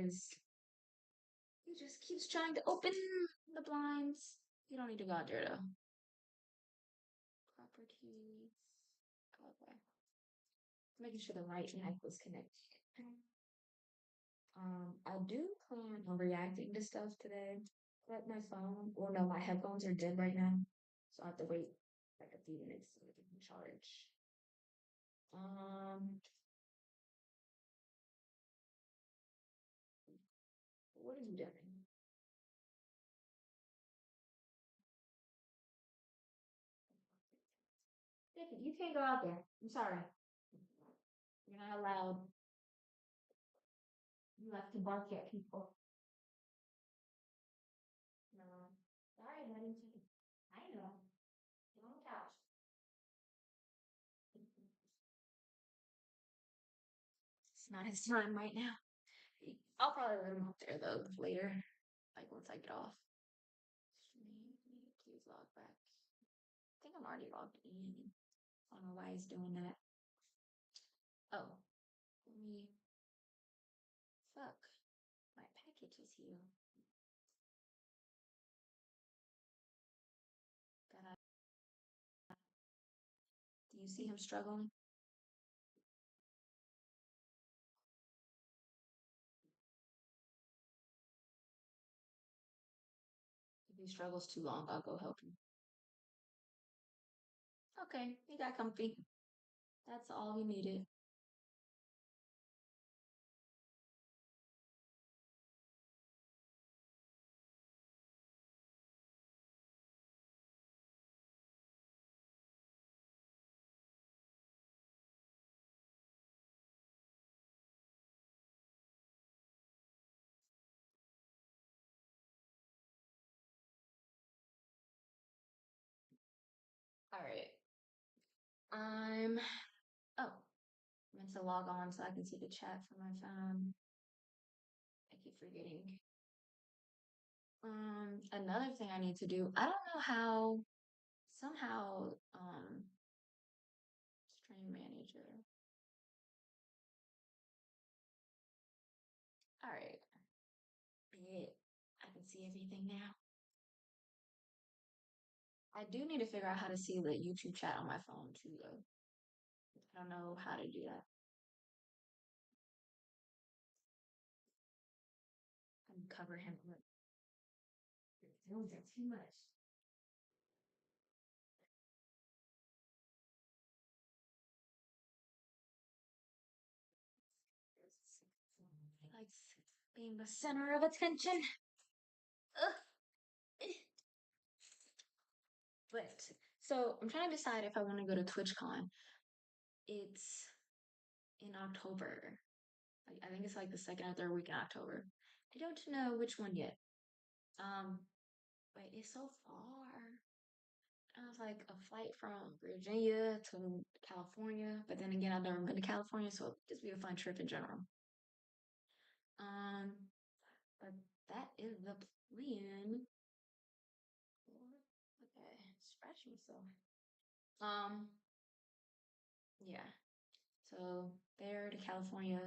because he just keeps trying to open the blinds. You don't need to go out there though. Properties. Okay. Making sure the right mic was connected. I do plan on reacting to stuff today, but my phone, well, no, my headphones are dead right now, so I have to wait like a few minutes so they can charge. Um, what are you doing? Tiffany, you can't go out there. I'm sorry. You're not allowed. You have to bark at people. No. Sorry, honey. I know. Get on the couch. It's not his time right now. I'll probably let him up there though later, like once I get off. Please log back. I think I'm already logged in. I don't know why he's doing that. Oh, let me. Fuck. My package is here. Gotta. Do you see him struggling? If he struggles too long, I'll go help him. Okay, he got comfy. That's all he needed. All right. I'm. Oh, I meant to log on so I can see the chat from my phone. I keep forgetting. Another thing I need to do. I don't know how. Somehow, stream manager. All right. I can see everything now. I do need to figure out how to see the YouTube chat on my phone too, though. I don't know how to do that. I can cover him up. Those are too much. He likes being the center of attention. Ugh. But so I'm trying to decide if I want to go to TwitchCon. It's in October. Like I think it's like the second or third week in October. I don't know which one yet. Um, but it's so far. I was like a flight from Virginia to California, but then again, I've never been to California, so it'd just be a fun trip in general. Um, but that is the plan. Okay, scratch myself. Um, yeah. So there to California,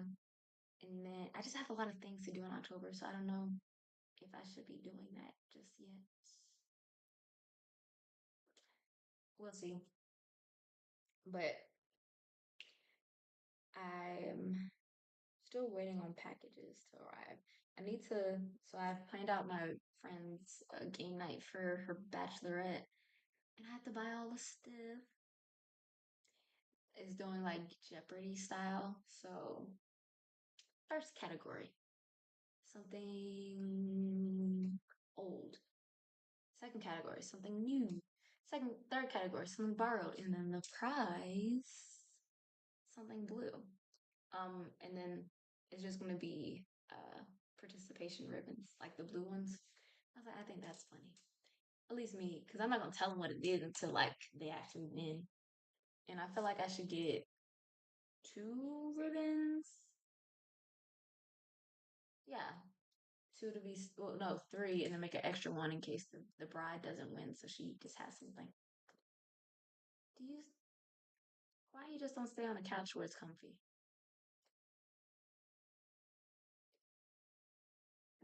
and then I just have a lot of things to do in October, so I don't know if I should be doing that just yet. We'll see. But I'm still waiting on packages to arrive. I need to, so I've planned out my friend's game night for her bachelorette, and I have to buy all the stuff. It's doing like Jeopardy style. So, first category, something old. Second category, something new. Third category, something borrowed, and then the prize, something blue. And then it's just gonna be participation ribbons, like the blue ones. I was like, I think that's funny. At least me, because I'm not gonna tell them what it is until like they actually win. And I feel like I should get two ribbons. Yeah, two to be well, no, three, and then make an extra one in case the bride doesn't win, so she just has something. Do you? Why you just don't stay on the couch where it's comfy?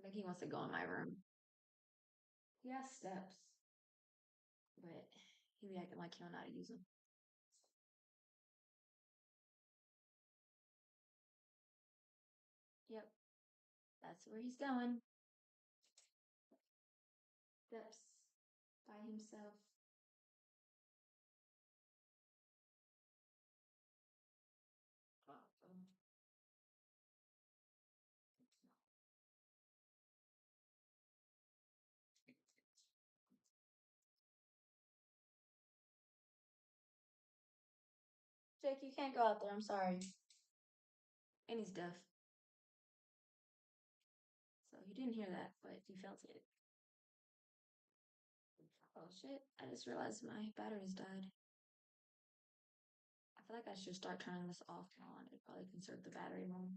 I think he wants to go in my room. He has steps, but he be acting like he don't know how to use them. Yep, that's where he's going. Steps by himself. Uh-oh. Jake, you can't go out there. I'm sorry. And he's deaf. So you didn't hear that, but you felt it. Oh shit, I just realized my batteries died. I feel like I should start turning this off and on. It probably conserve the battery more.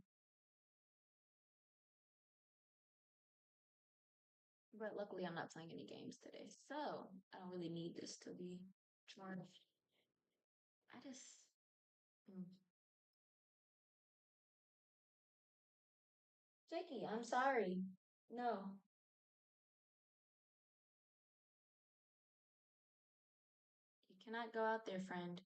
But luckily, I'm not playing any games today, so I don't really need this to be charged. I just. Mm. Jakey, I'm sorry. No. You cannot go out there, friend.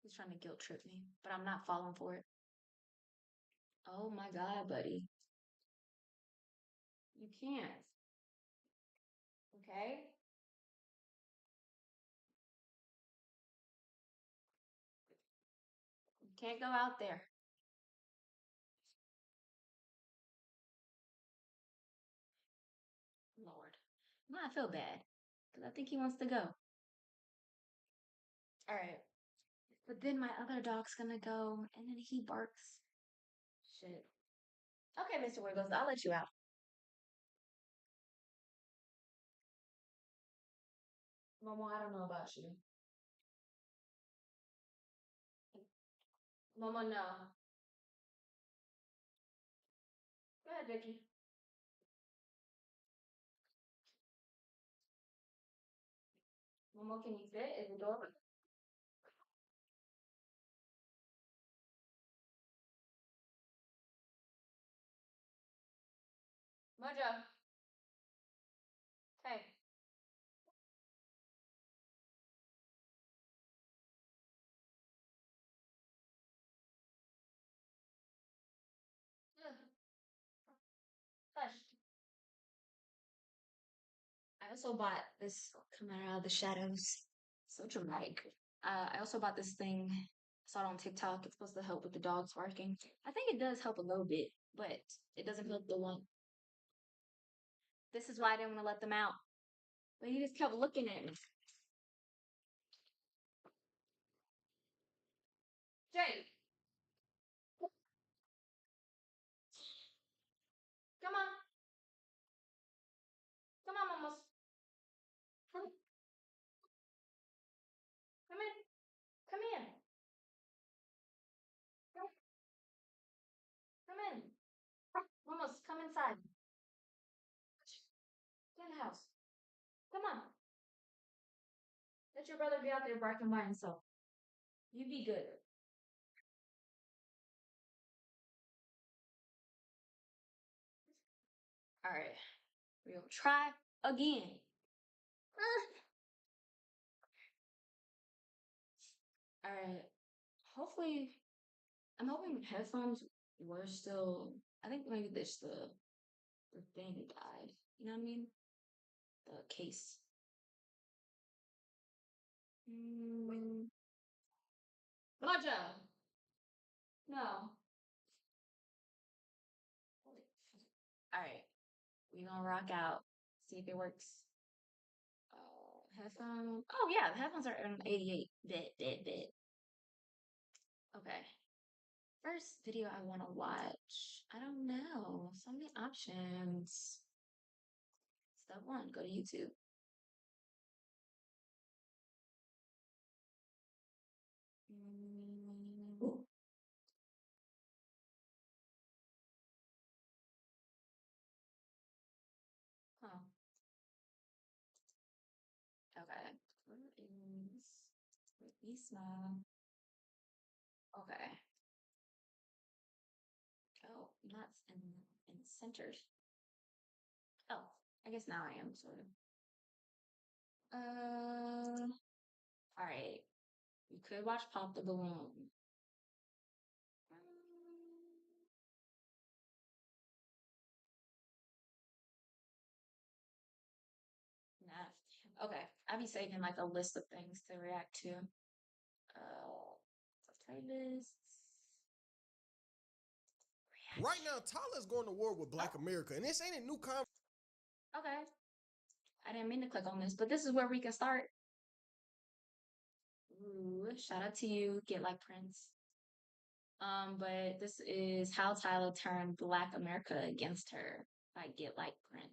He's trying to guilt trip me, but I'm not falling for it. Oh my god, buddy. You can't. Okay? You can't go out there. Lord. Now I feel bad. Because I think he wants to go. Alright. But then my other dog's gonna go, and then he barks. Shit. Okay, Mr. Wiggles, I'll let you out. Momo, I don't know about you. Momo, no. Go ahead, Vicky. Momo, can you fit? Is the door open? Mojo. Hey. Ugh. Hush. I also bought this coming out of the shadows. So dramatic. I also bought this thing. I saw it on TikTok. It's supposed to help with the dogs barking. I think it does help a little bit, but it doesn't help the one. This is why I didn't want to let them out. But he just kept looking at me. Jake, come on. Come on, Momos. Come, come in. Come in. Come, come in. Momos, come inside. Get in the house. Come on. Let your brother be out there barking by himself. You be good. All right. We'll try again. All right. Hopefully, I'm hoping headphones were still. I think maybe this the thing died. You know what I mean? The case. Mm, Mojo. No. All right. We gonna rock out. See if it works. Headphone. Oh yeah, the headphones are an 88 bit. Okay. First video I want to watch. I don't know. So many options. Step one, go to YouTube. Mm, huh. Isma. Okay. Oh, not in centers. Oh, I guess now I am sort of. All right. You could watch Pop the Balloon. Nah. Okay. I'll be saving like a list of things to react to. Playlists. Right now, Tyler's going to war with Black America, and this ain't a new conversation. Okay. I didn't mean to click on this, but this is where we can start. Ooh, shout out to you. Get like Prince. But this is how Tyler turned Black America against her by Get Like Prince.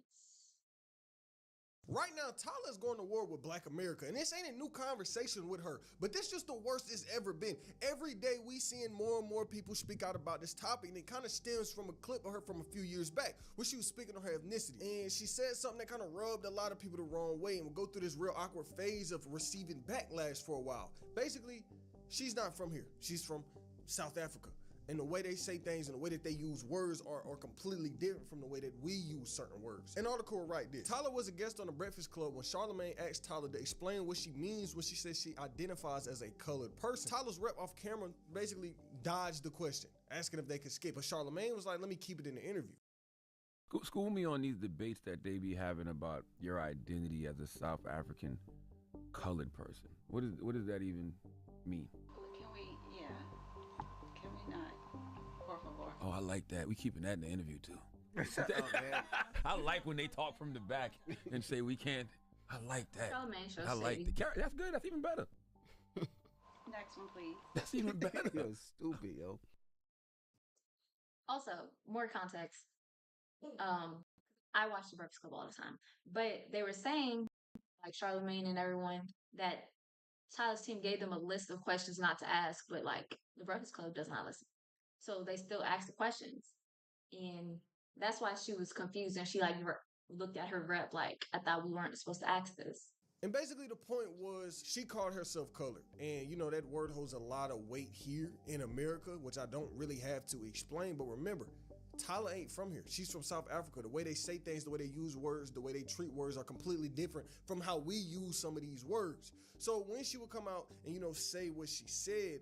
Right now, Tyler's going to war with Black America, and this ain't a new conversation with her, but this just the worst it's ever been. Every day we seeing more and more people speak out about this topic, and it kind of stems from a clip of her from a few years back where she was speaking on her ethnicity, and she said something that kind of rubbed a lot of people the wrong way, and we'll go through this real awkward phase of receiving backlash for a while. Basically, she's not from here. She's from South Africa. And the way they say things and the way that they use words are completely different from the way that we use certain words. An article will write this. Tyler was a guest on the Breakfast Club when Charlamagne asked Tyler to explain what she means when she says she identifies as a colored person. Tyler's rep off camera basically dodged the question, asking if they could skip. But Charlamagne was like, let me keep it in the interview. School me on these debates that they be having about your identity as a South African colored person. What does that even mean? Oh, I like that. We keeping that in the interview too. I like when they talk from the back and say we can't. I like that. I like the that's good. That's even better. Next one, please. That's even better. Yo, stupid, yo. Also, more context. I watch the Breakfast Club all the time, but they were saying, like Charlamagne and everyone, that Tyler's team gave them a list of questions not to ask, but like the Breakfast Club does not listen. So they still asked the questions. And that's why she was confused. And she like looked at her rep like, I thought we weren't supposed to ask this. And basically the point was she called herself colored. And you know, that word holds a lot of weight here in America, which I don't really have to explain. But remember, Tyler ain't from here. She's from South Africa. The way they say things, the way they use words, the way they treat words are completely different from how we use some of these words. So when she would come out and, you know, say what she said,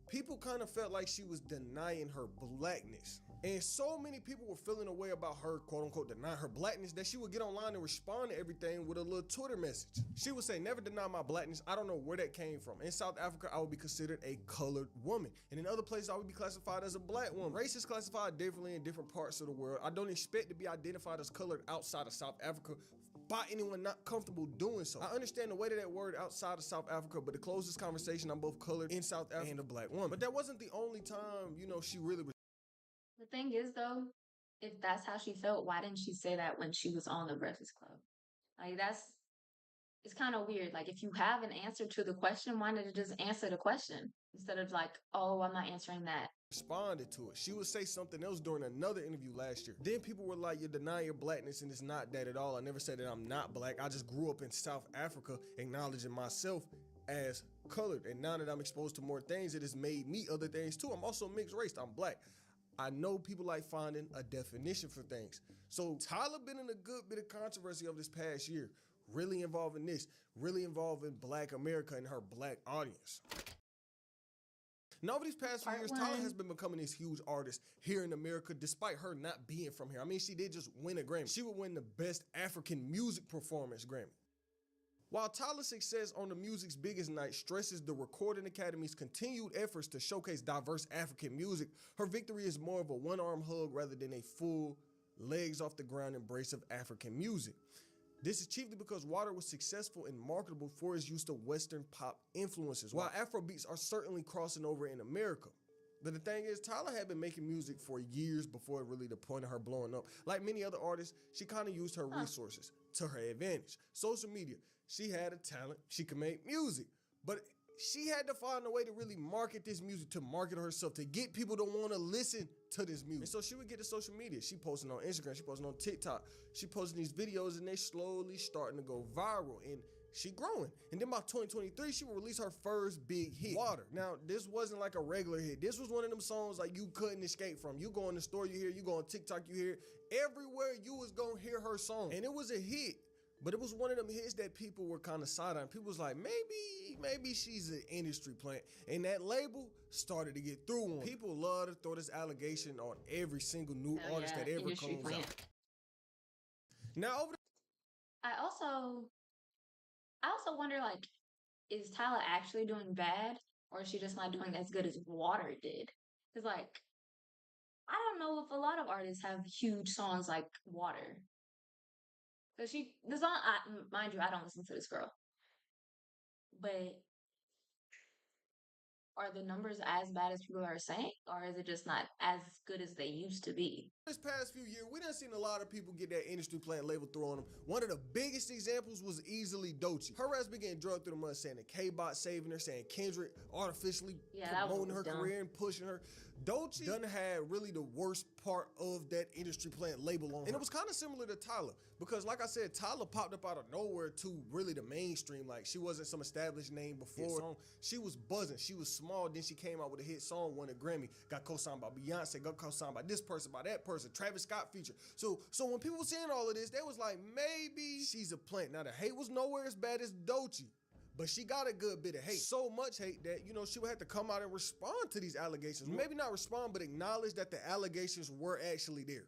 people kind of felt like she was denying her blackness. And so many people were feeling a way about her, quote unquote, denying her blackness that she would get online and respond to everything with a little Twitter message. She would say, never deny my blackness. I don't know where that came from. In South Africa, I would be considered a colored woman. And in other places, I would be classified as a black woman. Race is classified differently in different parts of the world. I don't expect to be identified as colored outside of South Africa by anyone not comfortable doing so. I understand the weight of that word outside of South Africa, but to close this conversation, I'm both colored in South Africa and a black woman. But that wasn't the only time, you know, she really was. The thing is, though, if that's how she felt, why didn't she say that when she was on the Breakfast Club? Like, it's kind of weird. Like, if you have an answer to the question, why not just answer the question instead of like, oh, I'm not answering that? Responded to it. She would say something else during another interview last year. Then people were like, you're denying your blackness, and it's not that at all. I never said that I'm not black. I just grew up in South Africa, acknowledging myself as colored. And now that I'm exposed to more things, it has made me other things too. I'm also mixed race. I'm black. I know people like finding a definition for things. So Tyler been in a good bit of controversy over this past year, really involving this, really involving Black America and her black audience. Now, over these past few years, Tyler has been becoming this huge artist here in America, despite her not being from here. I mean, she did just win a Grammy. She would win the Best African Music Performance Grammy. While Tyler's success on the music's biggest night stresses the Recording Academy's continued efforts to showcase diverse African music, her victory is more of a one-arm hug rather than a full, legs off the ground embrace of African music. This is chiefly because Water was successful and marketable for its use of Western pop influences, while Afrobeats are certainly crossing over in America. But the thing is, Tyler had been making music for years before really the point of her blowing up. Like many other artists, she kind of used her resources to her advantage. Social media, she had a talent, she could make music, but she had to find a way to really market this music, to market herself, to get people to want to listen to this music. And so she would get to social media. She posting on Instagram, she posting on TikTok, she posting these videos, and they slowly starting to go viral. And she growing. And then by 2023, she will release her first big hit, Water. Now, this wasn't like a regular hit. This was one of them songs like you couldn't escape from. You go in the store, you hear it. You go on TikTok, you hear it. Everywhere you was gonna hear her song. And it was a hit. But it was one of them hits that people were kind of side-eyeing. People was like, maybe she's an industry plant. And that label started to get through on. People love to throw this allegation on every single new artist that ever comes out. Now over I also wonder, like, is Tyla actually doing bad, or is she just not doing as good as Water did? Because, like, I don't know if a lot of artists have huge songs like Water. Because the song, mind you, I don't listen to this girl. But are the numbers as bad as people are saying? Or is it just not as good as they used to be? This past few years, we done seen a lot of people get that industry plant label thrown on them. One of the biggest examples was easily Doechii. Her ass been getting drugged through the mud, saying that K-Bot saving her, saying Kendrick artificially promoting her career and pushing her. Doechii done had really the worst part of that industry plant label on her. And it was kind of similar to Tyla, because like I said, Tyla popped up out of nowhere to really the mainstream. Like, she wasn't some established name before. She was buzzing. She was small. Then she came out with a hit song, won a Grammy, got co-signed by Beyonce, got co-signed by this person, by that person, Travis Scott feature. So when people were saying all of this, they was like, maybe she's a plant. Now, the hate was nowhere as bad as Doechii. But she got a good bit of hate. So much hate that, you know, she would have to come out and respond to these allegations. Maybe not respond, but acknowledge that the allegations were actually there.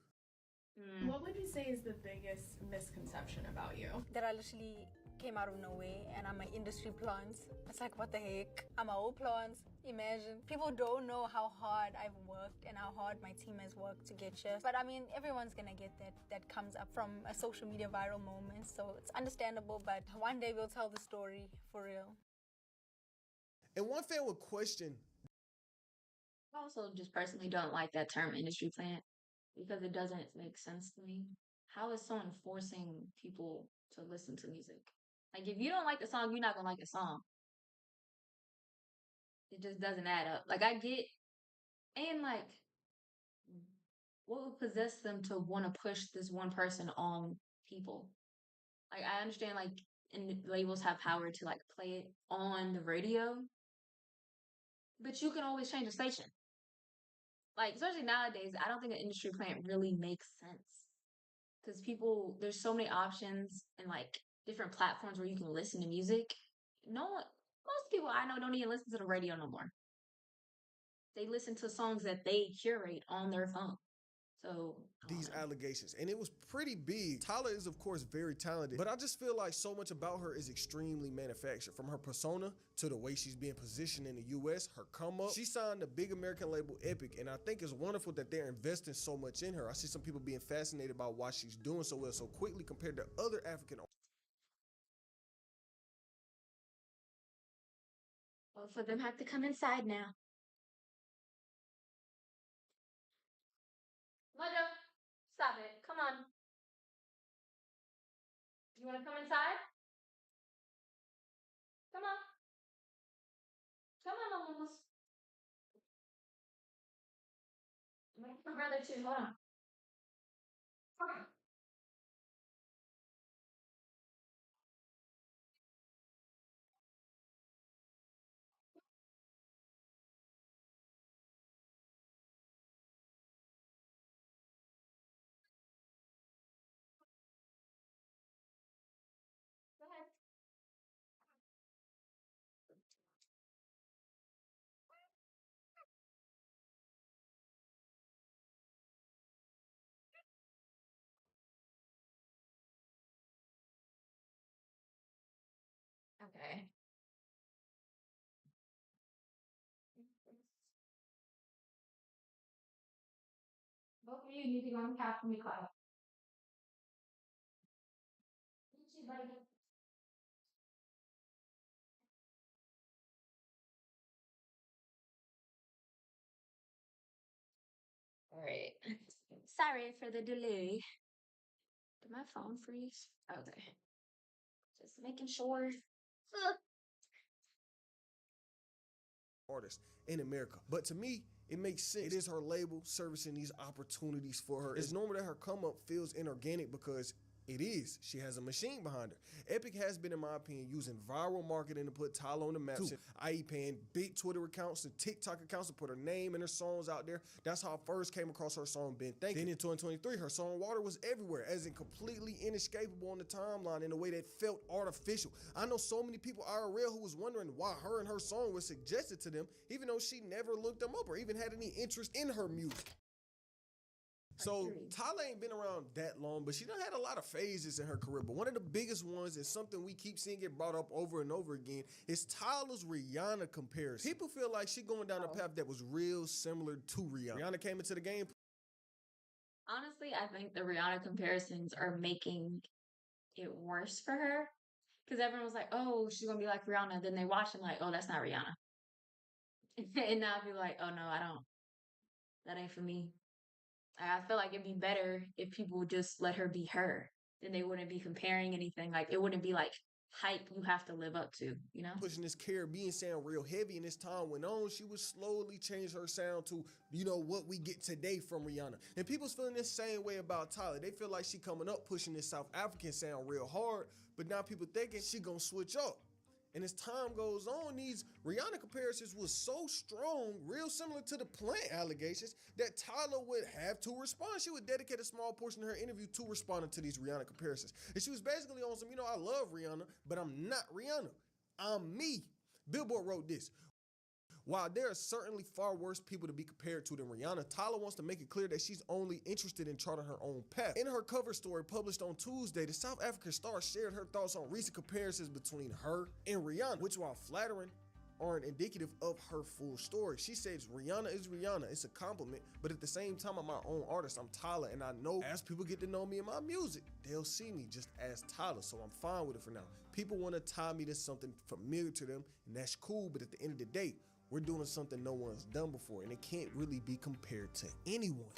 What would you say is the biggest misconception about you? That I literally came out of nowhere and I'm an industry plant. It's like, what the heck? I'm a whole plant. Imagine. People don't know how hard I've worked and how hard my team has worked to get here. But I mean, everyone's gonna get that comes up from a social media viral moment. So it's understandable, but one day we'll tell the story for real. And one fan would question. I also just personally don't like that term industry plant because it doesn't make sense to me. How is someone forcing people to listen to music? Like, if you don't like the song, you're not gonna like the song. It just doesn't add up. Like, I get, and like, what would possess them to want to push this one person on people? Like, I understand, like, and labels have power to like play it on the radio, but you can always change the station. Like, especially nowadays, I don't think an industry plant really makes sense because there's so many options and like different platforms where you can listen to music. Most people I know don't even listen to the radio no more. They listen to songs that they curate on their phone. So these allegations, and it was pretty big. Tyla is of course very talented, but I just feel like so much about her is extremely manufactured. From her persona to the way she's being positioned in the US, her come up. She signed a big American label, Epic, and I think it's wonderful that they're investing so much in her. I see some people being fascinated by why she's doing so well so quickly compared to other African artists. Both of them have to come inside now. Mojo, stop it. Come on. You want to come inside? Come on. Come on, Mamas. My brother too. Hold on. Come on. Go ahead. Okay. Both of you need to go on couch and be quiet. Buddy. All right. Sorry for the delay. Did my phone freeze? Okay. Just making sure. Artist in America. But to me, it makes sense. It is her label servicing these opportunities for her. It's normal that her come up feels inorganic because It is. She has a machine behind her. Epic has been, in my opinion, using viral marketing to put Tyler on the map, i.e. paying big Twitter accounts and TikTok accounts to put her name and her songs out there. That's how I first came across her song, Been Thinking. Then in 2023, her song Water was everywhere, as in completely inescapable on the timeline in a way that felt artificial. I know so many people IRL who was wondering why her and her song was suggested to them, even though she never looked them up or even had any interest in her music. So Tyler ain't been around that long, but she done had a lot of phases in her career. But one of the biggest ones, and something we keep seeing get brought up over and over again, is Tyler's Rihanna comparison. People feel like she going down a path that was real similar to Rihanna. Rihanna came into the game. Honestly, I think the Rihanna comparisons are making it worse for her. Because everyone was like, oh, she's going to be like Rihanna. Then they watch and like, oh, that's not Rihanna. And now people like, oh, no, that ain't for me. I feel like it'd be better if people would just let her be her. Then they wouldn't be comparing anything. Like, it wouldn't be like hype you have to live up to, you know? Pushing this Caribbean sound real heavy, and as time went on, she would slowly change her sound to, you know, what we get today from Rihanna. And people's feeling the same way about Tyler. They feel like she coming up pushing this South African sound real hard, but now people thinking she gonna switch up. And as time goes on, these Rihanna comparisons was so strong, real similar to the plant allegations, that Tyler would have to respond. She would dedicate a small portion of her interview to responding to these Rihanna comparisons. And she was basically on some, you know, I love Rihanna, but I'm not Rihanna. I'm me. Billboard wrote this. While there are certainly far worse people to be compared to than Rihanna, Tyler wants to make it clear that she's only interested in charting her own path. In her cover story published on Tuesday, the South African star shared her thoughts on recent comparisons between her and Rihanna, which, while flattering, aren't indicative of her full story. She says, Rihanna is Rihanna. It's a compliment, but at the same time, I'm my own artist. I'm Tyler, and I know as people get to know me and my music, they'll see me just as Tyler, so I'm fine with it for now. People want to tie me to something familiar to them, and that's cool, but at the end of the day, we're doing something no one's done before, and it can't really be compared to anyone.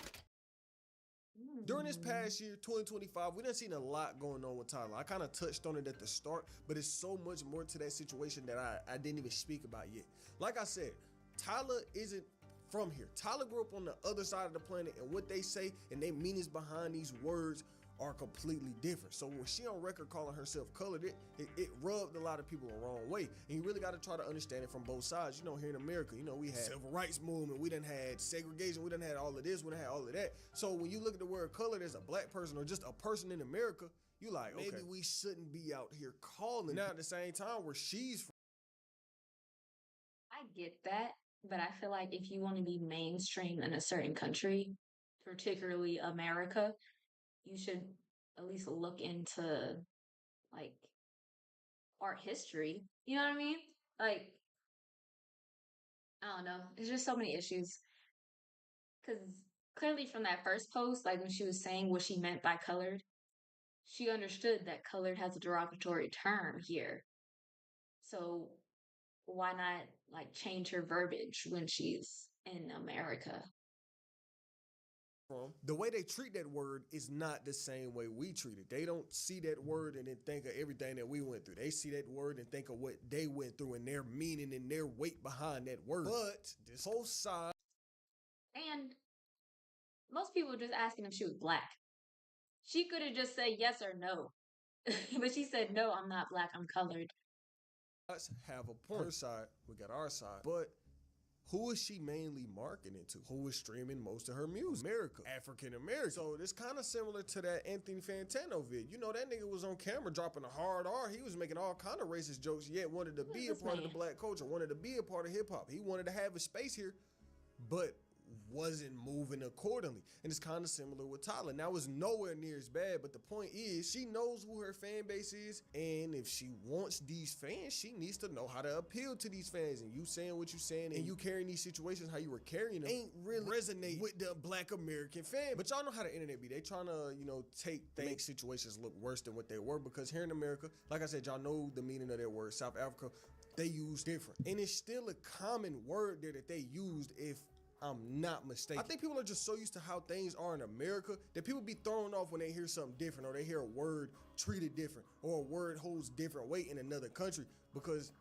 During this past year, 2025, we done seen a lot going on with Tyler. I kind of touched on it at the start, but it's so much more to that situation that I didn't even speak about yet. Like I said, Tyler isn't from here. Tyler grew up on the other side of the planet, and what they say and their meanings behind these words are completely different. So when she on record calling herself colored, it rubbed a lot of people the wrong way. And you really got to try to understand it from both sides. You know, here in America, you know, we had civil rights movement, we done had segregation, we done had all of this, we done had all of that. So when you look at the word colored as a black person or just a person in America, you like, okay, maybe we shouldn't be out here calling. Now at the same time, where she's from, I get that, but I feel like if you want to be mainstream in a certain country, particularly America, you should at least look into like art history. You know what I mean? Like, I don't know. There's just so many issues. Because clearly from that first post, like when she was saying what she meant by colored, she understood that colored has a derogatory term here. So why not like change her verbiage when she's in America? The way they treat that word is not the same way we treat it. They don't see that word and then think of everything that we went through. They see that word and think of what they went through and their meaning and their weight behind that word. But this whole side. And most people were just asking if she was black. She could have just said yes or no. But she said, no, I'm not black, I'm colored. Let's have a point. Her side, we got our side. But who is she mainly marketing to? Who is streaming most of her music? America. African American. So it's kind of similar to that Anthony Fantano vid. You know, that nigga was on camera dropping a hard R. He was making all kind of racist jokes, yet wanted to be a part of the black culture, wanted to be a part of hip hop. He wanted to have a space here, but wasn't moving accordingly. And it's kind of similar with Tyler. Now it's nowhere near as bad, but the point is she knows who her fan base is, and if she wants these fans, she needs to know how to appeal to these fans. And you saying what you saying and you carrying these situations how you were carrying them ain't really resonate with the black American fan. But y'all know how the internet be. They trying to, you know, make situations look worse than what they were, because here in America, like I said, y'all know the meaning of that word. South Africa, they use different. And it's still a common word there that they used, if I'm not mistaken. I think people are just so used to how things are in America that people be thrown off when they hear something different, or they hear a word treated different, or a word holds different weight in another country, because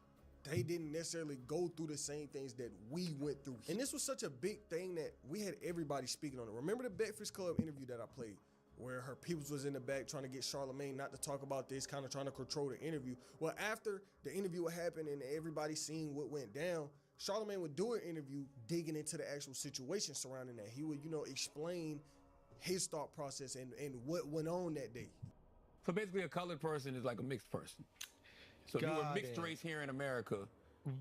they didn't necessarily go through the same things that we went through. And this was such a big thing that we had everybody speaking on it. Remember the Breakfast Club interview that I played, where her peoples was in the back trying to get Charlamagne not to talk about this, kind of trying to control the interview. Well, after the interview happened and everybody seen what went down, Charlamagne would do an interview digging into the actual situation surrounding that. He would, explain his thought process and what went on that day. So basically, a colored person is like a mixed person. So if you were mixed race here in America,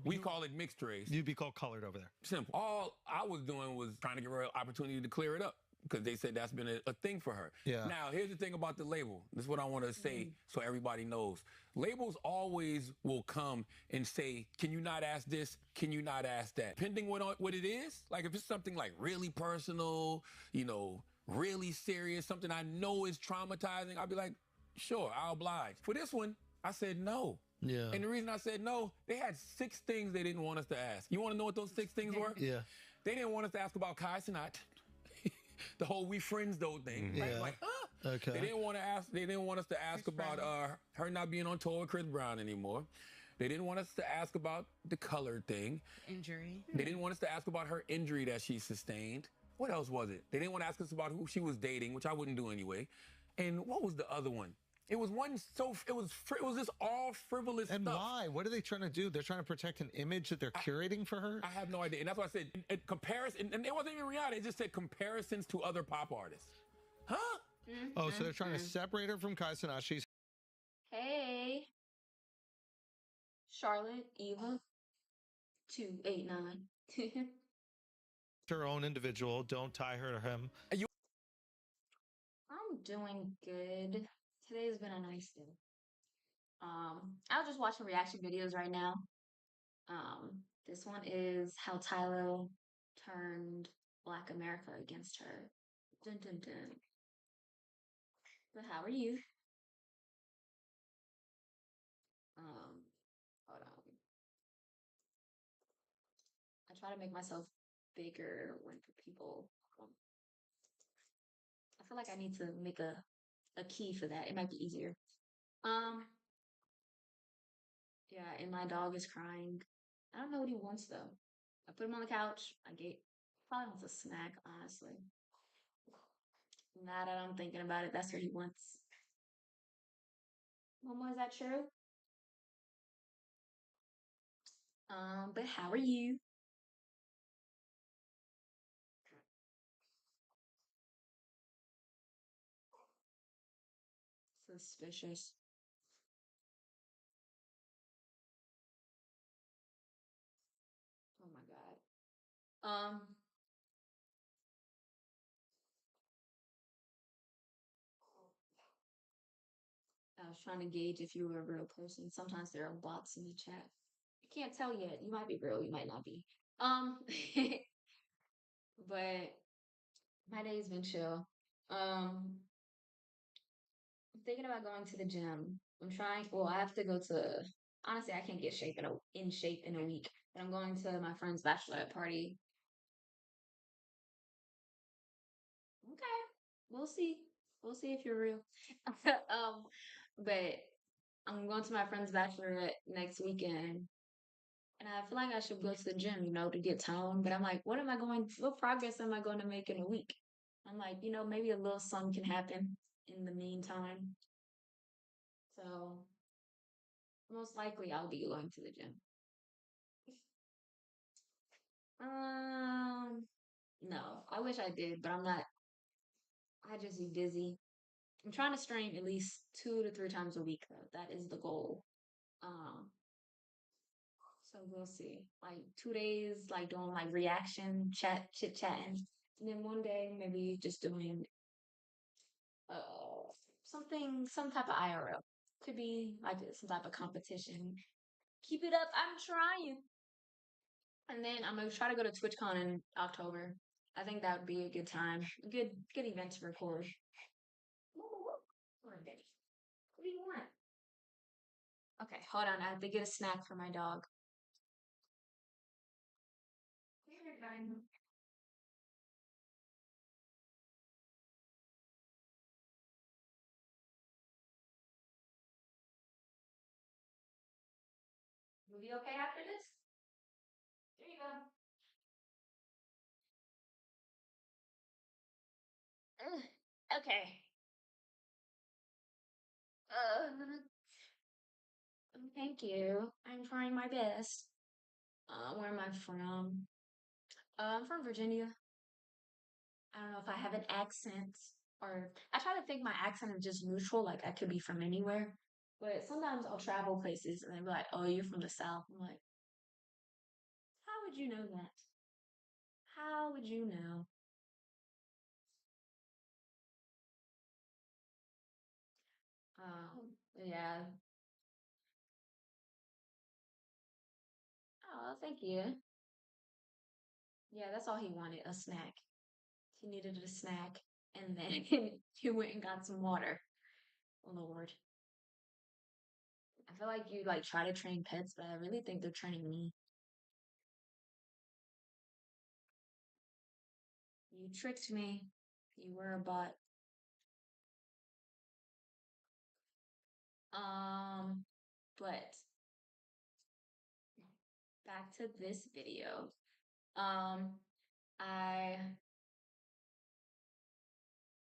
we call it mixed race. You'd be called colored over there. Simple. All I was doing was trying to give her an opportunity to clear it up because they said that's been a thing for her. Yeah. Now, here's the thing about the label. This is what I want to say so everybody knows. Labels always will come and say, can you not ask this? Can you not ask that? Depending what it is, like if it's something like really personal, really serious, something I know is traumatizing, I'll be like, sure, I'll oblige. For this one, I said no. Yeah. And the reason I said no, they had 6 things they didn't want us to ask. You want to know what those 6 things were? Yeah. They didn't want us to ask about Kai Cenat. The whole "we friends" though thing. Yeah. Like, Okay. They didn't want us to ask about her not being on tour with Chris Brown anymore. They didn't want us to ask about the color thing. Injury. They didn't want us to ask about her injury that she sustained. What else was it? They didn't want to ask us about who she was dating, which I wouldn't do anyway. And what was the other one? It was one it was just all frivolous And stuff. why? What are they trying to do? They're trying to protect an image that they're curating for her? I have no idea. And that's why I said comparison. And it wasn't even Rihanna. It just said comparisons to other pop artists. Huh? Oh, so they're trying to separate her from Kai Cenat. She's Hey, Charlotte, Eva, 289. her own individual. Don't tie her to him. I'm doing good. Today's been a nice day. I was just watching reaction videos right now. This one is how Tylo turned Black America against her. Dun dun dun. But how are you? Hold on. I try to make myself bigger when people. I feel like I need to make a key for that. It might be easier. Yeah, and my dog is crying. I don't know what he wants though. I put him on the couch. Probably wants a snack, honestly. Now that I'm thinking about it, that's what he wants. Mama, is that true? But how are you? Suspicious. Oh my God. I was trying to gauge if you were a real person. Sometimes there are bots in the chat. You can't tell yet. You might be real, you might not be. But my day's been chill. I'm thinking about going to the gym. I have to go to, honestly, I can't get in shape in a week. But I'm going to my friend's bachelorette party. Okay. We'll see. We'll see if you're real. But I'm going to my friend's bachelorette next weekend. And I feel like I should go to the gym, to get toned. But I'm like, what progress am I going to make in a week? I'm like, maybe a little something can happen in the meantime. So most likely I'll be going to the gym. No, I wish I did, but I'm not. I just be busy. I'm trying to stream at least 2 to 3 times a week, though. That is the goal. So we'll see. Like 2 days, like doing like reaction chit chatting, and then one day maybe just doing some type of IRL. Could be like some type of competition. Keep it up. I'm trying. And then I'm gonna try to go to TwitchCon in October. I think that would be a good time. A good event to record. What do you want? Okay, hold on. I have to get a snack for my dog. Will be okay after this? There you go. Okay. Thank you. I'm trying my best. Where am I from? I'm from Virginia. I don't know if I have an accent or I try to think my accent is just neutral, like I could be from anywhere. But sometimes I'll travel places and they'll be like, "Oh, you're from the South." I'm like, "How would you know that? How would you know?" Yeah. Oh, thank you. Yeah, that's all he wanted, a snack. He needed a snack, and then he went and got some water. Lord. I feel like you like try to train pets, but I really think they're training me. You tricked me. You were a bot. Um, but back to this video. Um, I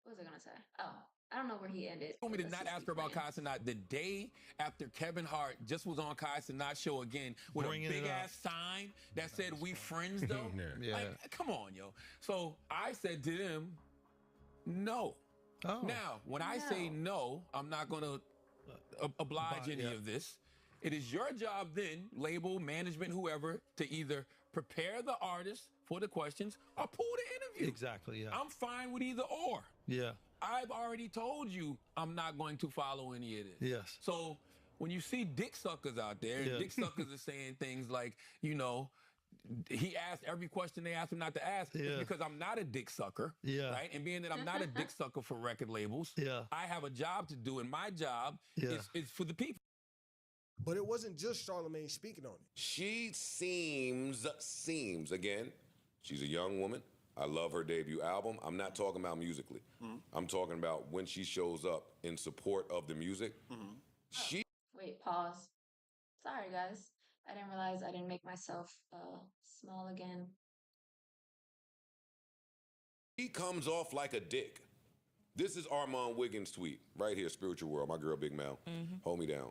what was I gonna say? Oh, I don't know where he ended. told me to Let's not just ask keep her about playing. Kai Cenat the day after Kevin Hart just was on Kai Cenat show again with Bringing a it big up. ass sign that said "We friends" though. Yeah. Like, come on, yo. So I said to him, no. Oh. Now, when I say no, I'm not gonna oblige any yeah. of this. It is your job then, label, management, whoever, to either prepare the artist for the questions or pull the interview. Exactly. Yeah. I'm fine with either or. Yeah. I've already told you I'm not going to follow any of this. Yes. So when you see dick suckers out there, and Yeah. dick suckers are saying things like, you know, he asked every question they asked him not to ask. Yeah. It's because I'm not a dick sucker. Yeah. Right? And being that I'm not a dick sucker for record labels, Yeah. I have a job to do, and my job Yeah. is for the people. But it wasn't just Charlamagne speaking on it. She seems, again, she's a young woman. I love her debut album. I'm not talking about musically. I'm talking about when she shows up in support of the music. She Wait, pause. Sorry, guys. I didn't realize I didn't make myself small again. comes off like a dick. This is Armand Wiggins' tweet right here, Spiritual World, my girl Big Mel. Hold me down.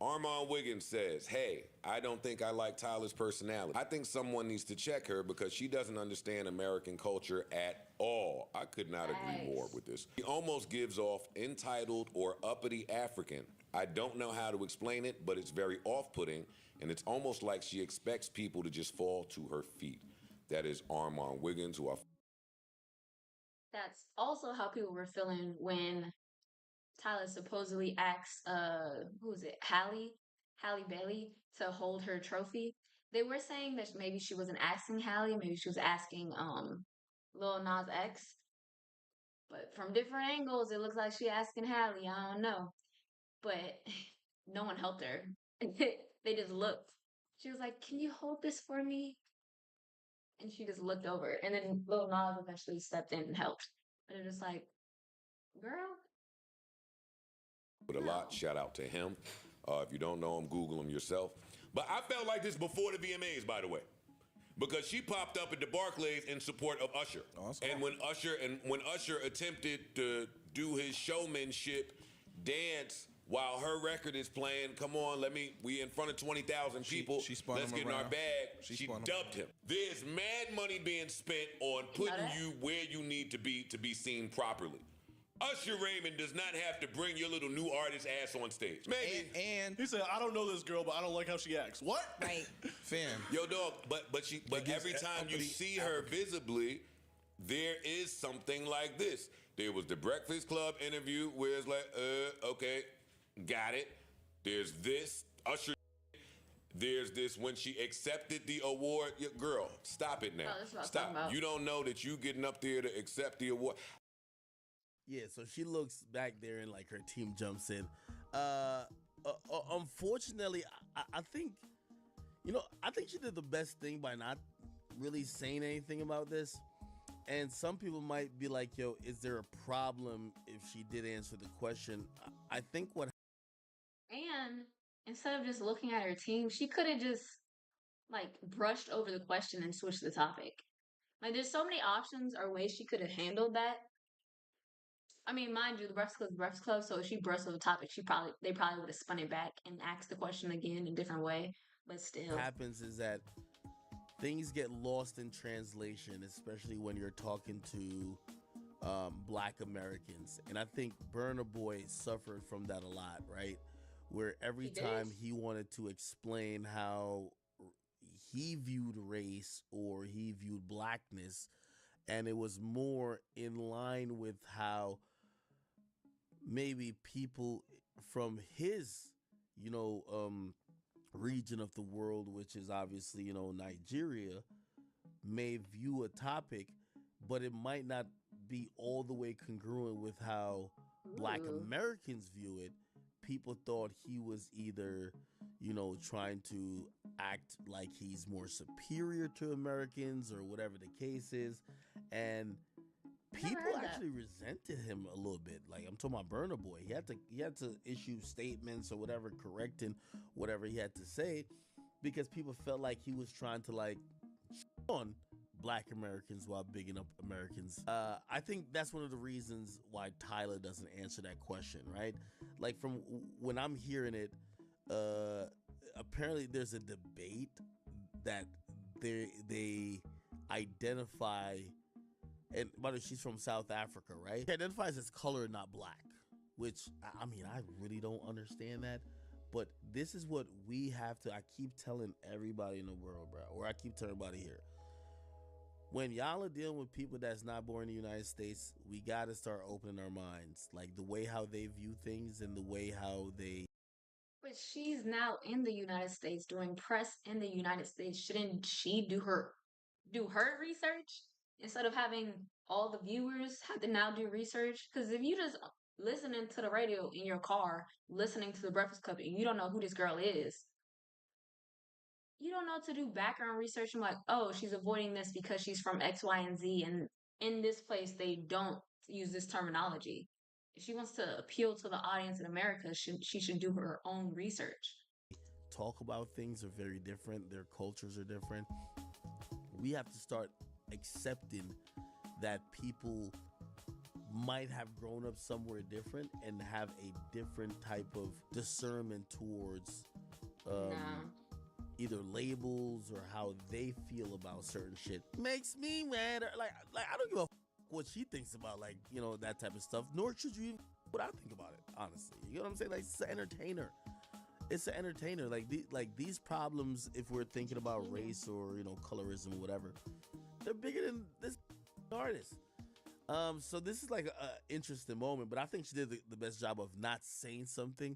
Armand Wiggins says, "Hey, I don't think I like Tyler's personality. I think someone needs to check her because she doesn't understand American culture at all." I could not agree more with this. He almost gives off entitled or uppity African. I don't know how to explain it, but it's very off-putting, and it's almost like she expects people to just fall to her feet. That is Armand Wiggins, who I... That's also how people were feeling when Tyler supposedly asked who was it, Halle Bailey to hold her trophy. They were saying that maybe she wasn't asking Halle, maybe she was asking Lil Nas X. But from different angles, it looks like she asking Halle. I don't know. But no one helped her. They just looked. She was like, "Can you hold this for me?" And she just looked over. And then Lil Nas eventually stepped in and helped. But it was like, girl. With a lot, shout out to him. If you don't know him, Google him yourself. But I felt like this before the VMAs, by the way, because she popped up at the Barclays in support of Usher. And when Usher attempted to do his showmanship dance while her record is playing, come on, we in front of 20,000 people, let's get in our bag. She dubbed him. There's mad money being spent on putting you where you need to be seen properly. Usher Raymond does not have to bring your little new artist ass on stage. Megan. And he said, "I don't know this girl, but I don't like how she acts." What? Right. Fam. Yo, dog, but every time you see her visibly, there is something like this. There was the Breakfast Club interview where it's like, okay, got it. There's this, Usher. There's this when she accepted the award. Girl, stop it now. Oh, that's what I was Stop. talking about. You don't know that you getting up there to accept the award. Yeah, so she looks back there and like her team jumps in. Unfortunately, I think, I think she did the best thing by not really saying anything about this. And some people might be like, yo, is there a problem if she did answer the question? I think what... And instead of just looking at her team, she could have just like brushed over the question and switched the topic. Like there's so many options or ways she could have handled that. I mean, mind you, the Breakfast Club. So if she brushed over the topic, they probably would have spun it back and asked the question again in a different way. But still, Happens is that things get lost in translation, especially when you're talking to Black Americans. And I think Burna Boy suffered from that a lot, right? Where every He did? time he wanted to explain how he viewed race or he viewed blackness, and it was more in line with how maybe people from his, you know, region of the world, which is obviously, Nigeria, may view a topic, but it might not be all the way congruent with how Black Ooh. Americans view it. People thought he was either, trying to act like he's more superior to Americans or whatever the case is. And never people heard that. actually resented him a little bit. Like, I'm talking about Burna Boy. He had to issue statements or whatever, correcting whatever he had to say, because people felt like he was trying to like on Black Americans while bigging up Americans. I think that's one of the reasons why Tyler doesn't answer that question, right? Like, from when I'm hearing it, apparently there's a debate that they identify. And by the way, she's from South Africa, right? She identifies as color, not black, which, I mean, I really don't understand that. But this is what we have to, I keep telling everybody in the world, bro, or I keep telling everybody here. When y'all are dealing with people that's not born in the United States, we got to start opening our minds. Like, the way how they view things and the way how they... But she's now in the United States doing press in the United States. Shouldn't she do her research instead of having all the viewers have to now do research? Because if you just listening to the radio in your car, listening to the Breakfast Club, and you don't know who this girl is, you don't know to do background research. I'm like, oh, she's avoiding this because she's from X, Y, and Z, and in this place they don't use this terminology. If she wants to appeal to the audience in America, she should do her own research. talk about things are very different. Their cultures are different. We have to start accepting that people might have grown up somewhere different and have a different type of discernment towards either labels or how they feel about certain shit. Makes me mad. Like I don't give a what she thinks about, like, that type of stuff, nor should you even what I think about it, honestly. You know what I'm saying? Like, it's an entertainer. It's an entertainer. Like these problems, if we're thinking about race or colorism or whatever, they're bigger than this artist. So this is like a interesting moment, but I think she did the best job of not saying something.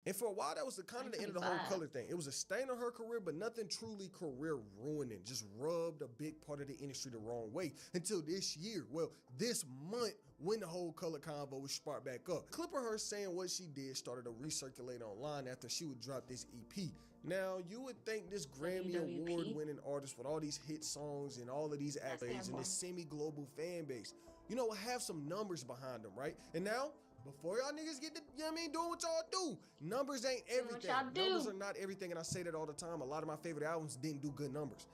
And for a while, that was the kind of the end of the whole color thing. It was a stain on her career, but nothing truly career ruining. Just rubbed a big part of the industry the wrong way until this year. Well, this month, when the whole color convo was sparked back up. Clip of her saying what she did started to recirculate online after she would drop this EP. Now, you would think this Grammy Award-winning artist with all these hit songs and all of these accolades and this semi-global fan base, would have some numbers behind them, right? And now, before y'all niggas get to, doing what y'all do. Numbers ain't everything. Numbers are not everything, and I say that all the time. A lot of my favorite albums didn't do good numbers.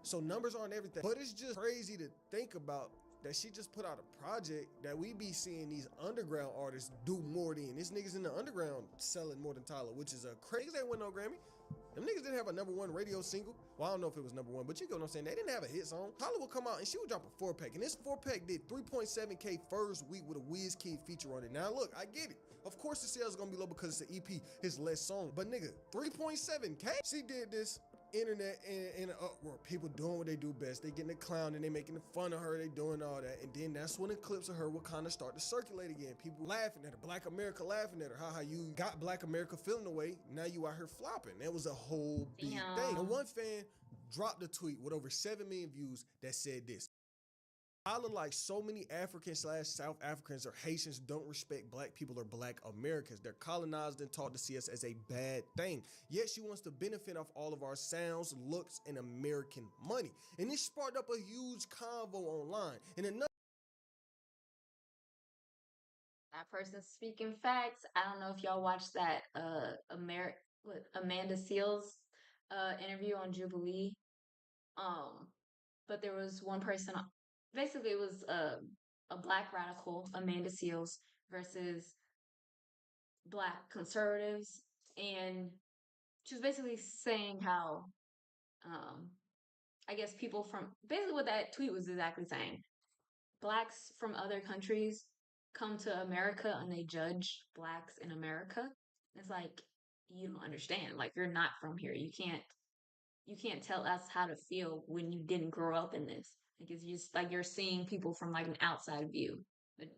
So numbers aren't everything. But it's just crazy to think about that she just put out a project that we be seeing these underground artists do more than. This niggas in the underground selling more than Tyler, which is a crazy. Niggas ain't win no Grammy. Them niggas didn't have a #1 radio single. Well, I don't know if it was #1, but you get what I'm saying. They didn't have a hit song. Tyler would come out and she would drop a 4-pack. And this 4-pack did 3.7K first week with a Wizkid feature on it. Now, look, I get it. Of course the sales are going to be low because it's an EP, it's less song. But nigga, 3.7K? She did this. Internet in an uproar. People doing what they do best. They getting the clown and they making fun of her. They doing all that. And then that's when the clips of her will kind of start to circulate again. People laughing at her. Black America laughing at her. How you got Black America feeling away. Now you out here flopping. That was a whole big thing. And one fan dropped a tweet with over 7 million views that said this. Tyler, like so many African/South Africans or Haitians, don't respect black people or black Americans. They're colonized and taught to see us as a bad thing. Yet she wants to benefit off all of our sounds, looks, and American money. And this sparked up a huge convo online. And another that person's speaking facts. I don't know if y'all watched that Amanda Seales interview on Jubilee. But there was one person, basically it was a black radical, Amanda Seals, versus black conservatives, and she was basically saying how, um, I guess people from basically what that tweet was exactly saying. Blacks from other countries come to America and they judge blacks in America. It's like you don't understand. Like you're not from here. You can't tell us how to feel when you didn't grow up in this. Like it's just like you're seeing people from like an outside view. But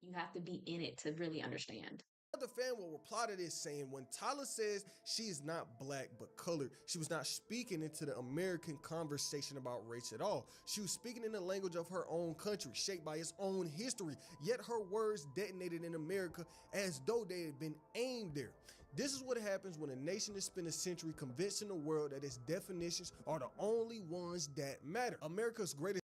you have to be in it to really understand. Another fan will reply to this saying, when Tyler says she is not black but colored, she was not speaking into the American conversation about race at all. She was speaking in the language of her own country, shaped by its own history, yet her words detonated in America as though they had been aimed there. This is what happens when a nation has spent a century convincing the world that its definitions are the only ones that matter. America's greatest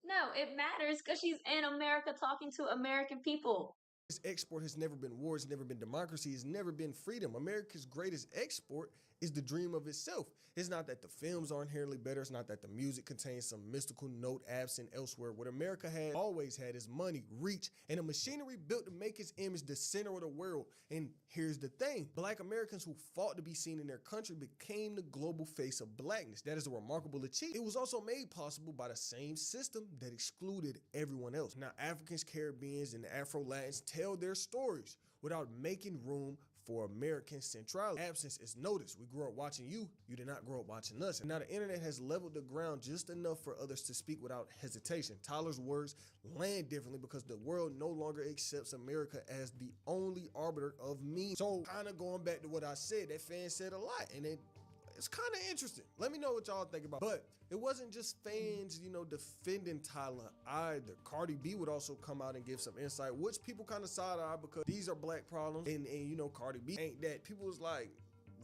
No, it matters because she's in America talking to American people. export has never been war, it's never been democracy, it's never been freedom. America's greatest export is the dream of itself. It's not that the films are inherently better, it's not that the music contains some mystical note absent elsewhere. What America has always had is money, reach, and a machinery built to make its image the center of the world. And here's the thing, black Americans who fought to be seen in their country became the global face of blackness. That is a remarkable achievement. It was also made possible by the same system that excluded everyone else. Now, Africans, Caribbeans, and Afro-Latins tell their stories without making room for American centrality. Absence is noticed. We grew up watching you, you did not grow up watching us. And now the internet has leveled the ground just enough for others to speak without hesitation. Tyler's words land differently because the world no longer accepts America as the only arbiter of meaning. So kind of going back to what I said, that fan said a lot, and it's kind of interesting. Let me know what y'all think about it. But it wasn't just fans, defending Tyler either. Cardi B would also come out and give some insight, which people kind of side-eye because these are black problems. And Cardi B ain't that. People was like,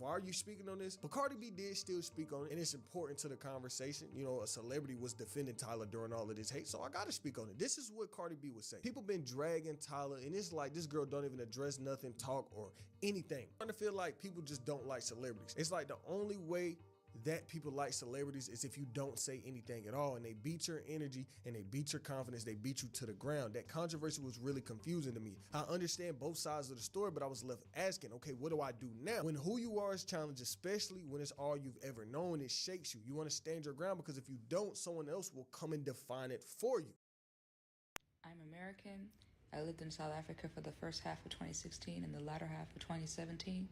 why are you speaking on this? But Cardi B did still speak on it, and it's important to the conversation. A celebrity was defending Tyler during all of this hate, so I gotta speak on it. This is what Cardi B would say. People been dragging Tyler, and it's like this girl don't even address nothing, talk, or anything. I'm starting to feel like people just don't like celebrities. It's like the only way that people like celebrities is if you don't say anything at all, and they beat your energy and they beat your confidence, they beat you to the ground. That controversy was really confusing to me. I understand both sides of the story, but I was left asking, okay, what do I do now? When who you are is challenged, especially when it's all you've ever known, it shakes you. You want to stand your ground because if you don't, someone else will come and define it for you. I'm American. I lived in South Africa for the first half of 2016 and the latter half of 2017.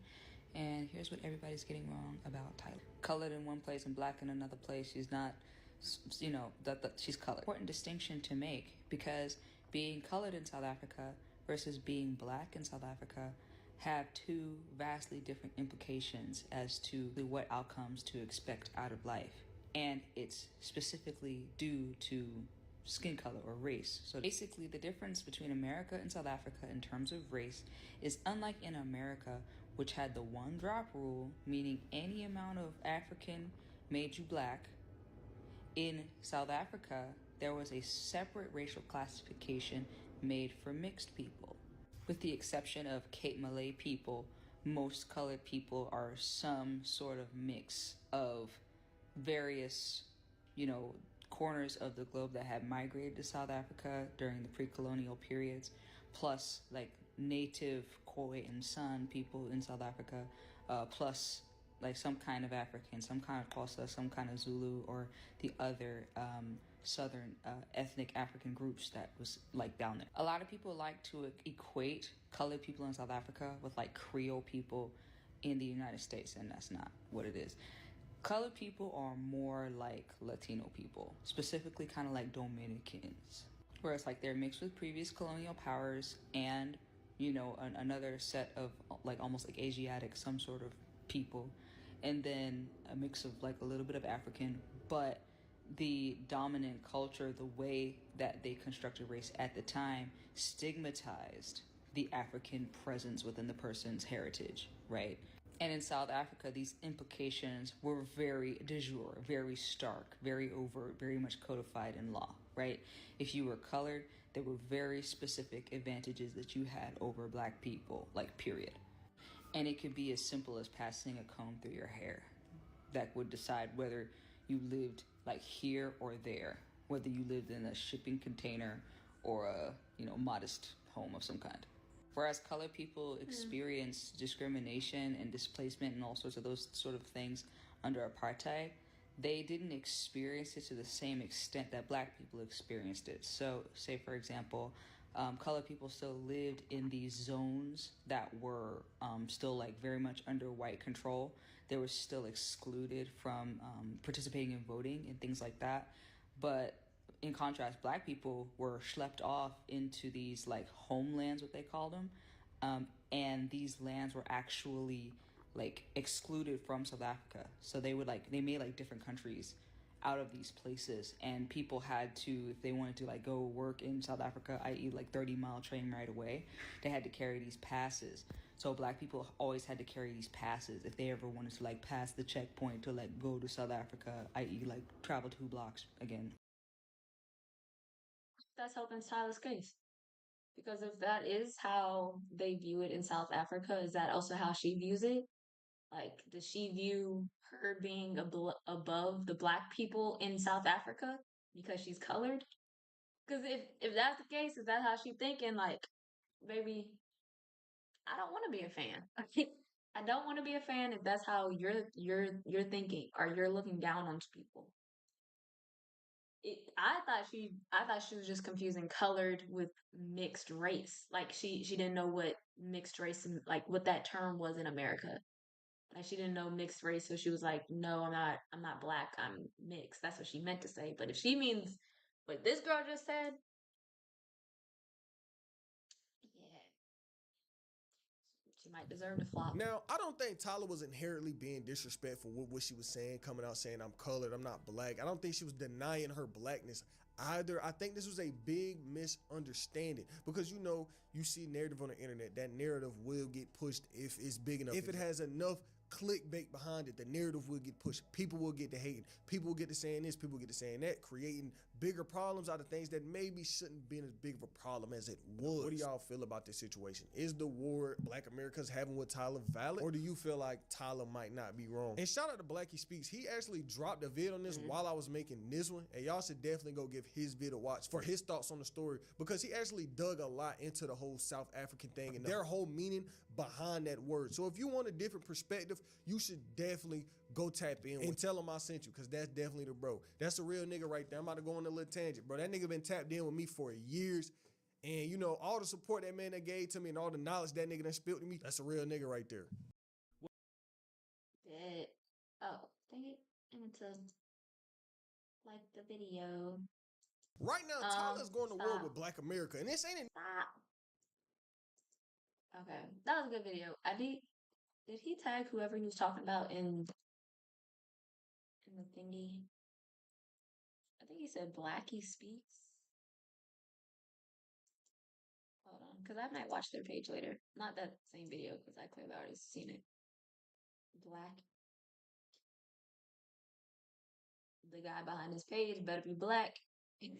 And here's what everybody's getting wrong about Tyler. Colored in one place and black in another place. She's not, she's colored. Important distinction to make because being colored in South Africa versus being black in South Africa have two vastly different implications as to what outcomes to expect out of life. And it's specifically due to skin color or race. So basically the difference between America and South Africa in terms of race is unlike in America, which had the one drop rule, meaning any amount of African made you black. In South Africa, there was a separate racial classification made for mixed people. With the exception of Cape Malay people, most colored people are some sort of mix of various, corners of the globe that had migrated to South Africa during the pre-colonial periods, plus like native Khoi and San people in South Africa, plus like some kind of African, some kind of Xhosa, some kind of Zulu, or the other southern ethnic African groups that was like down there. A lot of people like to equate colored people in South Africa with like Creole people in the United States, and that's not what it is. Colored people are more like Latino people, specifically kind of like Dominicans, where it's like they're mixed with previous colonial powers and another set of like almost like Asiatic, some sort of people, and then a mix of like a little bit of African, but the dominant culture, the way that they constructed race at the time, stigmatized the African presence within the person's heritage, right? And in South Africa, these implications were very de jure, very stark, very overt, very much codified in law, right? If you were colored, there were very specific advantages that you had over black people, like period. And it could be as simple as passing a comb through your hair that would decide whether you lived like here or there, whether you lived in a shipping container or a, modest home of some kind. Whereas colored people experience discrimination and displacement and all sorts of those sort of things under apartheid, they didn't experience it to the same extent that black people experienced it. So, say for example, colored people still lived in these zones that were still like very much under white control. They were still excluded from participating in voting and things like that. But in contrast, black people were schlepped off into these like homelands, what they called them, and these lands were actually like excluded from South Africa. So they made like different countries out of these places, and people had to, if they wanted to like go work in South Africa, i.e. like 30-mile train right away, they had to carry these passes. So black people always had to carry these passes if they ever wanted to like pass the checkpoint to like go to South Africa, i.e. like travel 2 blocks again. That's helping Tyler's case. Because if that is how they view it in South Africa, is that also how she views it? Like, does she view her being above the black people in South Africa because she's colored? Because if that's the case, is that how she's thinking? Like, baby, I don't want to be a fan. I don't want to be a fan if that's how you're thinking or you're looking down on people. I thought she was just confusing colored with mixed race. Like she didn't know what mixed race and like what that term was in America. Like she didn't know mixed race, so she was like, "No, I'm not black. I'm mixed." That's what she meant to say. But if she means what this girl just said, yeah, she might deserve to flop. Now, I don't think Tyler was inherently being disrespectful with what she was saying, coming out saying I'm colored, I'm not black. I don't think she was denying her blackness either. I think this was a big misunderstanding because you see narrative on the internet. That narrative will get pushed if it's big enough. If it has enough clickbait behind it, the narrative will get pushed. People will get to hating. People will get to saying this. People will get to saying that, creating bigger problems out of things that maybe shouldn't be as big of a problem as it was. What do y'all feel about this situation? Is the war Black America's having with Tyler valid, or do you feel like Tyler might not be wrong? And shout out to Blackie Speaks. He actually dropped a vid on this while I was making this one, and y'all should definitely go give his vid a watch for his thoughts on the story because he actually dug a lot into the whole South African thing and their whole meaning behind that word. So if you want a different perspective, you should definitely go tap in and tell him I sent you, because that's definitely the bro. That's a real nigga right there. I'm about to go on a little tangent, bro. That nigga been tapped in with me for years. And all the support that man that gave to me and all the knowledge that nigga done spilled to me, that's a real nigga right there. Oh, dang it. I meant to like the video. Right now, Tyler's going to war with Black America, and this ain't Stop. Okay, that was a good video. Did he tag whoever he was talking about in the thingy? I think he said Blackie Speaks. Hold on, because I might watch their page later. Not that same video, because I clearly already seen it. The guy behind his page better be black. With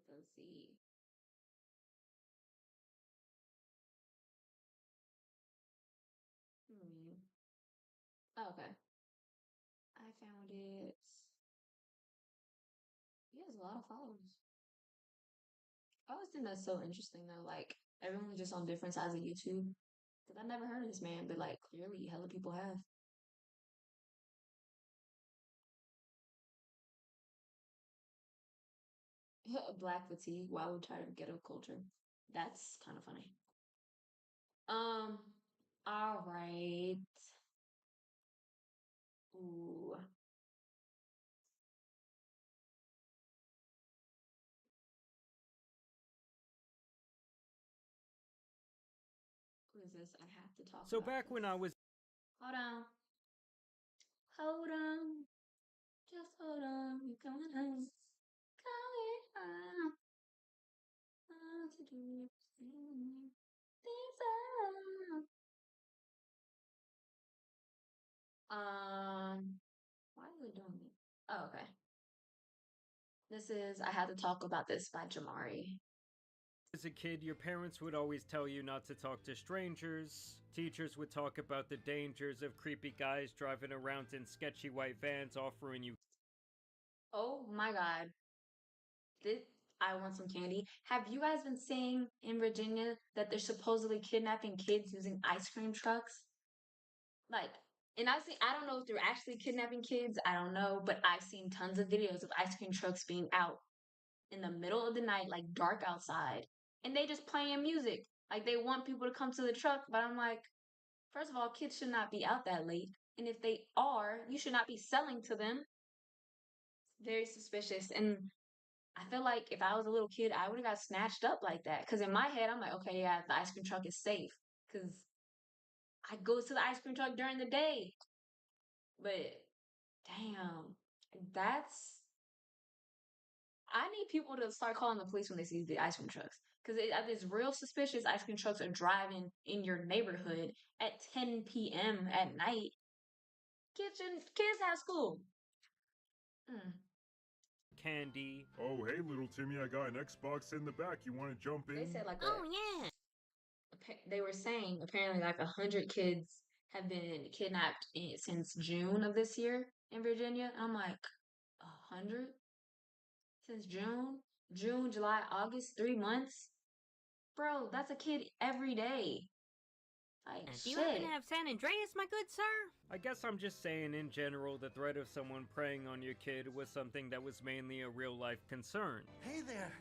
a Z. Oh, okay. I found it. He has a lot of followers. I always think that's so interesting though. Like everyone's just on different sides of YouTube. Cause I never heard of this man, but like clearly hella people have. Black fatigue while we try to get a culture. That's kind of funny. All right. Ooh. Who is this? I have to talk. So back when I was Hold on. Hold on. Just hold on. You're coming home. Coming home. To do things up. Why is it doing it? Oh, okay. This is I had to talk about this by Jamari. As a kid, your parents would always tell you not to talk to strangers. Teachers would talk about the dangers of creepy guys driving around in sketchy white vans offering you. Oh my God. I want some candy. Have you guys been seeing in Virginia that they're supposedly kidnapping kids using ice cream trucks? Like, and I don't know if they're actually kidnapping kids, I don't know, but I've seen tons of videos of ice cream trucks being out in the middle of the night, like dark outside, and they just playing music. Like they want people to come to the truck, but I'm like, first of all, kids should not be out that late. And if they are, you should not be selling to them. It's very suspicious. And I feel like if I was a little kid, I would have got snatched up like that. Because in my head, I'm like, okay, yeah, the ice cream truck is safe. Because I go to the ice cream truck during the day. But damn, that's. I need people to start calling the police when they see the ice cream trucks. Because it's real suspicious ice cream trucks are driving in your neighborhood at 10 p.m. at night. Kids have school. Candy. Oh, hey, little Timmy, I got an Xbox in the back. You want to jump in? They said like yeah. They were saying apparently like 100 kids have been kidnapped since June of this year in Virginia. I'm like, 100 since June, July, August, 3 months, bro. That's a kid every day. Like, do you happen to have San Andreas, my good sir? I guess I'm just saying in general, the threat of someone preying on your kid was something that was mainly a real-life concern. Hey there!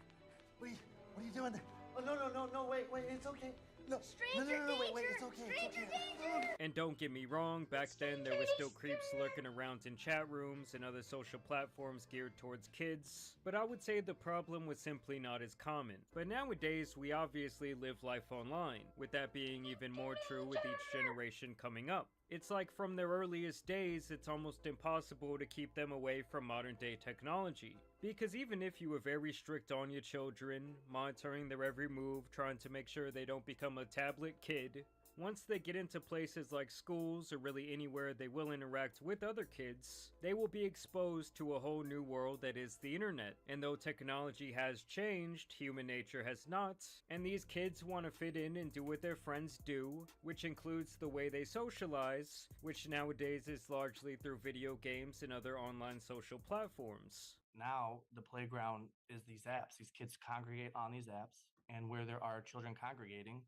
Wait, what are you doing? Oh, no, wait, it's okay. No, Stranger no, wait, danger! it's okay. Stranger danger! And don't get me wrong, back then there were still creeps lurking around in chat rooms and other social platforms geared towards kids, but I would say the problem was simply not as common. But nowadays, we obviously live life online, with that being even more true with each generation coming up. It's like from their earliest days, it's almost impossible to keep them away from modern day technology. Because even if you were very strict on your children, monitoring their every move, trying to make sure they don't become a tablet kid, once they get into places like schools or really anywhere they will interact with other kids, they will be exposed to a whole new world that is the internet. And though technology has changed, human nature has not, and these kids want to fit in and do what their friends do, which includes the way they socialize, which nowadays is largely through video games and other online social platforms. Now, the playground is these apps. These kids congregate on these apps, and where there are children congregating,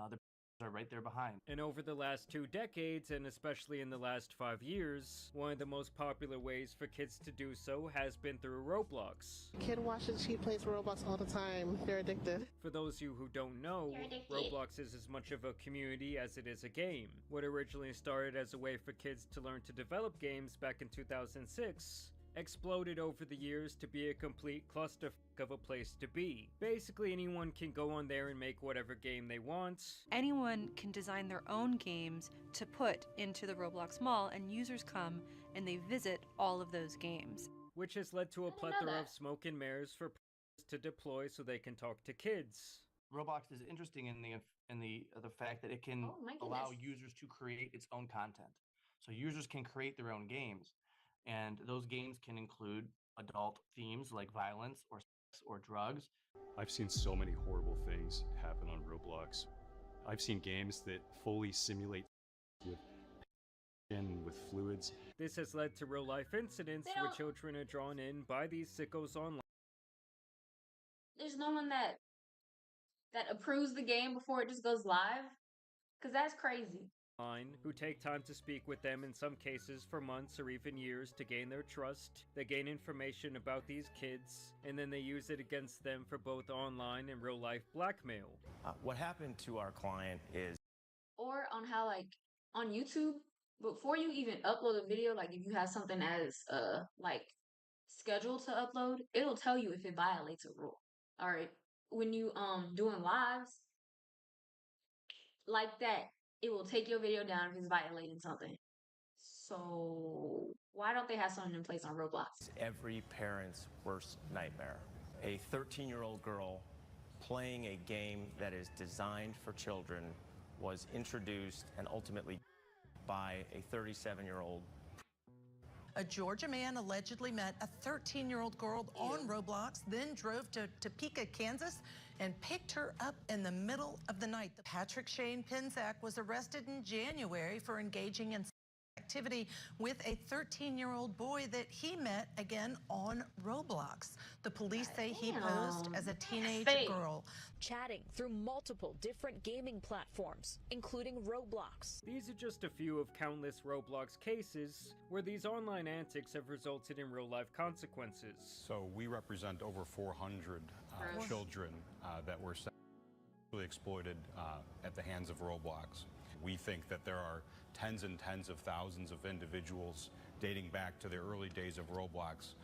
the are right there behind. And over the last 2 decades, and especially in the last 5 years, one of the most popular ways for kids to do so has been through Roblox. Kid watches, she plays Roblox all the time. They're addicted. For those of you who don't know, Roblox is as much of a community as it is a game. What originally started as a way for kids to learn to develop games back in 2006, exploded over the years to be a complete clusterfuck of a place to be. Basically, anyone can go on there and make whatever game they want. Anyone can design their own games to put into the Roblox mall, and users come and they visit all of those games. Which has led to a plethora of smoke and mirrors for to deploy so they can talk to kids. Roblox is interesting in the fact that it can allow users to create its own content. So users can create their own games. And those games can include adult themes like violence or sex or drugs. I've seen so many horrible things happen on Roblox. I've seen games that fully simulate with fluids. This has led to real-life incidents where children are drawn in by these sickos online. There's no one that approves the game before it just goes live? Because that's crazy. Who take time to speak with them in some cases for months or even years to gain their trust. They gain information about these kids, and then they use it against them for both online and real-life blackmail. What happened to our client is... Or on how, like, on YouTube, before you even upload a video, like if you have something as, like, scheduled to upload, it'll tell you if it violates a rule. Alright? When you, doing lives, like that, it will take your video down if it's violating something. So why don't they have something in place on Roblox? Every parent's worst nightmare. A 13-year-old girl playing a game that is designed for children was introduced and ultimately by a 37-year-old. A Georgia man allegedly met a 13-year-old girl on Roblox, then drove to Topeka, Kansas, and picked her up in the middle of the night. Patrick Shane Pinsack was arrested in January for engaging in activity with a 13-year-old boy that he met again on Roblox. The police say he posed as a teenage girl. Chatting through multiple different gaming platforms, including Roblox. These are just a few of countless Roblox cases where these online antics have resulted in real-life consequences. So we represent over 400 children that were sexually exploited at the hands of Roblox. We think that there are tens and tens of thousands of individuals dating back to the early days of Roblox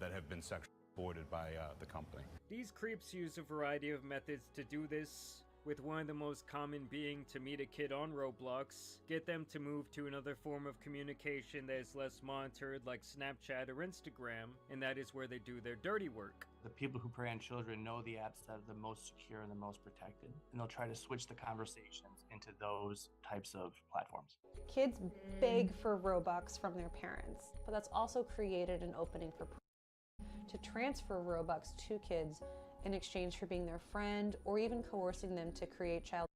that have been sexually exploited by the company. These creeps use a variety of methods to do this, with one of the most common being to meet a kid on Roblox, get them to move to another form of communication that is less monitored like Snapchat or Instagram, and that is where they do their dirty work. The people who prey on children know the apps that are the most secure and the most protected, and they'll try to switch the conversations into those types of platforms. Kids beg for Robux from their parents, but that's also created an opening for to transfer Robux to kids in exchange for being their friend or even coercing them to create child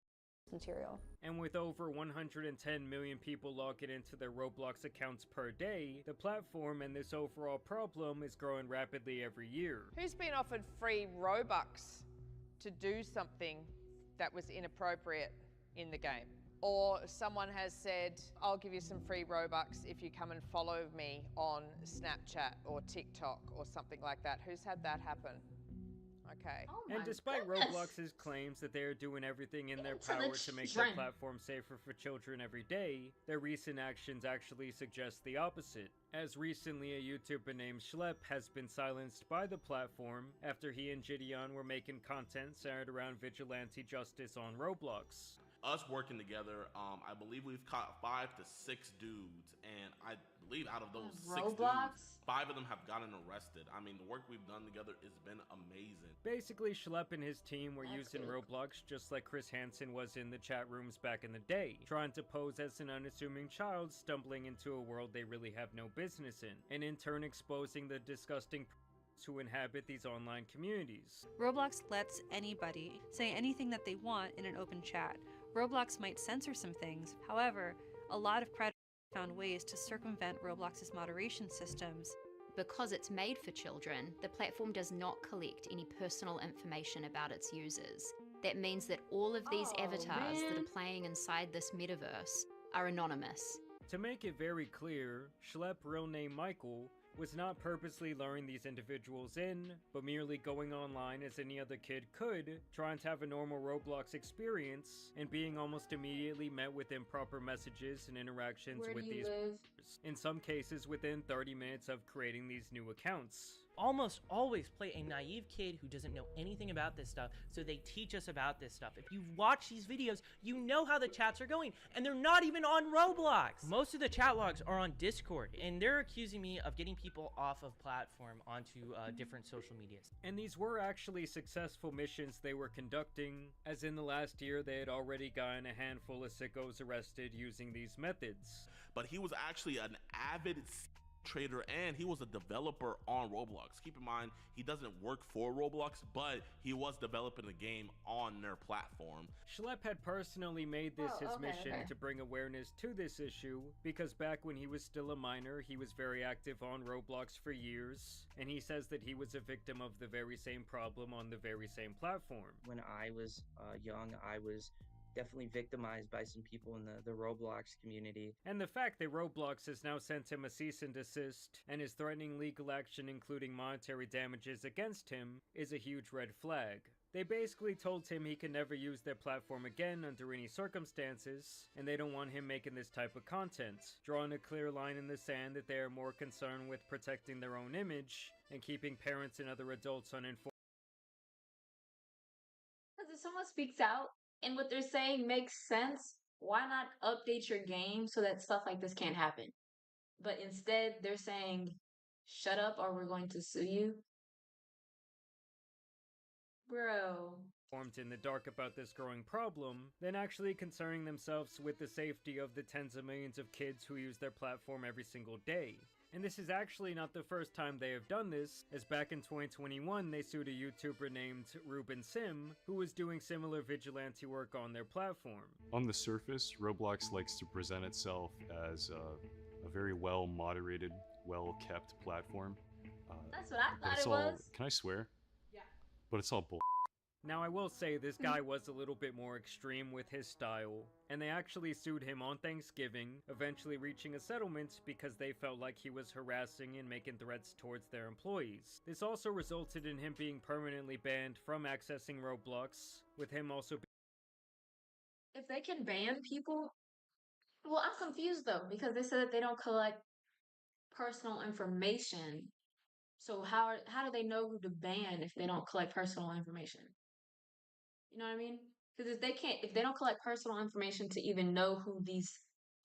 material. And with over 110 million people logging into their Roblox accounts per day, the platform and this overall problem is growing rapidly every year. Who's been offered free Robux to do something that was inappropriate in the game? Or someone has said, I'll give you some free Robux if you come and follow me on Snapchat or TikTok or something like that. Who's had that happen? Okay. And despite Roblox's claims that they are doing everything in their power to make their platform safer for children every day, their recent actions actually suggest the opposite. As recently, a YouTuber named Schlep has been silenced by the platform after he and Gideon were making content centered around vigilante justice on Roblox. Us working together, I believe we've caught 5 to 6 dudes, and I believe out of those 6 dudes, 5 of them have gotten arrested. I mean, the work we've done together has been amazing. Basically, Schlep and his team were using Roblox just like Chris Hansen was in the chat rooms back in the day, trying to pose as an unassuming child stumbling into a world they really have no business in, and in turn exposing the disgusting who inhabit these online communities. Roblox lets anybody say anything that they want in an open chat. Roblox might censor some things, however, a lot of predators found ways to circumvent Roblox's moderation systems. Because it's made for children, the platform does not collect any personal information about its users. That means that all of these avatars that are playing inside this metaverse are anonymous. To make it very clear, Schlep, real name Michael, was not purposely luring these individuals in, but merely going online as any other kid could, trying to have a normal Roblox experience, and being almost immediately met with improper messages and interactions with these in some cases within 30 minutes of creating these new accounts. Almost always play a naive kid who doesn't know anything about this stuff, so they teach us about this stuff. If you watch these videos, you know how the chats are going, and they're not even on Roblox. Most of the chat logs are on Discord, and they're accusing me of getting people off of platform onto different social medias. And these were actually successful missions they were conducting, as in the last year they had already gotten a handful of sickos arrested using these methods. But he was actually an avid trader, and he was a developer on Roblox. Keep in mind, he doesn't work for Roblox, but he was developing the game on their platform. Schlep had personally made this his mission to bring awareness to this issue, because back when he was still a minor, he was very active on Roblox for years, and he says that he was a victim of the very same problem on the very same platform. When I was young, I was definitely victimized by some people in the Roblox community. And the fact that Roblox has now sent him a cease and desist and is threatening legal action including monetary damages against him is a huge red flag. They basically told him he can never use their platform again under any circumstances, and they don't want him making this type of content, drawing a clear line in the sand that they are more concerned with protecting their own image and keeping parents and other adults uninformed. Because if someone speaks out, and what they're saying makes sense, why not update your game so that stuff like this can't happen? But instead, they're saying, shut up or we're going to sue you. Bro. Informed in the dark about this growing problem, than actually concerning themselves with the safety of the tens of millions of kids who use their platform every single day. And this is actually not the first time they have done this, as back in 2021 they sued a YouTuber named Ruben Sim, who was doing similar vigilante work on their platform. On the surface, Roblox likes to present itself as a very well-moderated, well-kept platform. That's what I But thought it's it all, was. can I swear? Yeah. But it's all bull. Now I will say this guy was a little bit more extreme with his style, and they actually sued him on Thanksgiving, eventually reaching a settlement because they felt like he was harassing and making threats towards their employees. This also resulted in him being permanently banned from accessing Roblox, with him also If they can ban people, well, I'm confused though, because they said that they don't collect personal information. So how do they know who to ban if they don't collect personal information? You know what I mean? Because if they don't collect personal information to even know who these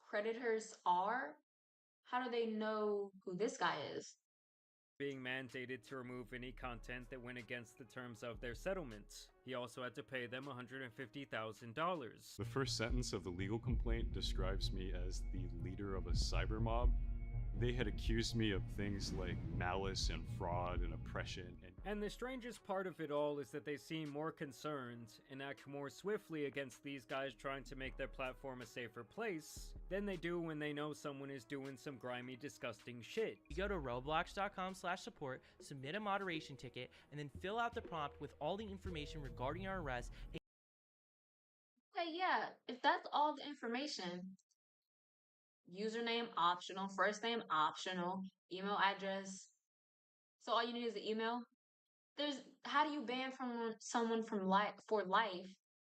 predators are, how do they know who this guy is? being mandated to remove any content that went against the terms of their settlement. He also had to pay them $150,000. The first sentence of the legal complaint describes me as the leader of a cyber mob. They had accused me of things like malice and fraud and oppression. And the strangest part of it all is that they seem more concerned and act more swiftly against these guys trying to make their platform a safer place than they do when they know someone is doing some grimy, disgusting shit. You go to roblox.com/support, submit a moderation ticket, and then fill out the prompt with all the information regarding our arrest. Okay, yeah, if that's all the information, username optional, first name optional, email address. So all you need is the email. How do you ban someone from for life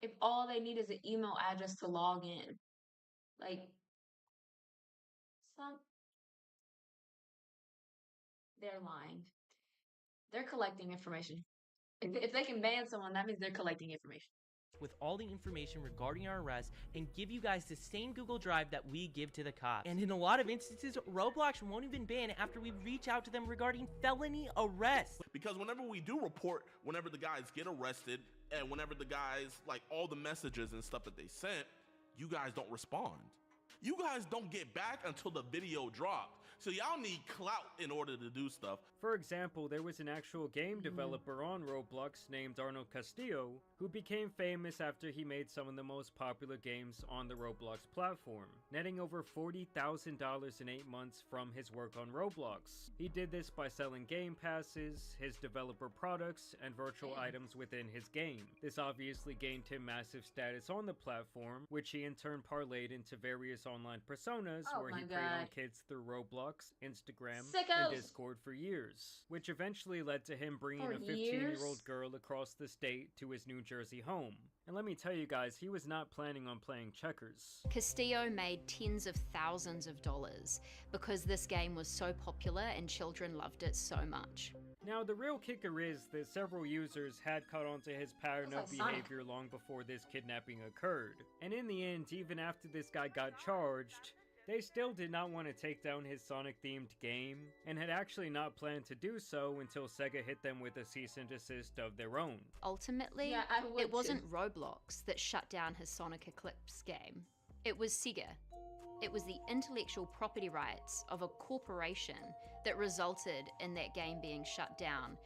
if all they need is an email address to log in? Like, they're lying. They're collecting information. If they can ban someone, that means they're collecting information. With all the information regarding our arrest and give you guys the same Google Drive that we give to the cops. And in a lot of instances, Roblox won't even ban after we reach out to them regarding felony arrests. Because whenever we do report, whenever the guys get arrested, and whenever the guys, like all the messages and stuff that they sent, you guys don't respond. You guys don't get back until the video dropped. So y'all need clout in order to do stuff. For example, there was an actual game developer on Roblox named Arnold Castillo, who became famous after he made some of the most popular games on the Roblox platform, netting over $40,000 in 8 months from his work on Roblox. He did this by selling game passes, his developer products, and virtual items within his game. This obviously gained him massive status on the platform, which he in turn parlayed into various online personas where he preyed on kids through Roblox, Instagram, and Discord for years, which eventually led to him bringing a 15-year-old girl across the state to his New Jersey home. And let me tell you guys, he was not planning on playing checkers. Castillo made tens of thousands of dollars because this game was so popular and children loved it so much. Now, the real kicker is that several users had caught on to his pattern of behavior long before this kidnapping occurred. And in the end, even after this guy got charged, they still did not want to take down his Sonic-themed game, and had actually not planned to do so until Sega hit them with a cease and desist of their own. Ultimately, it wasn't Roblox that shut down his Sonic Eclipse game. It was Sega. It was the intellectual property rights of a corporation that resulted in that game being shut down,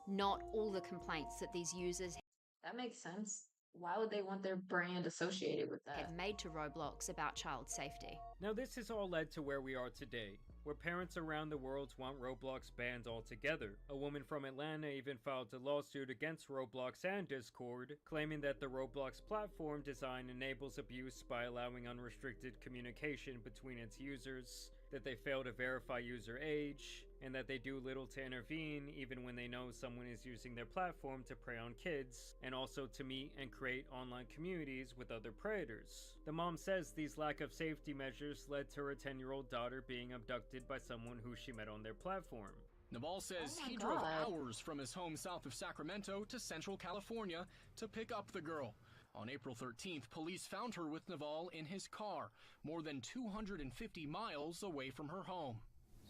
not all the complaints that these users That makes sense. Why would they want their brand associated with that? had made to Roblox about child safety. Now this has all led to where we are today, where parents around the world want Roblox banned altogether. A woman from Atlanta even filed a lawsuit against Roblox and Discord, claiming that the Roblox platform design enables abuse by allowing unrestricted communication between its users, that they fail to verify user age, and that they do little to intervene even when they know someone is using their platform to prey on kids, and also to meet and create online communities with other predators. The mom says these lack of safety measures led to her 10-year-old daughter being abducted by someone who she met on their platform. Naval says he drove hours from his home south of Sacramento to Central California to pick up the girl. On April 13th, police found her with Naval in his car, more than 250 miles away from her home.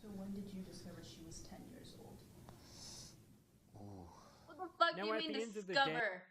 So when did you discover she was 10 years old? What the fuck Now, do you at mean the end of the discover?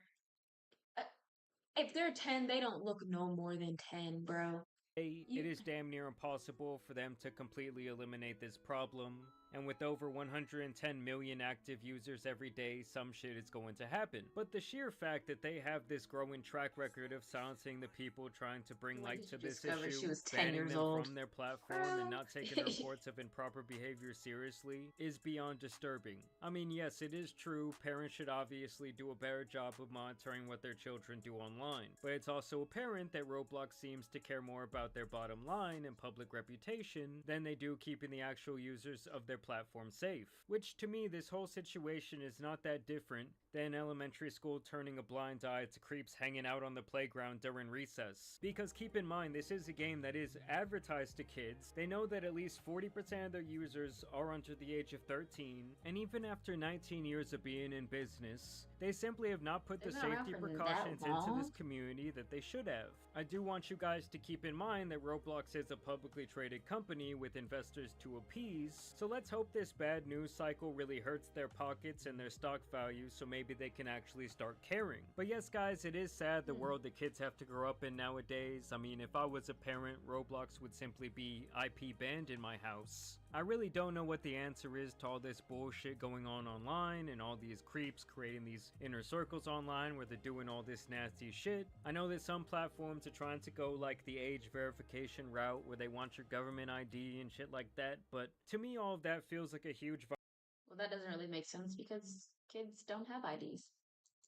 If they're 10, they don't look no more than 10, bro. It is damn near impossible for them to completely eliminate this problem, and with over 110 million active users every day, some shit is going to happen. But the sheer fact that they have this growing track record of silencing the people trying to bring light to this issue, banning them from their platform, and not taking reports of improper behavior seriously, is beyond disturbing. I mean, yes, it is true, parents should obviously do a better job of monitoring what their children do online, but it's also apparent that Roblox seems to care more about their bottom line and public reputation than they do keeping the actual users of their platform safe. Which to me, this whole situation is not that different than elementary school turning a blind eye to creeps hanging out on the playground during recess. Because keep in mind, this is a game that is advertised to kids. They know that at least 40% of their users are under the age of 13, and even after 19 years of being in business, they simply have not put the safety precautions into this community that they should have. I do want you guys to keep in mind that Roblox is a publicly traded company with investors to appease, so let's hope this bad news cycle really hurts their pockets and their stock value so maybe they can actually start caring. But yes guys, it is sad the world the kids have to grow up in nowadays. I mean, if I was a parent, Roblox would simply be IP banned in my house. I really don't know what the answer is to all this bullshit going on online and all these creeps creating these inner circles online where they're doing all this nasty shit. I know that some platforms are trying to go like the age verification route where they want your government ID and shit like that, but to me all of that feels like a huge well, that doesn't really make sense because kids don't have IDs.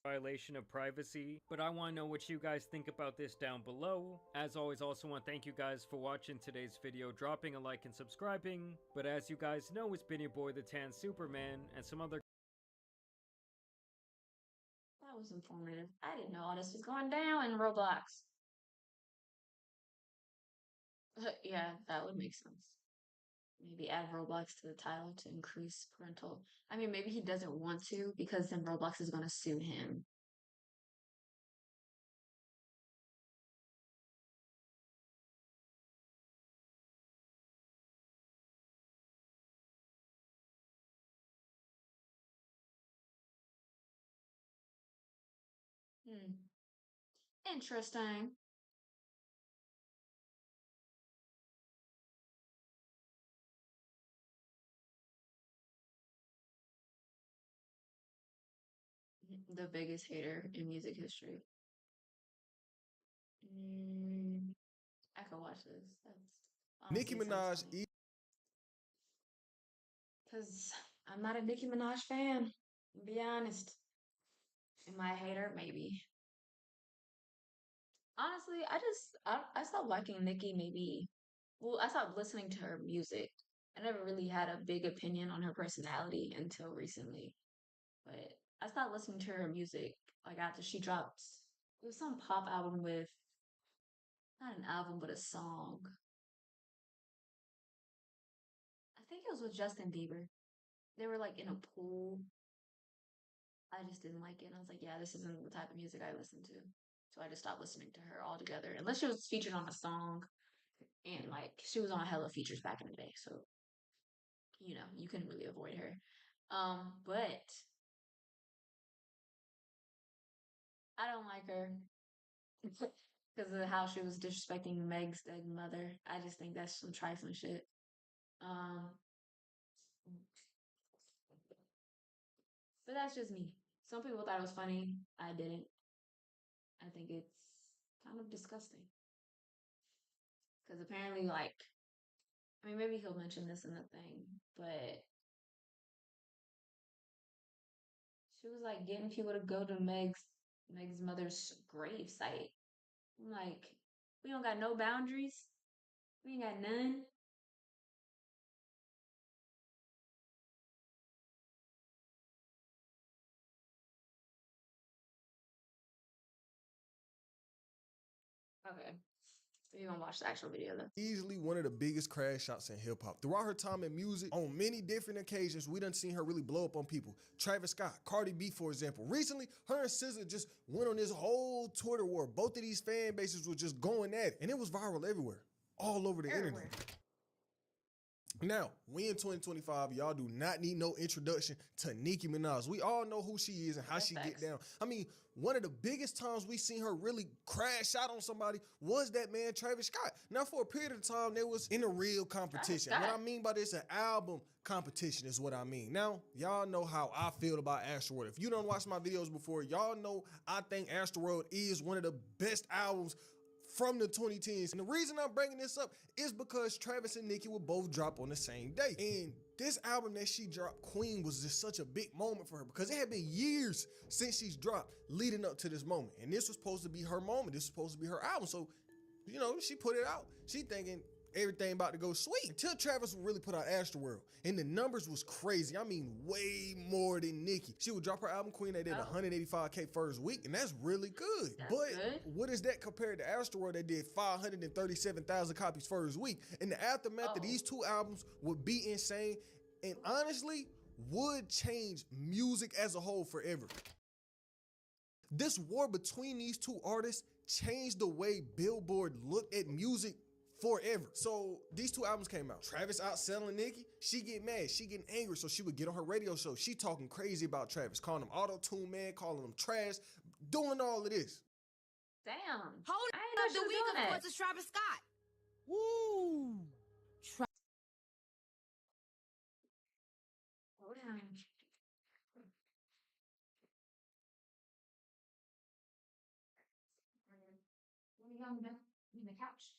Violation of privacy, but I want to know what you guys think about this down below. As always, also want to thank you guys for watching today's video, dropping a like and subscribing. But as you guys know, it's been your boy the Tan Superman and some other. That was informative. I didn't know all this was going down in Roblox. Yeah, that would make sense. Maybe add Roblox to the title to increase parental. I mean, maybe he doesn't want to because then Roblox is going to sue him. Interesting. The biggest hater in music history. I could watch this. That's Nicki Minaj. Because I'm not a Nicki Minaj fan. To be honest. Am I a hater? Maybe. Honestly, I stopped liking Nicki maybe. Well, I stopped listening to her music. I never really had a big opinion on her personality until recently. But I stopped listening to her music like after she dropped. It was some pop album with not an album but a song. I think it was with Justin Bieber. They were like in a pool. I just didn't like it. And I was like, yeah, this isn't the type of music I listen to. So I just stopped listening to her altogether. Unless she was featured on a song. And like she was on hella features back in the day. So, you know, you couldn't really avoid her. But I don't like her. Because of how she was disrespecting Meg's dead mother. I just think that's some trifling shit. But that's just me. Some people thought it was funny. I didn't. I think it's kind of disgusting. Because apparently, like, I mean, maybe he'll mention this in the thing, but she was like getting people to go to Meg's mother's grave site. I'm like, we don't got no boundaries. We ain't got none. Okay. We're gonna watch the actual video though. Easily one of the biggest crash shots in hip hop. Throughout her time in music, on many different occasions, we done seen her really blow up on people. Travis Scott, Cardi B, for example. Recently, her and SZA just went on this whole Twitter war. Both of these fan bases were just going at it, and it was viral everywhere, all over the internet. Now, we in 2025, y'all do not need no introduction to Nicki Minaj. We all know who she is and how she get down. I mean, one of the biggest times we seen her really crash out on somebody was that man, Travis Scott. Now, for a period of time, they was in a real competition. What I mean by this, an album competition is what I mean. Now, y'all know how I feel about Astroworld. If you don't watch my videos before, y'all know I think Astroworld is one of the best albums from the 2010s. And the reason I'm bringing this up is because Travis and Nicki will both drop on the same day. And this album that she dropped, Queen, was just such a big moment for her because it had been years since she's dropped leading up to this moment. And this was supposed to be her moment. This was supposed to be her album. So, you know, she put it out. She thinking everything about to go sweet until Travis would really put out Astroworld. And the numbers was crazy. I mean, way more than Nicki. She would drop her album Queen that did 185K first week, and that's really good. What is that compared to Astroworld that did 537,000 copies first week? In the aftermath of these two albums would be insane and honestly would change music as a whole forever. This war between these two artists changed the way Billboard looked at music forever. So these two albums came out. Travis outselling Nicki. She get mad. She getting angry. So she would get on her radio show. She talking crazy about Travis, calling him auto-tune man, calling him trash, doing all of this. Damn. Hold up the week of course is Travis Scott. Woo. Hold on. Where you going, Ben? In the couch.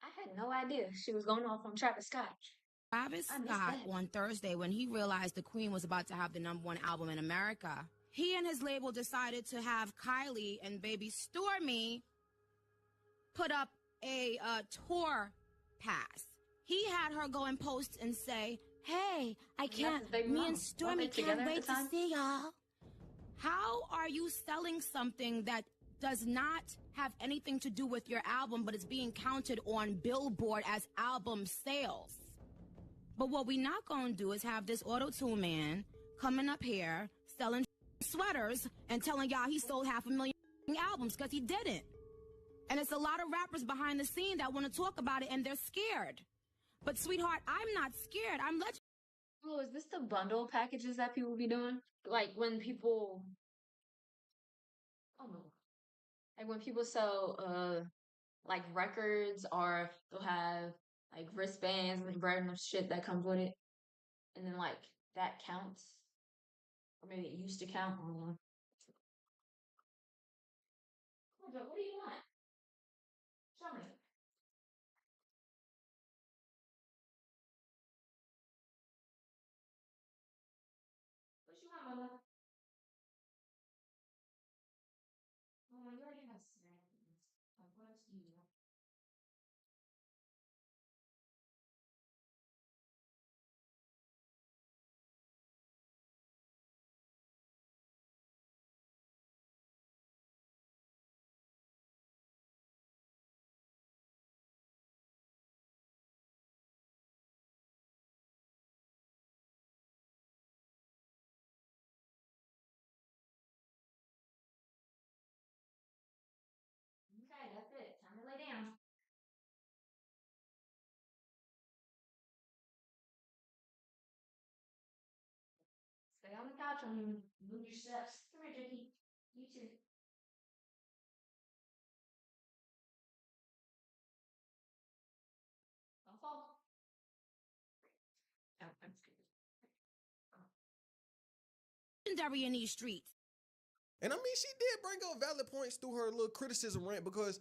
I had no idea she was going off on Travis Scott. Travis Scott on Thursday, when he realized the Queen was about to have the #1 album in America, he and his label decided to have Kylie and baby Stormi put up a tour pass. He had her go and post and say, "Hey, me and Stormi can't wait to see y'all." How are you selling something that does not have anything to do with your album, but it's being counted on Billboard as album sales? But what we not gonna do is have this auto-tune man coming up here selling sweaters and telling y'all he sold 500,000 albums, because he didn't. And it's a lot of rappers behind the scene that want to talk about it and they're scared. But sweetheart, I'm not scared. I'm letting. Oh, is this the bundle packages that people be doing? Like when people, like when people sell like records, or they'll have like wristbands and random shit that comes with it, and then like that counts, or maybe it used to count. I don't know. What do you want? Show me. What you want, Mama? Mama, you already have snacks. Like, what else do you want? Okay, that's it. Time to lay down. Stay on the couch and move your steps. Come here, Jackie. You too. Don't fall. Oh, I'm scared. Legendary in these streets. And I mean, she did bring up valid points through her little criticism rant, because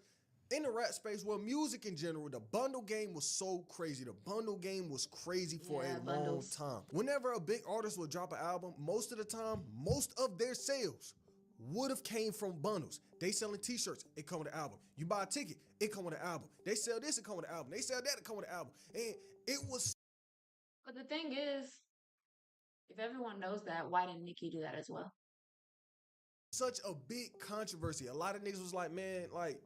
in the rap space, well, music in general, the bundle game was so crazy. The bundle game was crazy for a long time. Whenever a big artist would drop an album, most of the time, most of their sales would have came from bundles. They selling t-shirts, it come with the album. You buy a ticket, it come with the album. They sell this, it come with the album. They sell that, it come with the album. And it was. But the thing is, if everyone knows that, why didn't Nicki do that as well? Such a big controversy. A lot of niggas was like, man, like,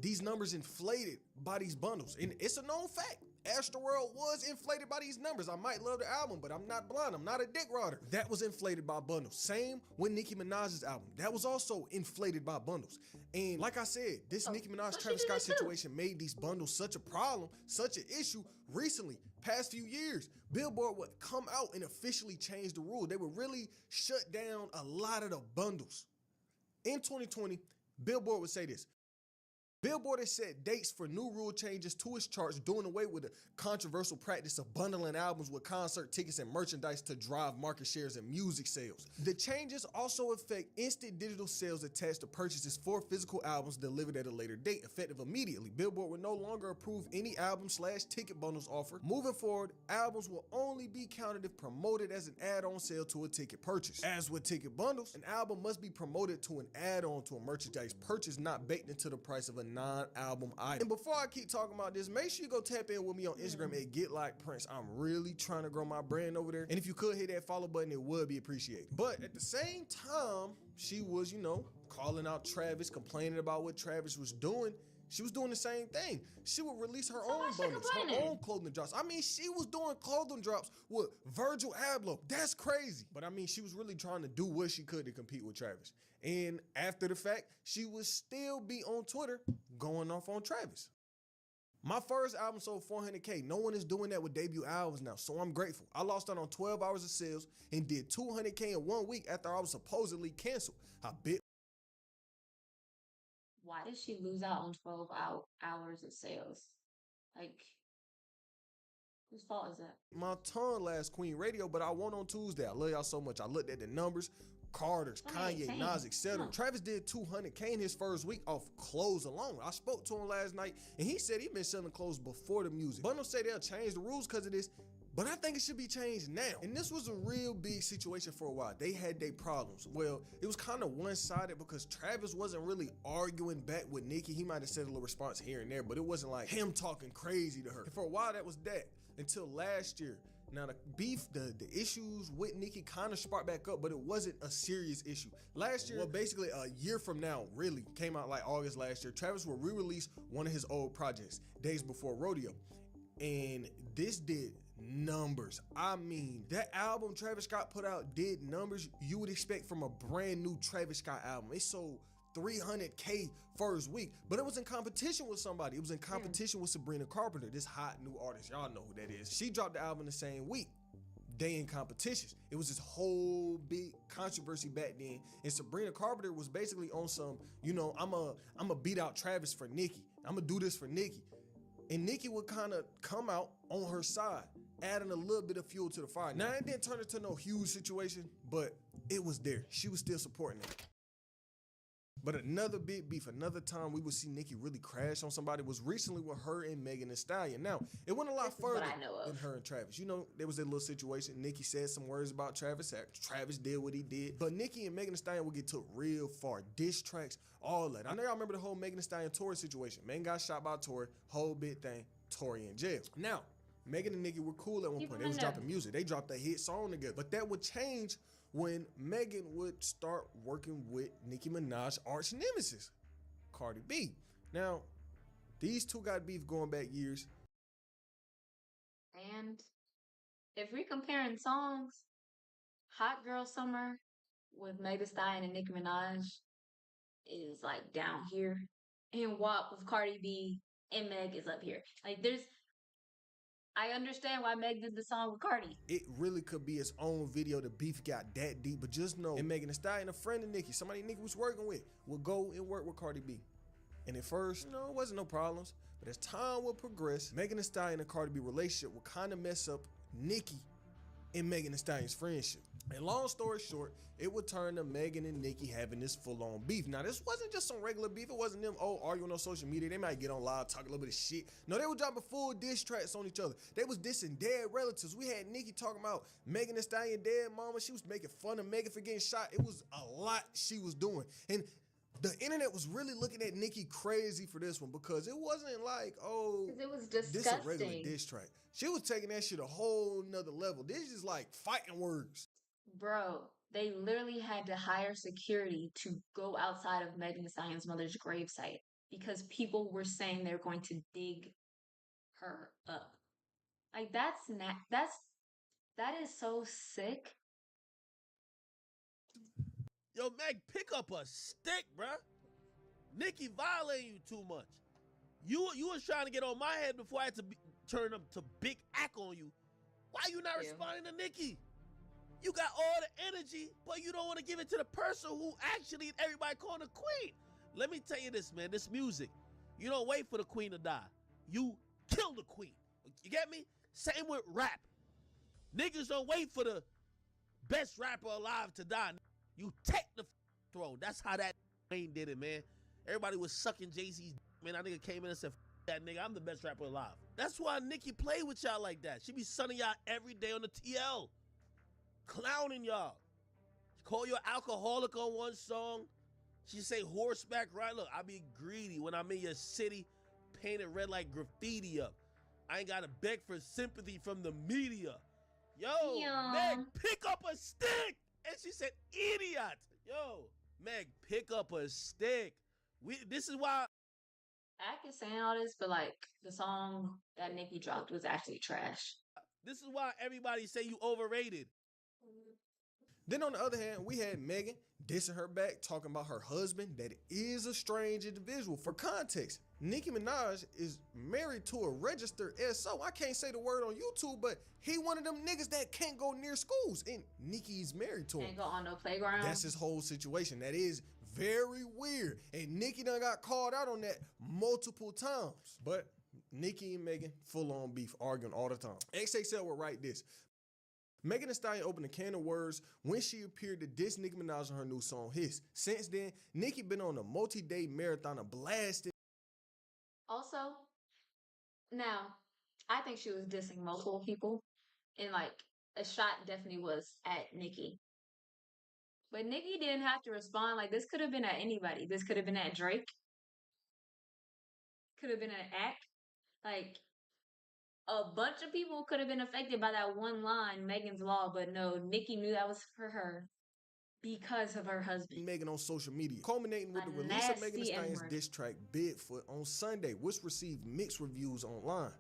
these numbers inflated by these bundles. And it's a known fact. Astroworld was inflated by these numbers. I might love the album, but I'm not blind. I'm not a dick rider. That was inflated by bundles. Same with Nicki Minaj's album. That was also inflated by bundles. And like I said, this Nicki Minaj Travis Scott situation made these bundles such a problem, such an issue recently, past few years. Billboard would come out and officially change the rule. They would really shut down a lot of the bundles. In 2020, Billboard would say this. Billboard has set dates for new rule changes to its charts, doing away with the controversial practice of bundling albums with concert tickets and merchandise to drive market shares and music sales. The changes also affect instant digital sales attached to purchases for physical albums delivered at a later date, effective immediately. Billboard will no longer approve any album/ticket bundles offered. Moving forward, albums will only be counted if promoted as an add-on sale to a ticket purchase. As with ticket bundles, an album must be promoted to an add-on to a merchandise purchase, not baked into the price of a non-album item. And before I keep talking about this, make sure you go tap in with me on Instagram at GetLikePrince. I'm really trying to grow my brand over there. And if you could hit that follow button, it would be appreciated. But at the same time, she was, calling out Travis, complaining about what Travis was doing. She was doing the same thing. She would release her own bundles, her own clothing drops. I mean, she was doing clothing drops with Virgil Abloh. That's crazy. But I mean, she was really trying to do what she could to compete with Travis. And after the fact, she would still be on Twitter going off on Travis. My first album sold 400K. No one is doing that with debut albums now, so I'm grateful. I lost out on 12 hours of sales and did 200K in 1 week after I was supposedly canceled. Why did she lose out on 12 hours of sales? Like, whose fault is that? My tongue last Queen Radio, but I won on Tuesday. I love y'all so much. I looked at the numbers. Carter's, Kanye, Nas, etc. Travis did 200K in his first week off clothes alone. I spoke to him last night, and he said he'd been selling clothes before the music. Bundles say they'll change the rules because of this, but I think it should be changed now. And this was a real big situation for a while. They had their problems. Well, it was kind of one-sided because Travis wasn't really arguing back with Nicki. He might have said a little response here and there, but it wasn't like him talking crazy to her. And for a while, that was that until last year. Now the beef, the issues with Nicki kind of sparked back up, but it wasn't a serious issue. Last year, well, basically a year from now, really, came out like August last year, Travis will re-release one of his old projects, Days Before Rodeo. And this did numbers. I mean, that album Travis Scott put out did numbers you would expect from a brand new Travis Scott album. It sold 300K first week, but it was in competition with somebody. It was in competition with Sabrina Carpenter, this hot new artist. Y'all know who that is. She dropped the album the same week. They in competitions. It was this whole big controversy back then, and Sabrina Carpenter was basically on some, I'ma beat out Travis for Nicki. I'ma do this for Nicki. And Nicki would kind of come out on her side, adding a little bit of fuel to the fire. Now, it didn't turn into no huge situation, but it was there. She was still supporting it. But another big beef, another time we would see Nicki really crash on somebody was recently with her and Megan Thee Stallion. Now, it went a lot further than her and Travis. There was that little situation. Nicki said some words about Travis. Travis did what he did. But Nicki and Megan Thee Stallion would get took real far. Diss tracks, all that. I know y'all remember the whole Megan Thee Stallion Tory situation. Megan got shot by Tory, whole big thing, Tory in jail. Now, Megan and Nicki were cool at one point. They was dropping music. They dropped a hit song together. But that would change when Megan would start working with Nicki Minaj's arch nemesis, Cardi B. Now, these two got beef going back years. And if we're comparing songs, Hot Girl Summer with Megan Thee Stallion and Nicki Minaj is like down here. And WAP with Cardi B and Meg is up here. I understand why Meg did the song with Cardi. It really could be its own video. The beef got that deep, but just know, and Megan Thee Stallion, a friend of Nicki, somebody Nicki was working with, would go and work with Cardi B. And at first, it wasn't no problems. But as time would progress, Megan Thee Stallion and Cardi B relationship would kind of mess up Nicki and Megan Thee Stallion's friendship. And long story short, it would turn to Megan and Nicki having this full-on beef. Now, this wasn't just some regular beef. It wasn't them, arguing on social media. They might get on live, talk a little bit of shit. No, they were dropping full diss tracks on each other. They was dissing dead relatives. We had Nicki talking about Megan Thee Stallion dead mama. She was making fun of Megan for getting shot. It was a lot she was doing. And the internet was really looking at Nicki crazy for this one because it wasn't like, it was disgusting. This is a regular diss track. She was taking that shit a whole nother level. This is like fighting words. Bro, they literally had to hire security to go outside of Megan Thee Stallion's mother's gravesite because people were saying they were going to dig her up. Like that is so sick. Yo, Meg, pick up a stick, bruh. Nicki violating you too much. You was trying to get on my head before I had to turn up to big act on you. Why you not responding to Nicki? You got all the energy, but you don't want to give it to the person who actually everybody calling the queen. Let me tell you this, man. This music, you don't wait for the queen to die. You kill the queen. You get me? Same with rap. Niggas don't wait for the best rapper alive to die. You take the throne. That's how that Wayne did it, man. Everybody was sucking Jay-Z's man. That nigga came in and said, that nigga, I'm the best rapper alive. That's why Nicki play with y'all like that. She be sunning y'all every day on the TL. Clowning y'all. Call you alcoholic on one song. She say horseback ride. Look, I be greedy when I'm in your city, painted red like graffiti up. I ain't gotta beg for sympathy from the media. Yo, Meg, pick up a stick. And she said, idiot. Yo, Meg, pick up a stick. This is why. I can say all this, but like the song that Nicki dropped was actually trash. This is why everybody say you overrated. Then on the other hand, we had Megan dissing her back, talking about her husband that is a strange individual. For context, Nicki Minaj is married to a registered SO. I can't say the word on YouTube, but he one of them niggas that can't go near schools, and Nicki's married to him. Can't go on no playground. That's his whole situation. That is very weird, and Nicki done got called out on that multiple times. But Nicki and Megan, full on beef, arguing all the time. XXL will write this. Megan Thee Stallion opened a can of words when she appeared to diss Nicki Minaj on her new song, Hiss. Since then, Nicki been on a multi-day marathon of blasting. Also, now, I think she was dissing multiple people, and like, a shot definitely was at Nicki. But Nicki didn't have to respond. Like, this could have been at anybody. This could have been at Drake. Could have been an act. Like, a bunch of people could have been affected by that one line, Megan's Law, but no, Nicki knew that was for her because of her husband. Megan on social media, culminating with the release of Megan Thee Stallion's diss track Bigfoot on Sunday, which received mixed reviews online.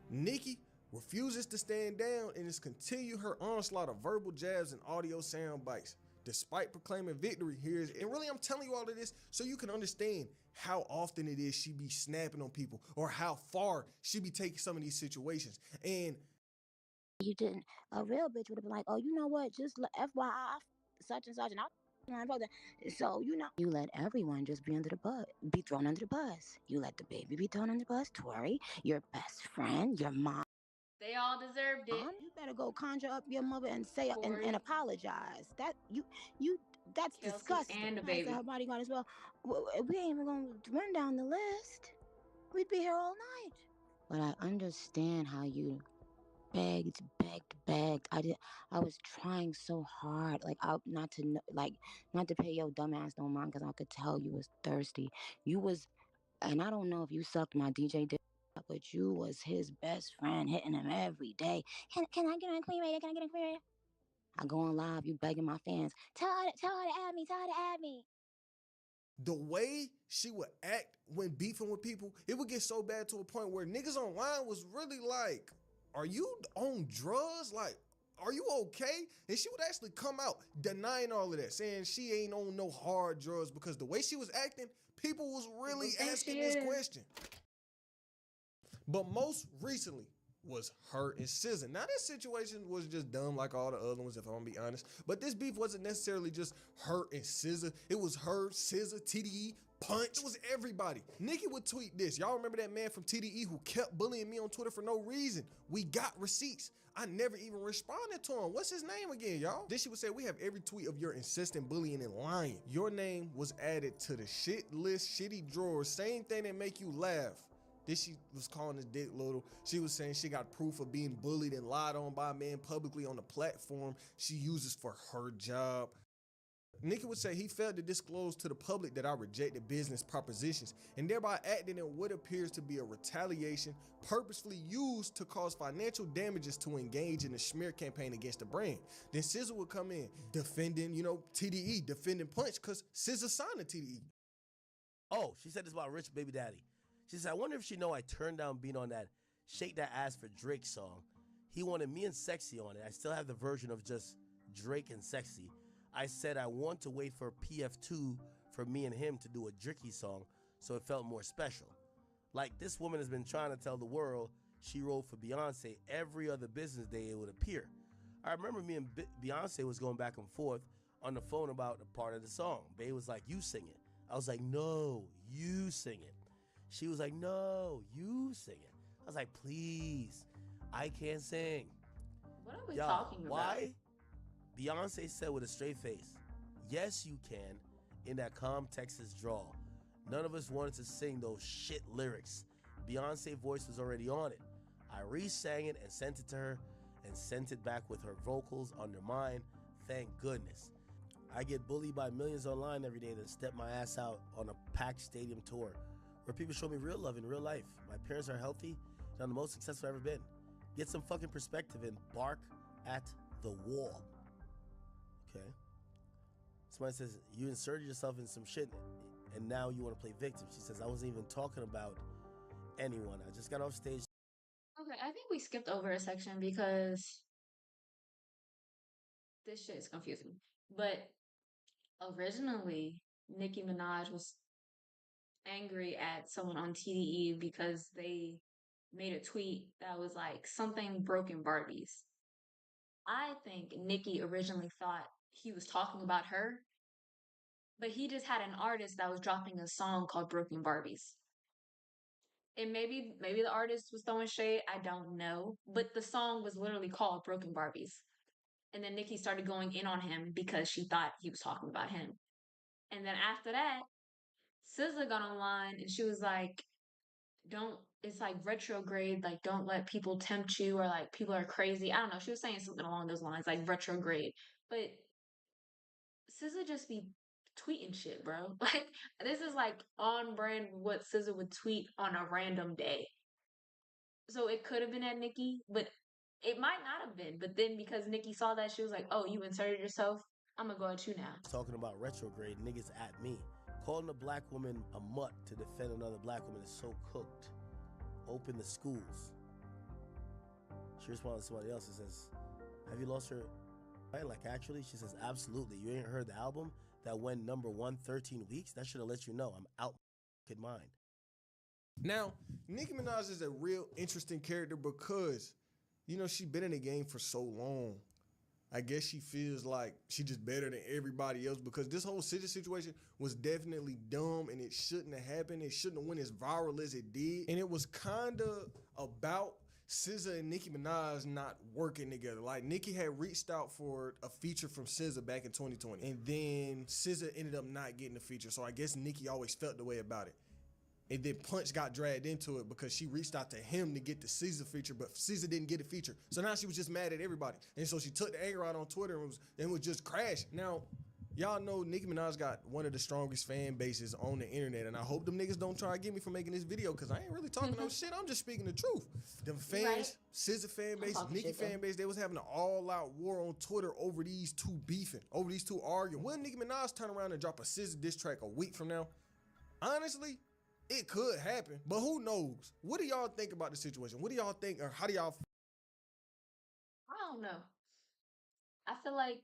Nicki refuses to stand down and is continuing her onslaught of verbal jabs and audio sound bites. Despite proclaiming victory, and really I'm telling you all of this so you can understand how often it is she be snapping on people or how far she be taking some of these situations. And you didn't, a real bitch would have been like, oh, you know what, just FYI, such and such, and so, you know, you let everyone just be thrown under the bus. You let the baby be thrown under the bus, Tori, your best friend, your mom. They all deserved it. You better go conjure up your mother and say and apologize. That's Kelsey disgusting. and the baby. Her bodyguard as well. We ain't even gonna run down the list. We'd be here all night. But I understand how you begged. I was trying so hard, not to pay your dumb ass no mind, because I could tell you was thirsty. And I don't know if you sucked my DJ dick, but you was his best friend, hitting him every day. Can I get on Queen Radio? Can I get on Queen Radio? I go on live, you begging my fans. Tell her to add me. The way she would act when beefing with people, it would get so bad to a point where niggas online was really like, are you on drugs? Like, are you okay? And she would actually come out denying all of that, saying she ain't on no hard drugs, because the way she was acting, people was really asking this question. But most recently was her and SZA. Now this situation was just dumb like all the other ones, if I'm gonna be honest. But this beef wasn't necessarily just her and SZA. It was her, SZA, TDE, Punch. It was everybody. Nicki would tweet this. Y'all remember that man from TDE who kept bullying me on Twitter for no reason? We got receipts. I never even responded to him. What's his name again, y'all? Then she would say, we have every tweet of your insistent bullying and lying. Your name was added to the shit list, shitty drawers, same thing that make you laugh. Then she was calling his dick little. She was saying she got proof of being bullied and lied on by a man publicly on the platform she uses for her job. Nicki would say he failed to disclose to the public that I rejected business propositions and thereby acting in what appears to be a retaliation purposefully used to cause financial damages to engage in a smear campaign against the brand. Then SZA would come in defending, TDE, defending Punch, because SZA signed the TDE. Oh, she said this about Rich Baby Daddy. She said, I wonder if she know I turned down being on that Shake That Ass for Drake song. He wanted me and Sexy on it. I still have the version of just Drake and Sexy. I said I want to wait for PF2 for me and him to do a Dricky song so it felt more special. Like, this woman has been trying to tell the world she wrote for Beyonce every other business day it would appear. I remember me and Beyonce was going back and forth on the phone about a part of the song. Bey was like, you sing it. I was like, no, you sing it. She was like, no, you sing it. I was like, please, I can't sing. What are we talking about? Why? Beyonce said with a straight face, yes, you can, in that calm Texas drawl. None of us wanted to sing those shit lyrics. Beyonce's voice was already on it. I re-sang it and sent it to her and sent it back with her vocals under mine. Thank goodness. I get bullied by millions online every day, then step my ass out on a packed stadium tour where people show me real love in real life. My parents are healthy and I'm the most successful I've ever been. Get some fucking perspective and bark at the wall. Okay? Somebody says, you inserted yourself in some shit and now you want to play victim. She says, I wasn't even talking about anyone. I just got off stage. Okay, I think we skipped over a section because this shit is confusing. But originally, Nicki Minaj was angry at someone on TDE because they made a tweet that was like something broken Barbies. I think Nicki originally thought he was talking about her, but he just had an artist that was dropping a song called Broken Barbies. And maybe the artist was throwing shade, I don't know. But the song was literally called Broken Barbies. And then Nicki started going in on him because she thought he was talking about him. And then after that, SZA got online and she was like, it's like retrograde, like don't let people tempt you, or like people are crazy. I don't know. She was saying something along those lines, like retrograde. But SZA just be tweeting shit, bro. Like, this is like on brand what SZA would tweet on a random day. So it could have been at Nicki, but it might not have been. But then because Nicki saw that, she was like, oh, you inserted yourself? I'm gonna go at you now. Talking about retrograde, niggas at me. Calling a black woman a mutt to defend another black woman is so cooked. Open the schools. She responded to somebody else and says, have you lost her? Right, like actually, she says, absolutely. You ain't heard the album that went number 1 13 weeks? That should have let you know I'm out in mind. Now, Nicki Minaj is a real interesting character because, you know, she been in the game for so long. I guess she feels like she just better than everybody else because this whole SZA situation was definitely dumb and it shouldn't have happened. It shouldn't have went as viral as it did. And it was kind of about SZA and Nicki Minaj not working together. Like, Nicki had reached out for a feature from SZA back in 2020. And then SZA ended up not getting a feature. So I guess Nicki always felt the way about it. And then Punch got dragged into it because she reached out to him to get the SZA feature, but SZA didn't get a feature. So now she was just mad at everybody. And so she took the anger out on Twitter and was just crashed. Now, y'all know Nicki Minaj got one of the strongest fan bases on the internet. And I hope them niggas don't try to get me for making this video because I ain't really talking no shit. I'm just speaking the truth. Them fans, right. SZA fan base, Nicki fan base, they was having an all-out war on Twitter over these two beefing, over these two arguing. Will Nicki Minaj turn around and drop a SZA diss track a week from now? Honestly, it could happen, but who knows? What do y'all think about the situation? What do y'all think, or how do y'all? I don't know. I feel like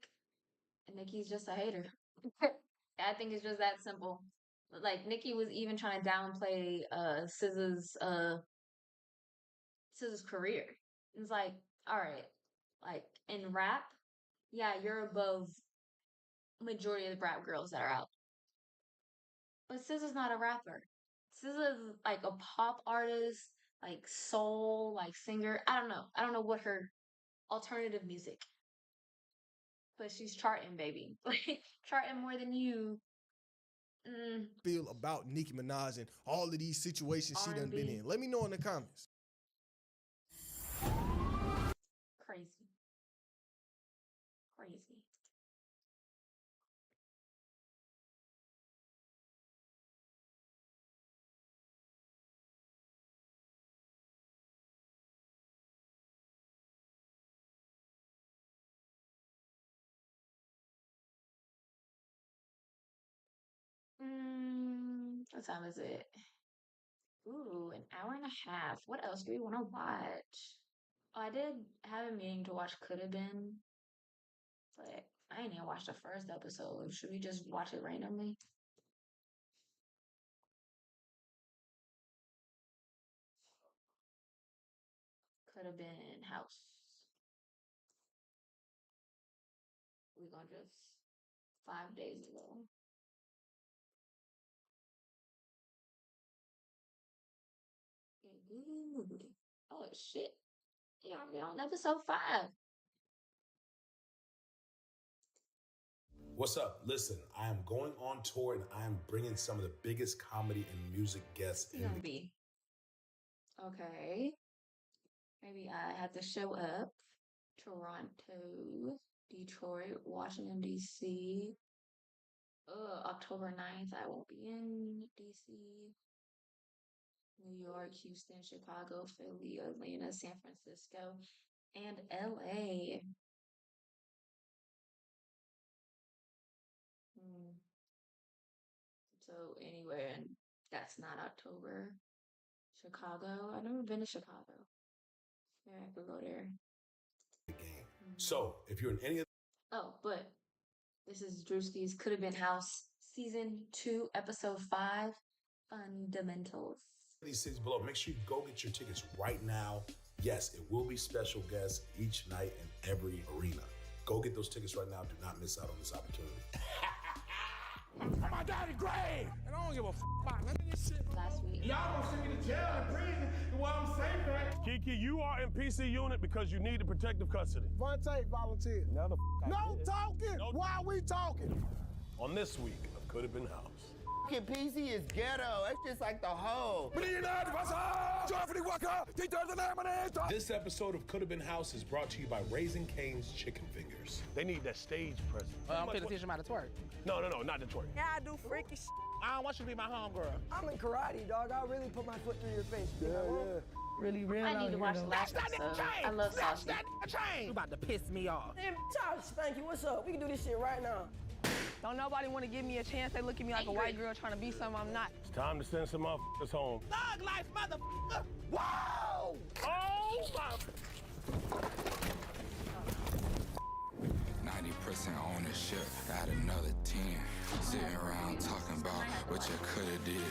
Nicki's just a hater. I think it's just that simple. Like, Nicki was even trying to downplay SZA's career. It's like, all right, like in rap, yeah, you're above majority of the rap girls that are out. But SZA's not a rapper. SZA's like a pop artist, like soul, like singer. I don't know. I don't know what her alternative music. But she's charting, baby. Like, charting more than you. Feel about Nicki Minaj and all of these situations she done been in. Let me know in the comments. Crazy. What time is it? Ooh, an hour and a half. What else do we want to watch? Oh, I did have a meeting to watch Could Have Been, but I ain't even watched the first episode. Should we just watch it randomly? Could Have Been House. We gonna just 5 days ago. Oh shit. Yeah, we're on episode 5. What's up? Listen, I am going on tour and I am bringing some of the biggest comedy and music guests in the be. Okay. Maybe I have to show up. Toronto, Detroit, Washington, D.C. October 9th, I won't be in D.C. New York, Houston, Chicago, Philly, Atlanta, San Francisco, and LA. So anywhere, and that's not October. Chicago. I've never been to Chicago. Maybe I could go there. game. So if you're in any of Oh, but this is Drewski's Could Have Been House, Season 2, Episode 5, Fundamentals. these cities below, make sure you go get your tickets right now. Yes, it will be special guests each night in every arena. Go get those tickets right now. Do not miss out on this opportunity. My daddy grave, and I don't give a about none of this shit. Last week. Y'all gonna send me to jail and prison while I'm safe at. Kiki, you are in PC unit because you need the protective custody. Vontae volunteered. No, No talking. Why are we talking? On this week of Could Have Been House. PC is ghetto. It's just like the hoe. This episode of Could Have Been House is brought to you by Raising Cane's Chicken Fingers. They need that stage presence. I'm finna teach them how to twerk. No, not the twerk. Yeah, I do freaky shit. I don't want you to be my homegirl. I'm in karate, dog. I'll really put my foot through your face. Yeah. Really real. I need to watch the last episode. I love Sausage. You about to piss me off. Damn, Charles, thank you. What's up? We can do this shit right now. Don't nobody want to give me a chance. They look at me like a white girl trying to be something I'm not. It's time to send some motherfuckers home. Thug life, motherfucker. Whoa! Oh, my. 90% ownership, add another 10. Sitting around talking about what you coulda did.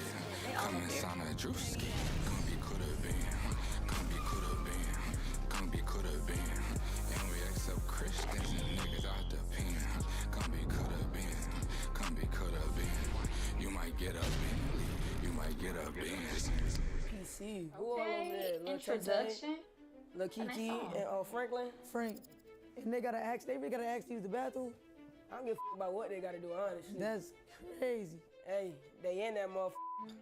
Come and sign a Drewski. Come be coulda been. Come be coulda been. Come be coulda been. And we accept Christians and niggas out the pen. Come be coulda been. Come be coulda been. You might get a Bentley. You might get a Benz. PC. Who all over there? Lil Introduction. Lil Kiki and Franklin. Frank. And they really gotta ask to use the bathroom? I don't give a f about what they gotta do, honestly. That's crazy. Hey, they in that motherfucker.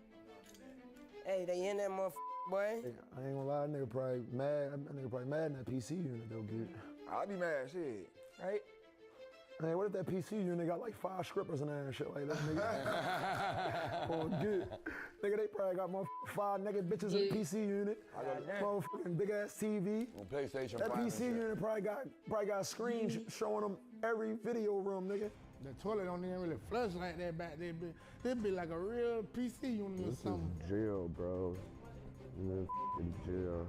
Hey, they in that motherfucker, boy. I ain't gonna lie, that nigga probably mad in that PC unit though, dude. I'll be mad, shit. Right? Hey, what if that PC unit got like 5 strippers in there and shit like that, nigga? Oh, good. Nigga, they probably got 5 naked bitches in the PC unit. Motherfucking big ass TV. PlayStation. That PC unit probably got screens showing them every video room, nigga. The toilet don't even really flush like that back there. It'd be like a real PC unit or something. This is jail, bro. This is jail.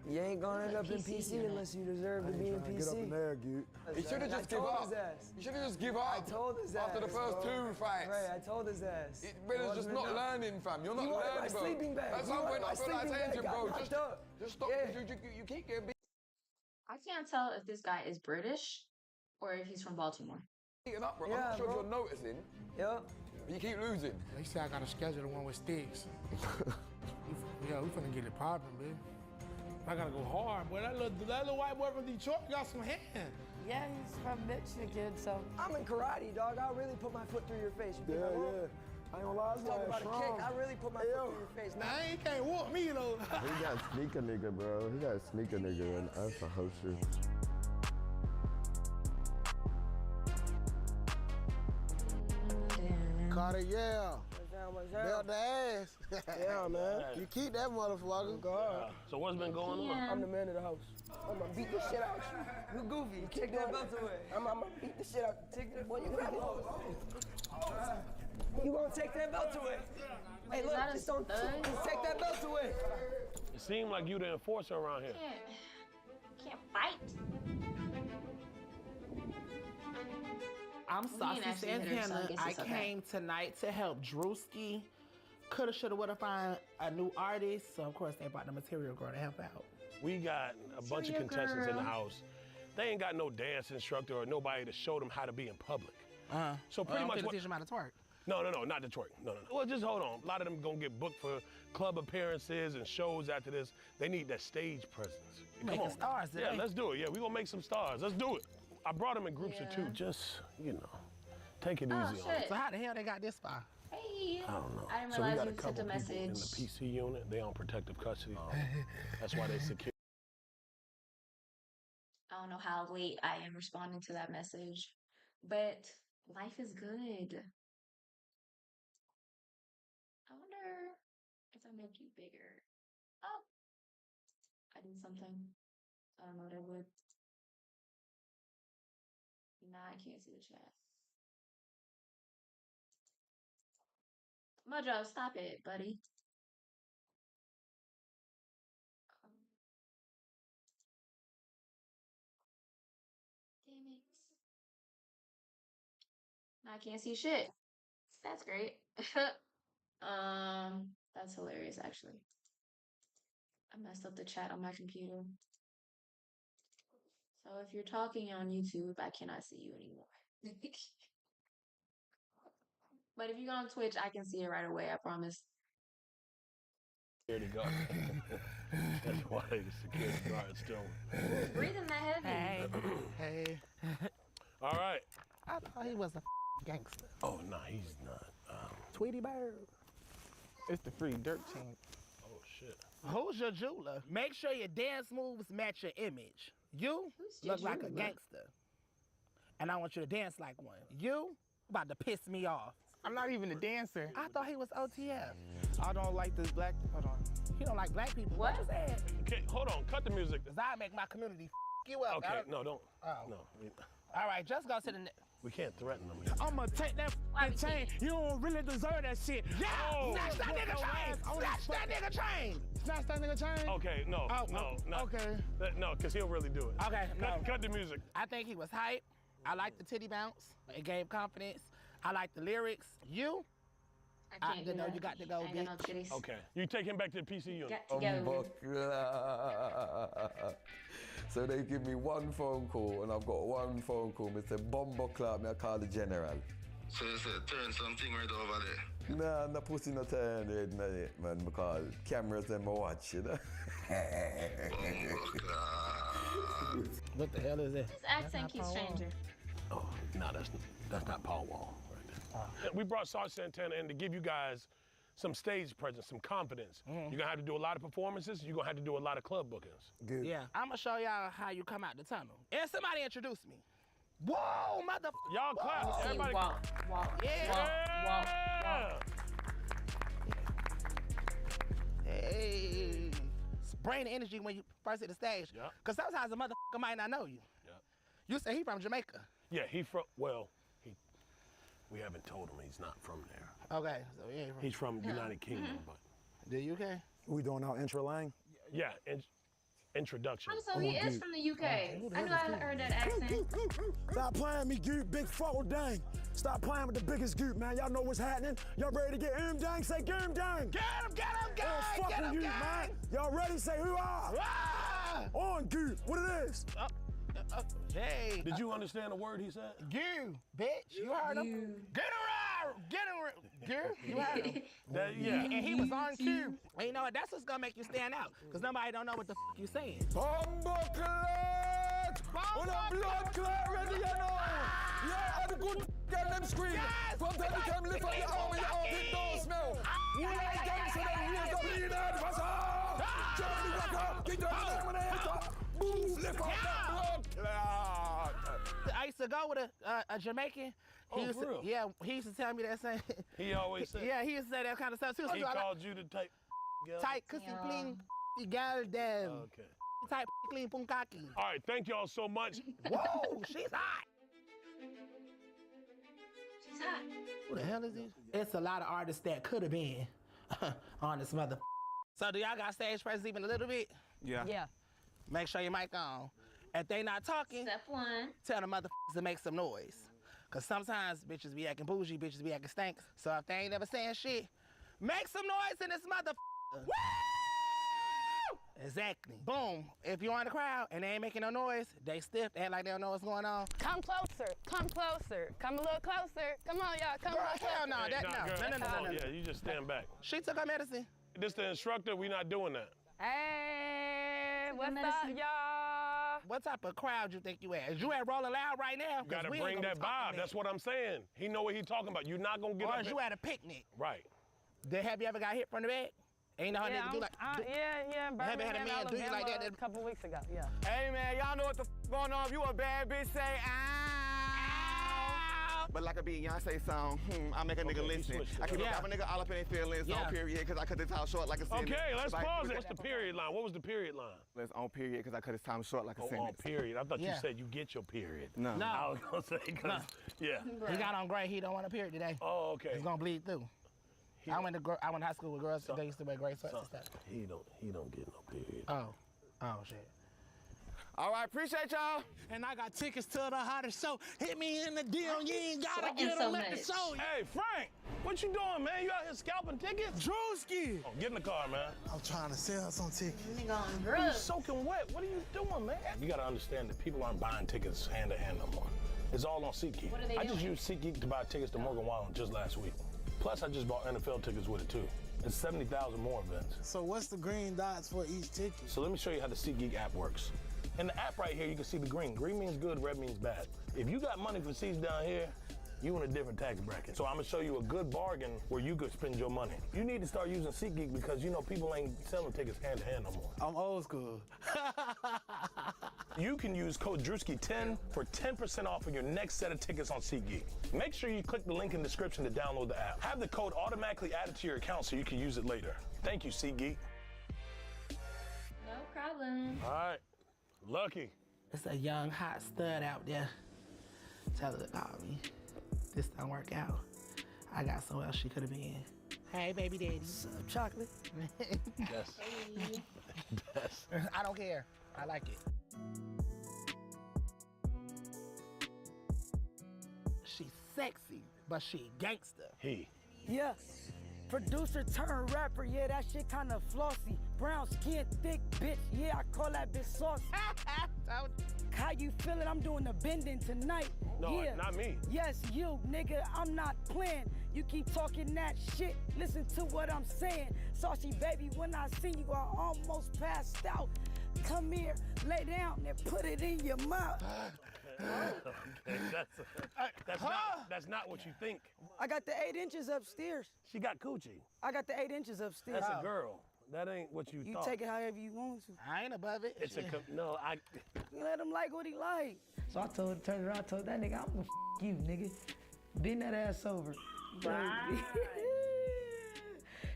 You ain't gonna end up in PC unless you deserve to be in PC. Get up in there, dude. He should have just given up. You should have just given up. I told his ass. After the first 2 fights. Right, I told his ass. Brother's just not learning, fam. You're not learning, bro. Sleeping bag. At some point, I feel like attention, bro. Just stop. Yeah. You keep getting beat I can't tell if this guy is British or if he's from Baltimore. up, bro. Yeah, I'm not sure bro. if you're noticing. Yep. But you keep losing. They say I gotta schedule the one with sticks. Yeah, we finna get it popping, baby. I gotta go hard, boy. That little white boy from Detroit got some hand. Yeah, he's from Michigan, so. I'm in karate, dog. I'll really put my foot through your face. You Yeah, think I won't? yeah. I ain't gonna lie, it's Talking about strong. a kick, I really put my foot through your face. Now, he can't whoop me, though. He got sneaker nigga, bro. He got sneaker nigga, and that's a hostess. Carter, yeah. Belt the ass. Yeah, man. You keep that motherfucker. God. So what's been going on? I'm the man of the house. I'm gonna beat the shit out you. You goofy. You kick that belt away. I'm gonna beat the shit out you. Take that boy. You gonna take that belt away. Hey, look, just don't just take that belt away. It seemed like you the enforcer around here. Can't fight. I'm Well, he Saucy didn't actually hit her, so I Santana. guess I it's okay. came tonight to help Drewski. Coulda, shoulda, woulda find a new artist. So of course they brought the Material Girl to help out. We got a bunch of Material contestants in the Girl. house. They ain't got no dance instructor or nobody to show them how to be in public. So pretty I'm much finna what... teach them how to twerk. No, not the twerk. No. Well, just hold on. A lot of them gonna get booked for club appearances and shows after this. They need that stage presence. Making stars Yeah, today. let's do it. Yeah, we gonna make some stars. Let's do it. I brought them in groups of two. Just, take it easy on them. So how the hell they got this far? Hey. I don't know. I didn't So we realize got a you sent couple a people in the message. PC unit. They on protective custody. That's why they secure. I don't know how late I am responding to that message, but life is good. I wonder if I make you bigger. Oh, I did something. I don't know what I would. Nah, I can't see the chat. Mojo, stop it, buddy. Damn it. Now I can't see shit. That's great. That's hilarious actually. I messed up the chat on my computer. So if you're talking on YouTube, I cannot see you anymore. But if you go on Twitch, I can see it right away, I promise. Security guard. That's why the security guard still. Breathing that heavy. Hey. All right. I thought he was a gangster. Oh, no, he's not. Tweety Bird. It's the free dirt team. Oh, shit. Who's your jeweler? Make sure your dance moves match your image. You your look like a jeweler? gangster. And I want you to dance like one. You about to piss me off. I'm not even a dancer. I thought he was OTF. I don't like this black. Hold on. He don't like black people. What you said? Okay, hold on. Cut the music. Cause I make my community you up. Okay, no, don't. Oh. No. All right, just go to the next. We can't threaten them. I'ma take that chain. You don't really deserve that shit. Yeah! Oh, Snatch that nigga chain! Snatch that nigga chain! Snatch that nigga chain? Okay, no, no. Okay. No, because he'll really do it. Okay, Cut the music. I think he was hype. I like the titty bounce. It gave confidence. I like the lyrics. You? I can't do know that. you got to go, I ain't got bitch. no titties. Okay. You take him back to the PC unit. Get together. So they give me one phone call, and I've got one phone call. Mr. Bombo Clark, me I call the general. So you said turn something right over there. Nah, no pussy no turn red, man, because cameras them watch, you know. What the hell is this? His accent keeps changing. Oh, no, that's not Paul Wall right there. We brought Sarge Santana in to give you guys some stage presence, some confidence. You're gonna have to do a lot of performances. You're gonna have to do a lot of club bookings. Good. Yeah. I'm gonna show y'all how you come out the tunnel. And somebody introduce me. Whoa, mother. Y'all clap. Everybody. Walk. Yeah. Hey. Brain energy when you first hit the stage. Yeah. Cause sometimes a motherfucker might not know you. Yeah. You say he from Jamaica. Yeah, we haven't told him he's not from there. Okay, so he ain't from. He's from United Kingdom, but. The UK? We doing our intro line? Yeah, introduction. So he is from the UK. I knew I heard that accent. Stop playing me, Goop. Big fuck dang. Stop playing with the biggest Goop, man. Y'all know what's happening. Y'all ready to get him dang? Say get him dang. Get him, gang! Fuck Get with him, you, gang! man. Y'all ready? Say who are? Ah! On Goop. What it is? Hey. Did you understand the word he said? You, bitch. You heard him? Get around! Get around! You heard him? Yeah. And he was on cue. And you know what? That's what's gonna make you stand out. Because nobody don't know what the you saying. Bombo clot! On a blood clot ready, you know! Yeah, and good get them scream. From time to time, lift up your arm and your armpit don't smell. Who like gangs so they raise up in that bazaar? Johnny Rocker, get your hand with a head up. Move, lift up that blood clot. I used to go with a Jamaican. Oh, for real? Yeah, he used to tell me that same. He always said. Yeah, he used to say that kind of stuff too. He called you the type. Tight, kussy, clean, gal, them. Okay. Tight, clean, punkaki. All right, thank y'all so much. Whoa, she's hot. She's hot. Who the hell is this? It's a lot of artists that could have been on this mother. So do y'all got stage presence even a little bit? Yeah. Yeah. Make sure your mic on. If they not talking, Step one. tell the motherfuckers to make some noise. Cause sometimes bitches be acting bougie, bitches be acting stinks. So if they ain't never saying shit, make some noise in this motherfucker. Woo! Exactly. Boom. If you're in the crowd and they ain't making no noise, they stiff, they act like they don't know what's going on. Come closer. Come closer. Come a little closer. Come on, y'all. Come Girl, closer. hell no, Girl, no. Yeah, you just stand back. She took her medicine. This the instructor, we not doing that. Hey, what's up, y'all? What type of crowd you think you at? Is you at Rolling Loud right now? You gotta bring that vibe. That's what I'm saying. He know what he talking about. You're not gonna get or up. Or is you at a picnic? Right. Have you ever got hit from the back? Ain't know how niggas do like. Yeah. Have you had a man do you like that? A couple weeks ago, yeah. Hey, man, y'all know what the going on. If you a bad bitch, say, ow. But like a Beyonce song, I make a nigga listen. I keep a nigga all up in their feelings on period, because I cut his time short like a sentence. Okay, let's pause it. What's the period line? What was the period line? Let's on period, because I cut his time short like a sentence. On period. I thought you said you get your period. No. I was gonna say, yeah. He got on gray. He don't want a period today. Oh, okay. He's gonna bleed through. I went to high school with girls. They used to wear gray sweats and stuff. He don't get no period. Oh shit. All right, appreciate y'all. And I got tickets to the hottest show. Hit me in the deal. You ain't gotta get them at the show. Hey, Frank, what you doing, man? You out here scalping tickets? Drewski. Oh, get in the car, man. I'm trying to sell some tickets. Nigga on You drugs. soaking wet. What are you doing, man? You gotta understand that people aren't buying tickets hand to hand no more. It's all on SeatGeek. What are they I just doing? used SeatGeek to buy tickets to Morgan Wallen just last week. Plus, I just bought NFL tickets with it too. It's 70,000 more events. So what's the green dots for each ticket? So let me show you how the SeatGeek app works. In the app right here, you can see the green. Green means good, red means bad. If you got money for seats down here, you in a different tax bracket. So I'm gonna show you a good bargain where you could spend your money. You need to start using SeatGeek because people ain't selling tickets hand to hand no more. I'm old school. You can use code Drewski10 for 10% off of your next set of tickets on SeatGeek. Make sure you click the link in the description to download the app. Have the code automatically added to your account so you can use it later. Thank you, SeatGeek. No problem. All right, Lucky. It's a young hot stud out there. Tell her to call me. This don't work out. I got somewhere else she could have been. Hey, baby daddy. Some chocolate. Yes. Yes. I don't care. I like it. She's sexy, but she gangster. Yeah. Producer turned rapper, yeah, that shit kinda flossy. Brown skin, thick bitch, yeah, I call that bitch saucy. How you feeling? I'm doing the bending tonight. No, yeah. not me. Yes, you, nigga, I'm not playing. You keep talking that shit, listen to what I'm saying. Saucy baby, when I see you, I almost passed out. Come here, lay down and put it in your mouth. Okay, that's not what you think. I got the 8 inches upstairs. She got coochie. I got the 8 inches upstairs. That's a girl. That ain't what you thought. You take it however you want to. I ain't above it. It's You let him like what he like. So I turned around, told that nigga, I'm gonna you, nigga. Bend that ass over. Right.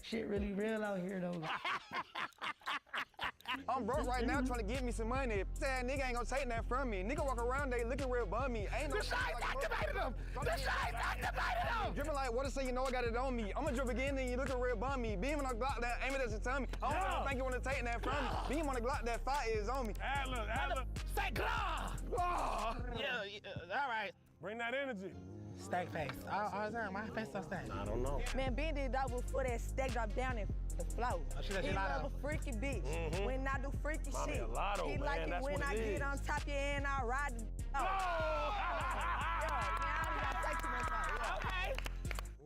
Shit really real out here though. I'm broke right now trying to get me some money. Sad nigga ain't gonna take that from me. Nigga walk around, they looking real bummy. Ain't no The shine's activated him! The shine's activated him! Dripping like water, so you know I got it on me. I'ma drip again, then you looking real bummy. Beam on a Glock that aim it at your tummy. I don't really think you wanna take that from me. Beam on a Glock that fire is on me. Adler. Say Glock! Yeah, all right. Bring that energy. Stank face. All the time, my face don't stank. I don't know. Man, Ben did that before that stack drop down and the flow. She let He you love a freaky bitch. Mm-hmm. When I do freaky Mommy, shit. a lotto, He man, like it that's when what I it get is. on top of you and I ride the Okay.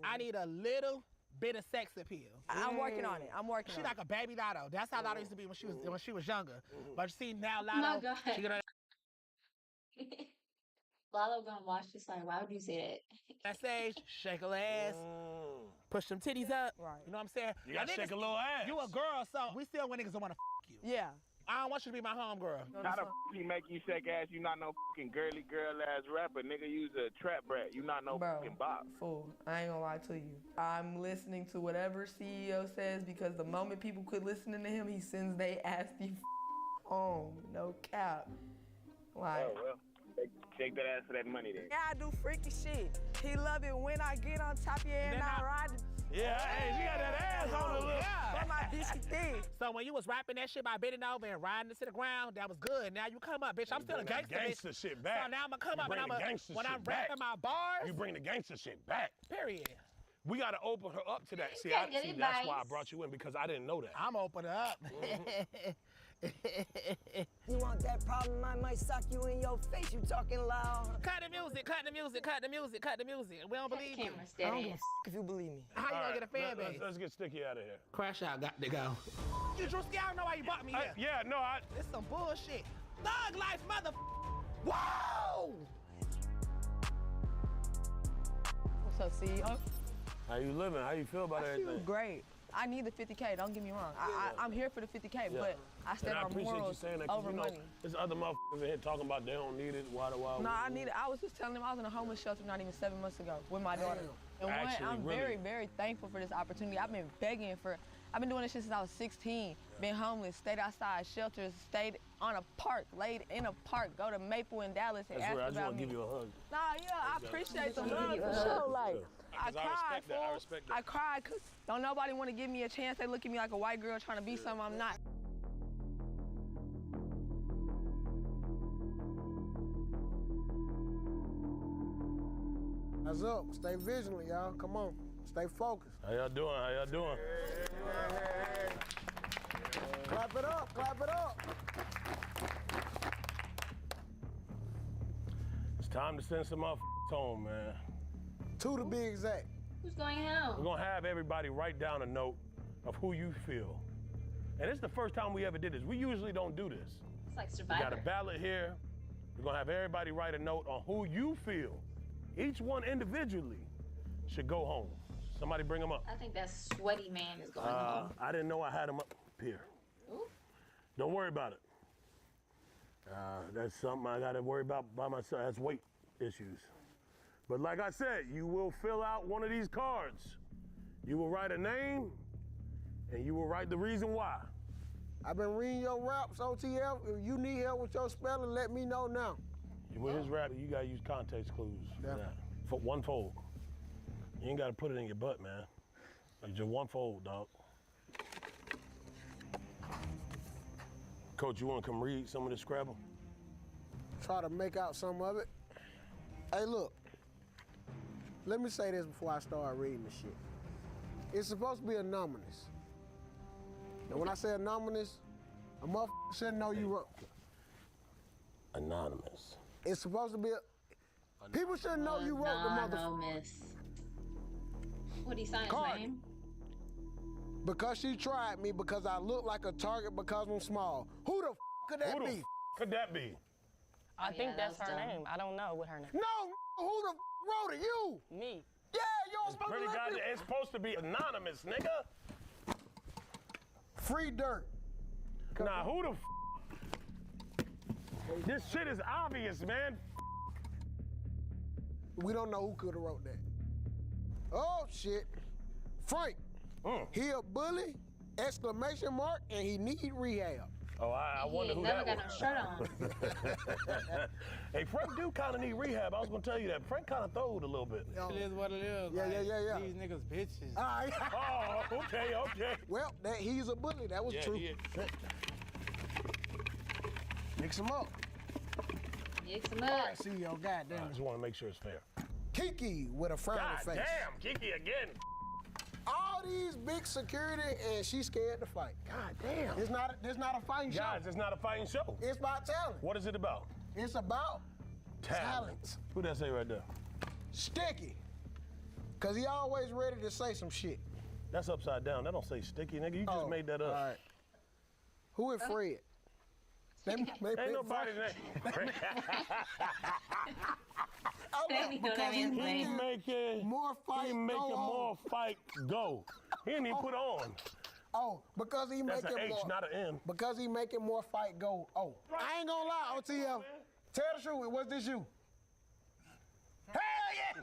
I need a little bit of sex appeal. I'm working on it. I'm working She on like a baby Lotto. That's how Lotto used to be when she was younger. But you see now Oh my Lotto, God. she gonna Lalo gonna watch this like, why would you say that stage, shake her ass, push them titties up. Right. You know what I'm saying? You gotta shake a little ass. You a girl, so we still want niggas that wanna you. Yeah. I don't want you to be my homegirl. How the he make you shake ass? You not no fucking girly girl ass rapper, nigga. You's a trap brat. You not no fucking box. Fool. I ain't gonna lie to you. I'm listening to whatever CEO says because the moment people quit listening to him, he sends they ass the home. No cap. Like. Oh well. Shake that ass for that money then. Yeah, I do freaky shit. He love it when I get on top of you and I ride. Yeah, hey, she got that ass on a little Steve. So when you was rapping that shit by bending over and riding it to the ground, that was good. Now you come up, bitch. I'm still a gangster, gangster bitch. shit back. So now I'm gonna come up and when I'm back. rapping my bars. You bring the gangster shit back. Period. We got to open her up to that. See, can't get that's why I brought you in, because I didn't know that. I'm opening up. You want that problem? I might sock you in your face. You talking loud. Cut the music, cut the music, cut the music, cut the music. We don't believe you. I don't give a if you believe me. How you gonna get a fan base? Let's get Sticky out of here. Crash Out got to go. You Drewski, I don't know why you brought me here. Yeah, no, It's some bullshit. Thug life, mother. Whoa! What's up, CEO? How you living? How you feel about everything? I feel great. I need the 50K, don't get me wrong. I'm here for the 50K, but I stand on morals over money. There's other motherfuckers in here talking about they don't need it, why. No, I need it. I was just telling them I was in a homeless shelter not even 7 months ago with my daughter. And I'm very, very thankful for this opportunity. I've been begging I've been doing this shit since I was 16. Been homeless, stayed outside shelters, stayed on a park, laid in a park, go to Maple in Dallas and ask about me. I just want to give you a hug. Nah, yeah, I appreciate the love for sure. Like, I cried, fool. I respect that. I cried because don't nobody want to give me a chance. They look at me like a white girl trying to be something I'm not. Eyes up. Stay vigilant, y'all. Come on. Stay focused. How y'all doing? How y'all doing? Clap it up. Clap it up. It's time to send some motherfuckers home, man. 2 to be exact. Who's going home? We're gonna have everybody write down a note of who you feel. And it's the first time we ever did this. We usually don't do this. It's like We Survivor. got a ballot here. We're gonna have everybody write a note on who you feel. Each one individually should go home. Somebody bring them up. I think that sweaty man is going home. I didn't know I had them up here. Ooh. Don't worry about it. That's something I gotta worry about by myself. That's weight issues. But like I said, you will fill out one of these cards. You will write a name, and you will write the reason why. I've been reading your raps, OTF. If you need help with your spelling, let me know now. With his rap, you gotta use context clues for that. For one fold. You ain't gotta put it in your butt, man. Like just one fold, dog. Coach, you wanna come read some of this Scrabble? Try to make out some of it. Hey, look. Let me say this before I start reading the shit. It's supposed to be anonymous. And when I say anonymous, a motherfucker shouldn't know you wrote. Anonymous. It's supposed to be people shouldn't know you wrote the motherfucker. What do you sign his Cardi. name? Because she tried me because I look like a target because I'm small. Who the could that be? Could that be? I think that's her name. I don't know what her name. No, who the wrote it? You? Me. Yeah, you're supposed Pretty to let God, me. it's supposed to be anonymous, nigga. Free dirt. Nah, who the This shit is obvious, man. We don't know who could have wrote that. Oh shit. Frank. He a bully, exclamation mark, and he need rehab. Oh, I wonder who that was. Hey, Frank do kind of need rehab. I was gonna tell you that. Frank kind of throwed a little bit. It is what it is. Yeah, like, yeah. These niggas bitches. All right. Oh, okay. Well, he's a bully. That was true. He is. Mix him up. Mix him All up. right, CEO, goddamn. I just want to make sure it's fair. Kiki with a frowny face. Damn, Kiki again. All these big security and she's scared to fight. God damn. It's not a fighting show. Guys, it's not a fighting show. It's about talent. What is it about? It's about talent. Who that say right there? Sticky. Cause he always ready to say some shit. That's upside down. That don't say Sticky, nigga. You just made that up. All right. Who is Fred? Ain't nobody's name. Because he making more fight more fight go. He didn't even put on. Oh, because he That's making an H, more. not an M. Because he making more fight go. Oh, I ain't gonna lie, OTF. Tell the truth. Was this you? Hell yeah!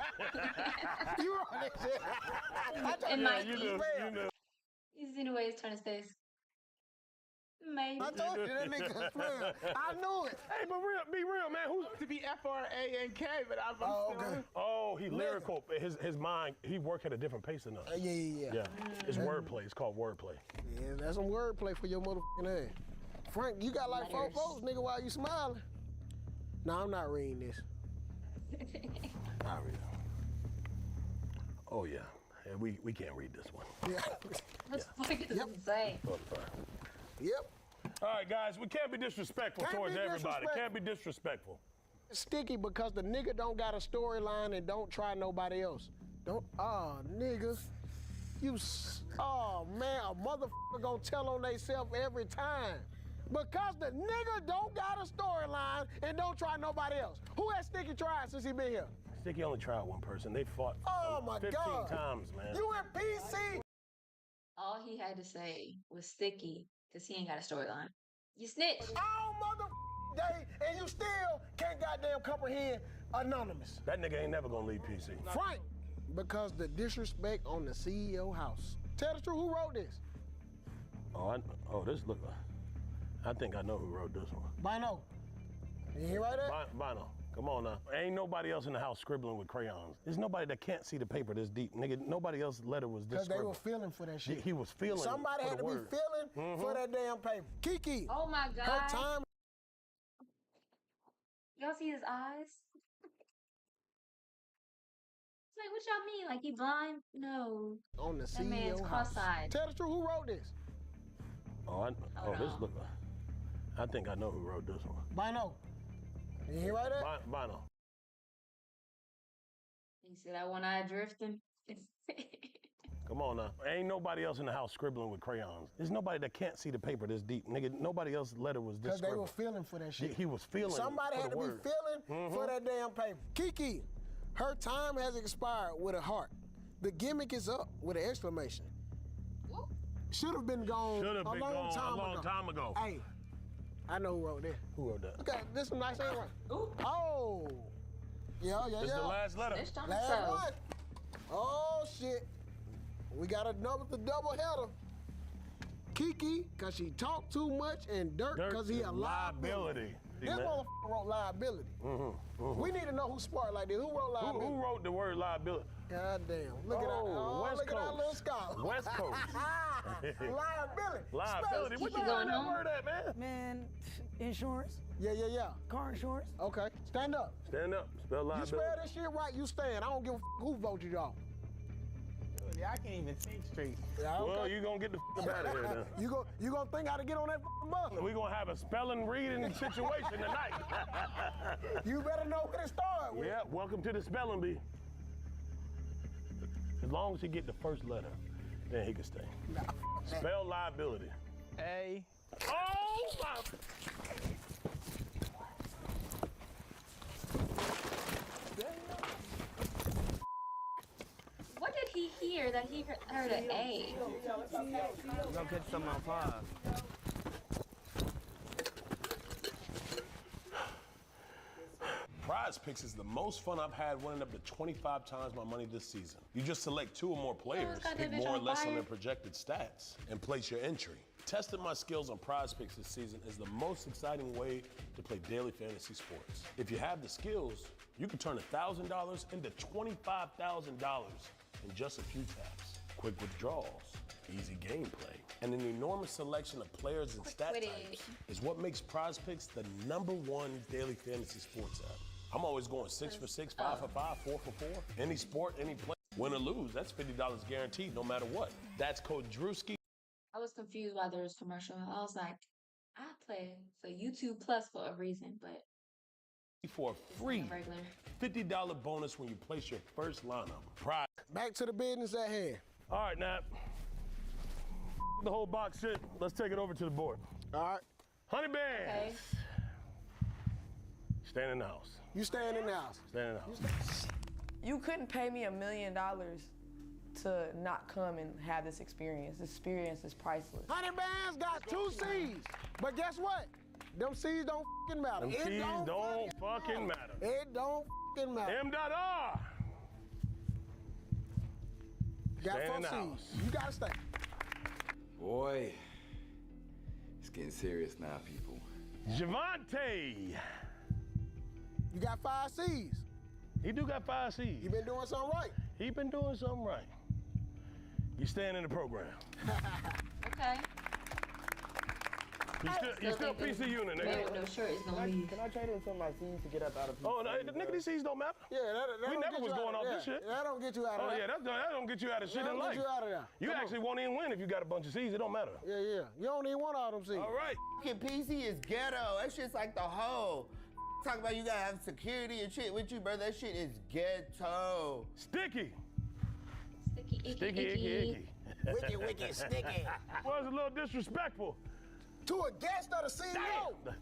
You on that shit. And Mikey. You knew. He's in a way, he's turn his face. Maybe. I told you that nigga could spell. I knew it. Hey, but be real, man. Who's to be F-R-A-N-K, but I'm Oh, still. okay. Oh, he lyrical. His mind, he work at a different pace than us. Yeah. It's wordplay. It's called wordplay. Yeah, that's some wordplay for your motherfucking ass. Frank, you got like 4 votes, nigga, while you smiling. No, I'm not reading this. I read it. Oh, yeah. We can't read this one. Yeah. That's what it doesn't say. Oh, sorry. Yep. All right, guys, we can't be disrespectful Can't towards be everybody. disrespectful. Can't be disrespectful. It's sticky because the nigga don't got a storyline and don't try nobody else. Nigga. Oh, man, a motherfucker gonna tell on theyself every time. Because the nigga don't got a storyline and don't try nobody else. Who has Sticky tried since he been here? Sticky only tried one person. They fought Oh, my 15 God. times, man. You in PC? All he had to say was Sticky, because he ain't got a storyline. You snitch. All motherfucking day, and you still can't goddamn comprehend Anonymous. That nigga ain't never gonna leave PC. Frank, because the disrespect on the CEO house. Tell the truth, who wrote this? This look like. I think I know who wrote this one. Bino. You hear right there? Bino, come on now. Ain't nobody else in the house scribbling with crayons. There's nobody that can't see the paper this deep. Nigga, nobody else's letter was this Because they scribbled. were feeling for that shit. He was feeling Somebody for had the to word. be feeling for that damn paper. Kiki. Oh my God. Her time. Y'all see his eyes? It's like, what y'all mean? Like, he blind? No. On the That CEO man's house. cross-eyed. Tell the truth, who wrote this? This look like. I think I know who wrote this one. Bino. You hear right there? Bino. You see that one eye drifting? Come on now. Ain't nobody else in the house scribbling with crayons. There's nobody that can't see the paper this deep. Nigga, nobody else's letter was this Because they scribbled. were feeling for that shit. He was feeling Somebody for had the to word. be feeling for that damn paper. Kiki, her time has expired with a heart. The gimmick is up with an exclamation. Should have been gone Should have a been long gone time a long ago. time ago. Hey, I know who wrote this. Who wrote that? Look at this, some nice handwriting. Oh, yeah. This the last letter. Last one. Oh shit, we got the double header. Kiki, cause she talked too much, and Dirk, cause he a liability. This motherfucker wrote liability. We need to know who's smart like this. Who wrote liability? Who wrote the word liability? God damn. Look at that. Oh, West look at that Coast. little scholar. West Coast. Liability. Liability. What you Spell got it. that word at, man? Man, insurance. Yeah. Car insurance. Okay, stand up. Stand up. Spell You liability. spell this shit right, you stand. I don't give a who voted y'all. Yeah, I can't even think straight. Yeah, okay. Well, you gonna get the out of here then. You gonna think how to get on that bus. We gonna have a spelling reading situation tonight. You better know where to start with. Yeah, welcome to the spelling bee. As long as he get the first letter, then he can stay. Spell liability. A. Oh my! What did he hear that he heard an A? We're gonna catch some on five. Prize Picks is the most fun I've had winning up to 25 times my money this season. You just select 2 or more players, got pick that bitch more or on less on fire. their projected stats, and place your entry. Testing my skills on Prize Picks this season is the most exciting way to play daily fantasy sports. If you have the skills, you can turn $1,000 into $25,000 in just a few taps. Quick withdrawals, easy gameplay, and an enormous selection of players and stat Quidditch. types is what makes Prize Picks the #1 daily fantasy sports app. I'm always going 6 for 6, 5 for 5, 4 for 4. Any sport, any play. Win or lose, that's $50 guaranteed no matter what. That's code Drewski. I was confused why there was commercial. I was like, I play for YouTube Plus for a reason, but For a free regular. $50 bonus when you place your first lineup. Prize. Back to the business at hand. All right, Nap. The whole box shit. Let's take it over to the board. All right. Honey Bears. Okay. Stand in the house. You stand in the house. Stand in the house. You couldn't pay me $1 million to not come and have this experience. This experience is priceless. Honey Bands got 2 C's. But guess what? Them C's don't fucking matter. Them It C's don't fucking matter. It don't fucking matter. M.R. Got Stand in 4 the C's. You gotta stay. Boy, it's getting serious now, people. Javante. You got 5 C's. He do got 5 C's. You been doing something right. He been doing something right. You staying in the program. Okay. You still PC unit, nigga. No shirt is no leave. Can I trade in some of my C's to get up out of Oh, no, nigga, these C's don't matter. Yeah, that we don't never get was you going out, off this shit. That don't get you out of Oh, there. yeah, that don't get you out of shit That in don't life. get you out of there. You Come actually won't even win if you got a bunch of C's. It don't matter. Yeah. You don't even want all them C's. All right. Fucking PC is ghetto. That shit's like the hoe. Talk about you gotta have security and shit with you, bro. That shit is ghetto. Sticky. Sticky, icky. Wicked, sticky. Was a little disrespectful. To a guest of the CEO.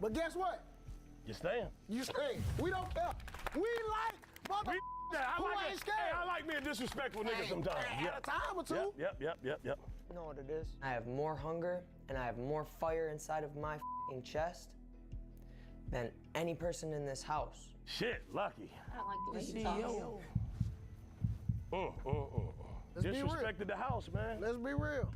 But guess what? You staying. You staying. We don't care. We like mother who ain't scared. Hey, I like me a disrespectful nigga sometimes. At a time or two. Yep. You know what it is? I have more hunger and I have more fire inside of my f***ing chest than any person in this house. Shit, lucky. I don't like the way you talk. Let's be real. Disrespected the house, man. Let's be real.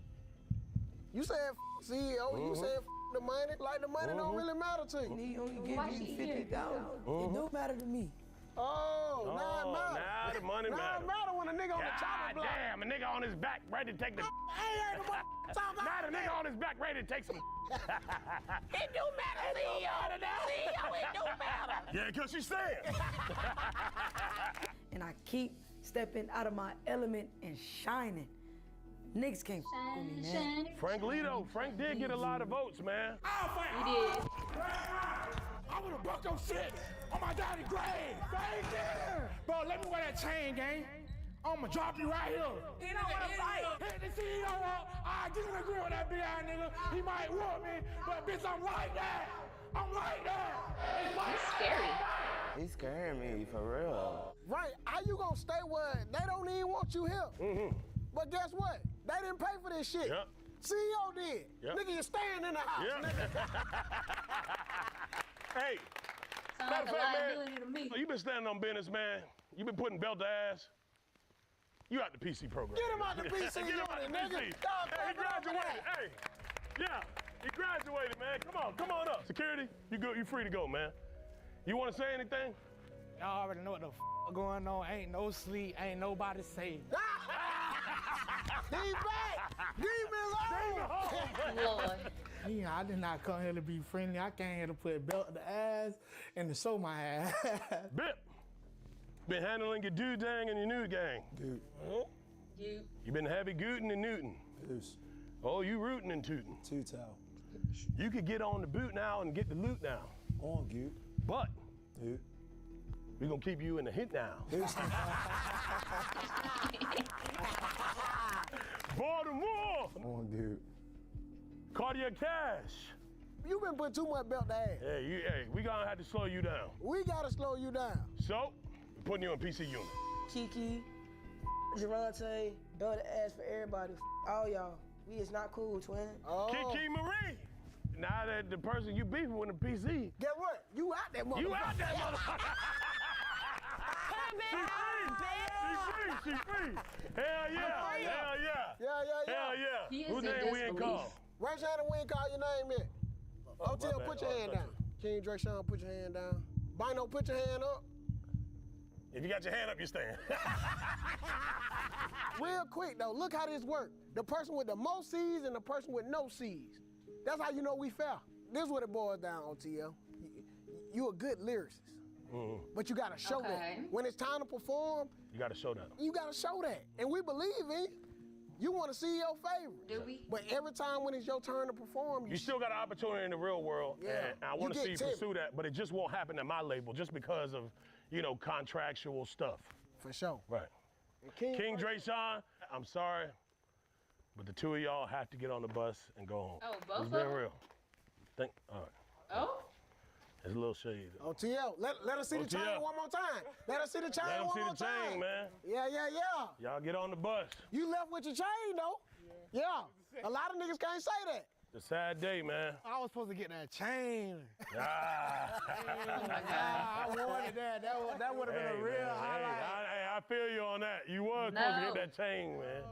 You said CEO, you said the money, like the money don't really matter to you. He only give you 50,000. It don't matter to me. Oh, now it matter. Now the money Now matter. it matter when a nigga on the chopper block. Damn, a nigga on his back ready to take the. Now the nigga on his back ready to take some. It do matter, CEO. CEO, it do matter. Yeah, because you saying. And I keep stepping out of my element and shining. Niggas can't f with me, man. Frank Lito. Frank did get a lot of votes, man. He did. I would have broke your shit on my daddy's grave. Right there. Bro, let me wear that chain, gang. I'ma drop you right here. He don't want to fight. Hit the CEO up. I disagree with that big ass nigga. He might whoop me, but bitch, I'm right there. I'm right there. He's scary. He's scaring me, for real. Right, how you gonna stay where they don't even want you here? But guess what? They didn't pay for this shit. Yep. CEO did. Yep. Nigga, you staying in the house, nigga. Hey, Sound matter like of a fact, liability to me. you been standing on business, man. You been putting belt to ass. You out the PC program. Get him out the PC Get him out the unit, nigga. PC. Dog, Hey, he graduated. Hey, yeah, he graduated, man. Come on up. Security, you good? You free to go, man. You want to say anything? Y'all already know what the f going on. Ain't no sleep. Ain't nobody safe. He back. Demon home. Lord. Yeah, I did not come here to be friendly. I came here to put belt to ass and to show my ass. Bip. Been handling your dude dang and your nude gang. Dude. You been heavy gootin' and newtin'. Deuce. Oh, you rootin' and tootin'. Two towel. You could get on the boot now and get the loot now. On, dude. But Dude. we gonna keep you in the hit now. Deuce. Baltimore! On, dude. Cardiac Cash. You been putting too much belt to ass. Hey, we gonna have to slow you down. We gotta slow you down. So, we're putting you in PC unit. Kiki, Gerante, belt to ass for everybody. All y'all. We is not cool, twin. Oh. Kiki Marie. Now that the person you beefing with the PC. Guess what? You out that motherfucker. You out that motherfucker. She free. Hell yeah. He is Whose in name we ain't disbelief. call? Raise your hand and we ain't call your name yet. OTL, put your hand down. King Drake Sean, put your hand down. Bino, put your hand up. If you got your hand up, you're staying. Real quick though, look how this works. The person with the most C's and the person with no C's. That's how you know we fair. This is what it boils down, OTL. You a good lyricist. But you gotta show that. When it's time to perform, You gotta show that. you gotta show that. And we believe in you. You want to see your favorite. Do we? But every time when it's your turn to perform, You still got an opportunity in the real world, Yeah. and I want to You see you get pursue that, but it just won't happen at my label just because of, contractual stuff. For sure. Right. King Dre Sean, I'm sorry, but the two of y'all have to get on the bus and go home. Oh, both It's of been them? real. All right. Oh? There's a little shade. OTL, let us see the chain OTL. one more time. Let us see the chain Let 'em one see more the chain, time. man. Yeah. Y'all get on the bus. You left with your chain though. Yeah. A lot of niggas can't say that. It's a sad day, man. I was supposed to get that chain. Ah. I wanted that. That would have been a real highlight. I feel you on that. You was supposed to hit that chain, man.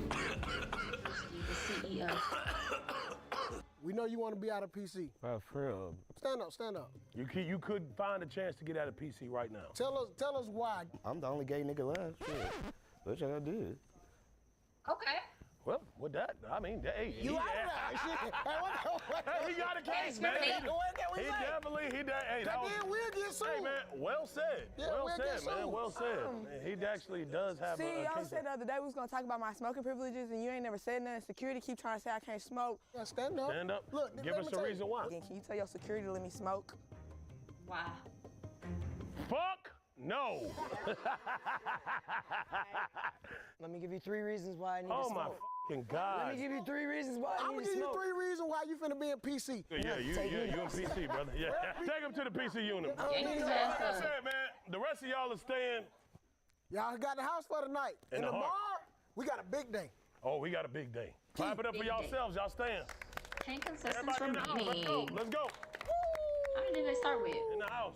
The CEO. We know you want to be out of PC. For real. Stand up, stand up. You could find a chance to get out of PC right now. Tell us why. I'm the only gay nigga left. Shit. What y'all do? Okay. Well, with that, I mean, hey, You out of there. Shit. Hey, he got a case, man. Hey, that was, then we'll get sued. Hey, man, well said. Yeah, well we'll get said, man. sued. Well said. He actually does have a CEO case. said the other day we was gonna talk about my smoking privileges, and you ain't never said nothing. Security keep trying to say I can't smoke. Yeah, stand up. Stand up. Look, give us a reason why. Again, can you tell your security to let me smoke? Why? Fuck no. Let me give you 3 reasons why I need Oh to my smoke. fucking God. Let me give you 3 reasons why I I'm need gonna to give you smoke. 3 reasons why you finna be in PC. Yeah, you in PC, brother. Yeah. Take him to the PC unit. Yeah, Like I said, man, the rest of y'all are staying. Y'all got the house for the night. In And the tomorrow, heart. we got a big day. Oh, we got a big day. Clap it up for Big yourselves. Y'all staying. Inconsistent Everybody in the house. Let's go. remaining. Let's go. How many did they start with? In the house.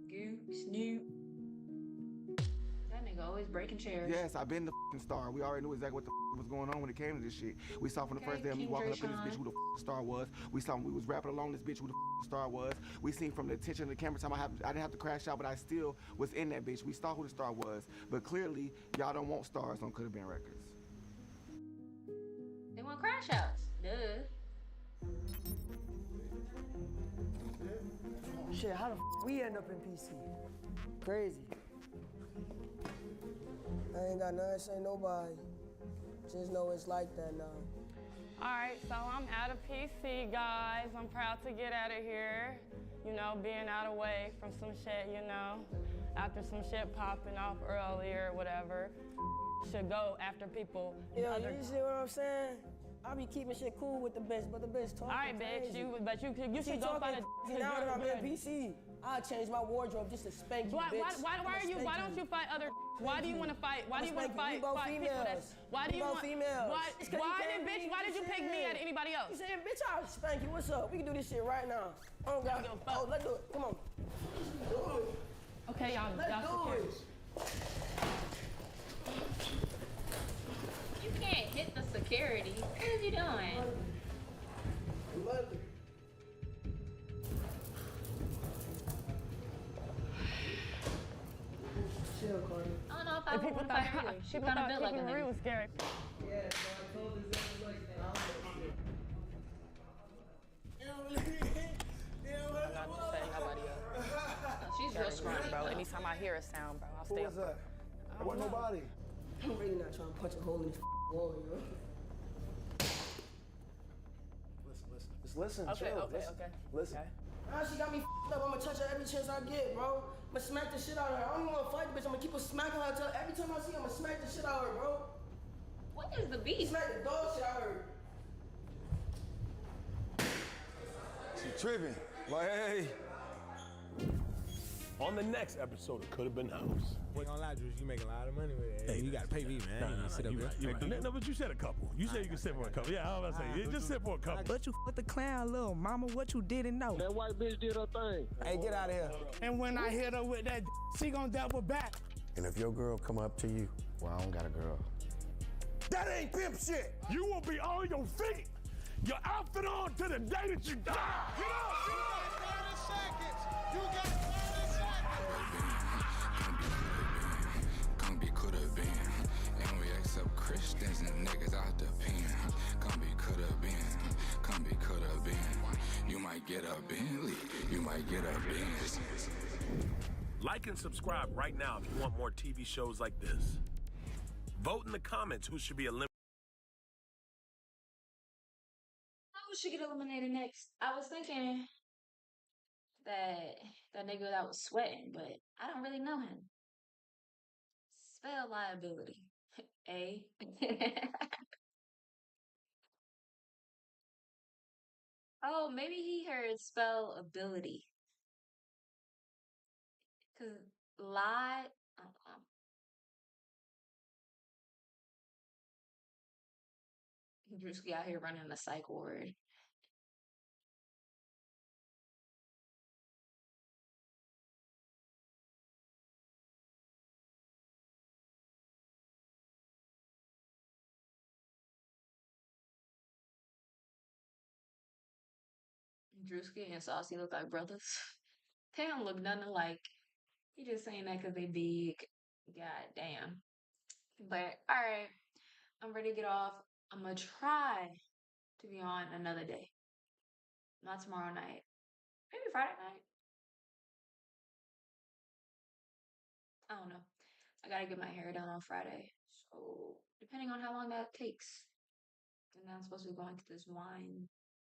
Goop, Snoop. That nigga always breaking chairs. Yes, I've been the f***ing star. We already knew exactly what the f*** was going on when it came to this shit. We saw from the first day of me King walking up in this Drayshawn. bitch who the f*** star was. We saw when we was rapping along this bitch who the f*** star was. We seen from the attention of the camera time I didn't have to crash out, but I still was in that bitch. We saw who the star was. But clearly, y'all don't want stars on Could Have Been Records. They want crash outs. Duh. Shit, how the we end up in PC? Crazy. I ain't got nothing to say nobody. Just know it's like that now. All right, so I'm out of PC, guys. I'm proud to get out of here. You know, being out of way from some shit, you know, after some shit popping off earlier or whatever. Should go after people. You know, you see what I'm saying? I be keeping shit cool with the bitch, but the bitch talking All right, bitch, crazy. you She should go talking find a. now that I'm in PC. I'll change my wardrobe just to spank you, Why bitch. why don't you fight other? Why do you want to fight? Why do you want to fight people that? Why do you want? females. Why did you pick me at anybody else? You saying, bitch, I'll spank you. What's up? We can do this shit right now. Oh, God. Oh, let's do it. Come on. Do it. Okay, y'all. Let's y'all do secure. it. You can't hit the security. What are you doing? Chill, Cardi. I don't know if I And would people want to fight thought her. She people kind of thought built like a Kiki Marie nigga. was scary. Yeah, so I told this nigga like that. I'm not just saying nobody else. She's real scrawny, bro. Anytime I hear a sound, bro, I'll Who stay was up. that? There wasn't nobody. I'm really not trying to punch a hole in this wall, you know? Listen. Just listen. Okay, chill. okay, listen. okay. Listen. Nah, she got me up. I'ma touch her every chance I get, bro. I'ma smack the shit out of her. I don't even wanna fight the bitch. I'ma keep on smacking her until every time I see her, I'ma smack the shit out of her, bro. What is the beef? Smack the dog shit out of her. She tripping. Like, hey. On the next episode of Could Have Been House. Ain't gonna lie, Juice, you making a lot of money with it. Hey, You gotta pay me, man. You gonna sit up there. No, but you said a couple. You said you could sit for a couple. Yeah, I was about to say, just sit for a couple. But you with the clown, little mama, what you didn't know. That white bitch did her thing. Hey, get out of here. And when I hit her with that, she gonna double back. And if your girl come up to you, well, I don't got a girl. That ain't pimp shit. You will be on your feet. Your outfit on to the day that you die. Get up, get up. 30 seconds. You got 30 seconds. Come be coulda been. And we accept Christians and niggas out the pen. Come be coulda been. Come be coulda been. You might get a Bentley. You might get a Benz. Like and subscribe right now if you want more TV shows like this. Vote in the comments who should be eliminated. Who should get eliminated next? I was thinking that nigga that was sweating, but I don't really know him. Spell liability. A. Oh, maybe he heard spell ability. Cause lie. Drewski out here running a psych ward. Drewski and Saucy look like brothers. They don't look nothing alike. He just saying that because they big. God damn. But alright. I'm ready to get off. I'm gonna try to be on another day. Not tomorrow night. Maybe Friday night. I don't know. I gotta get my hair done on Friday. So depending on how long that takes. And then I'm supposed to be going to this wine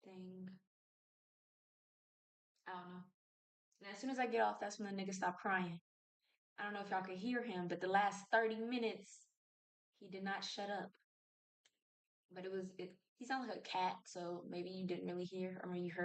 thing. I don't know. And as soon as I get off, that's when the nigga stopped crying. I don't know if y'all could hear him, but the last 30 minutes, he did not shut up. But he sounded like a cat, so maybe you didn't really hear, or maybe you heard.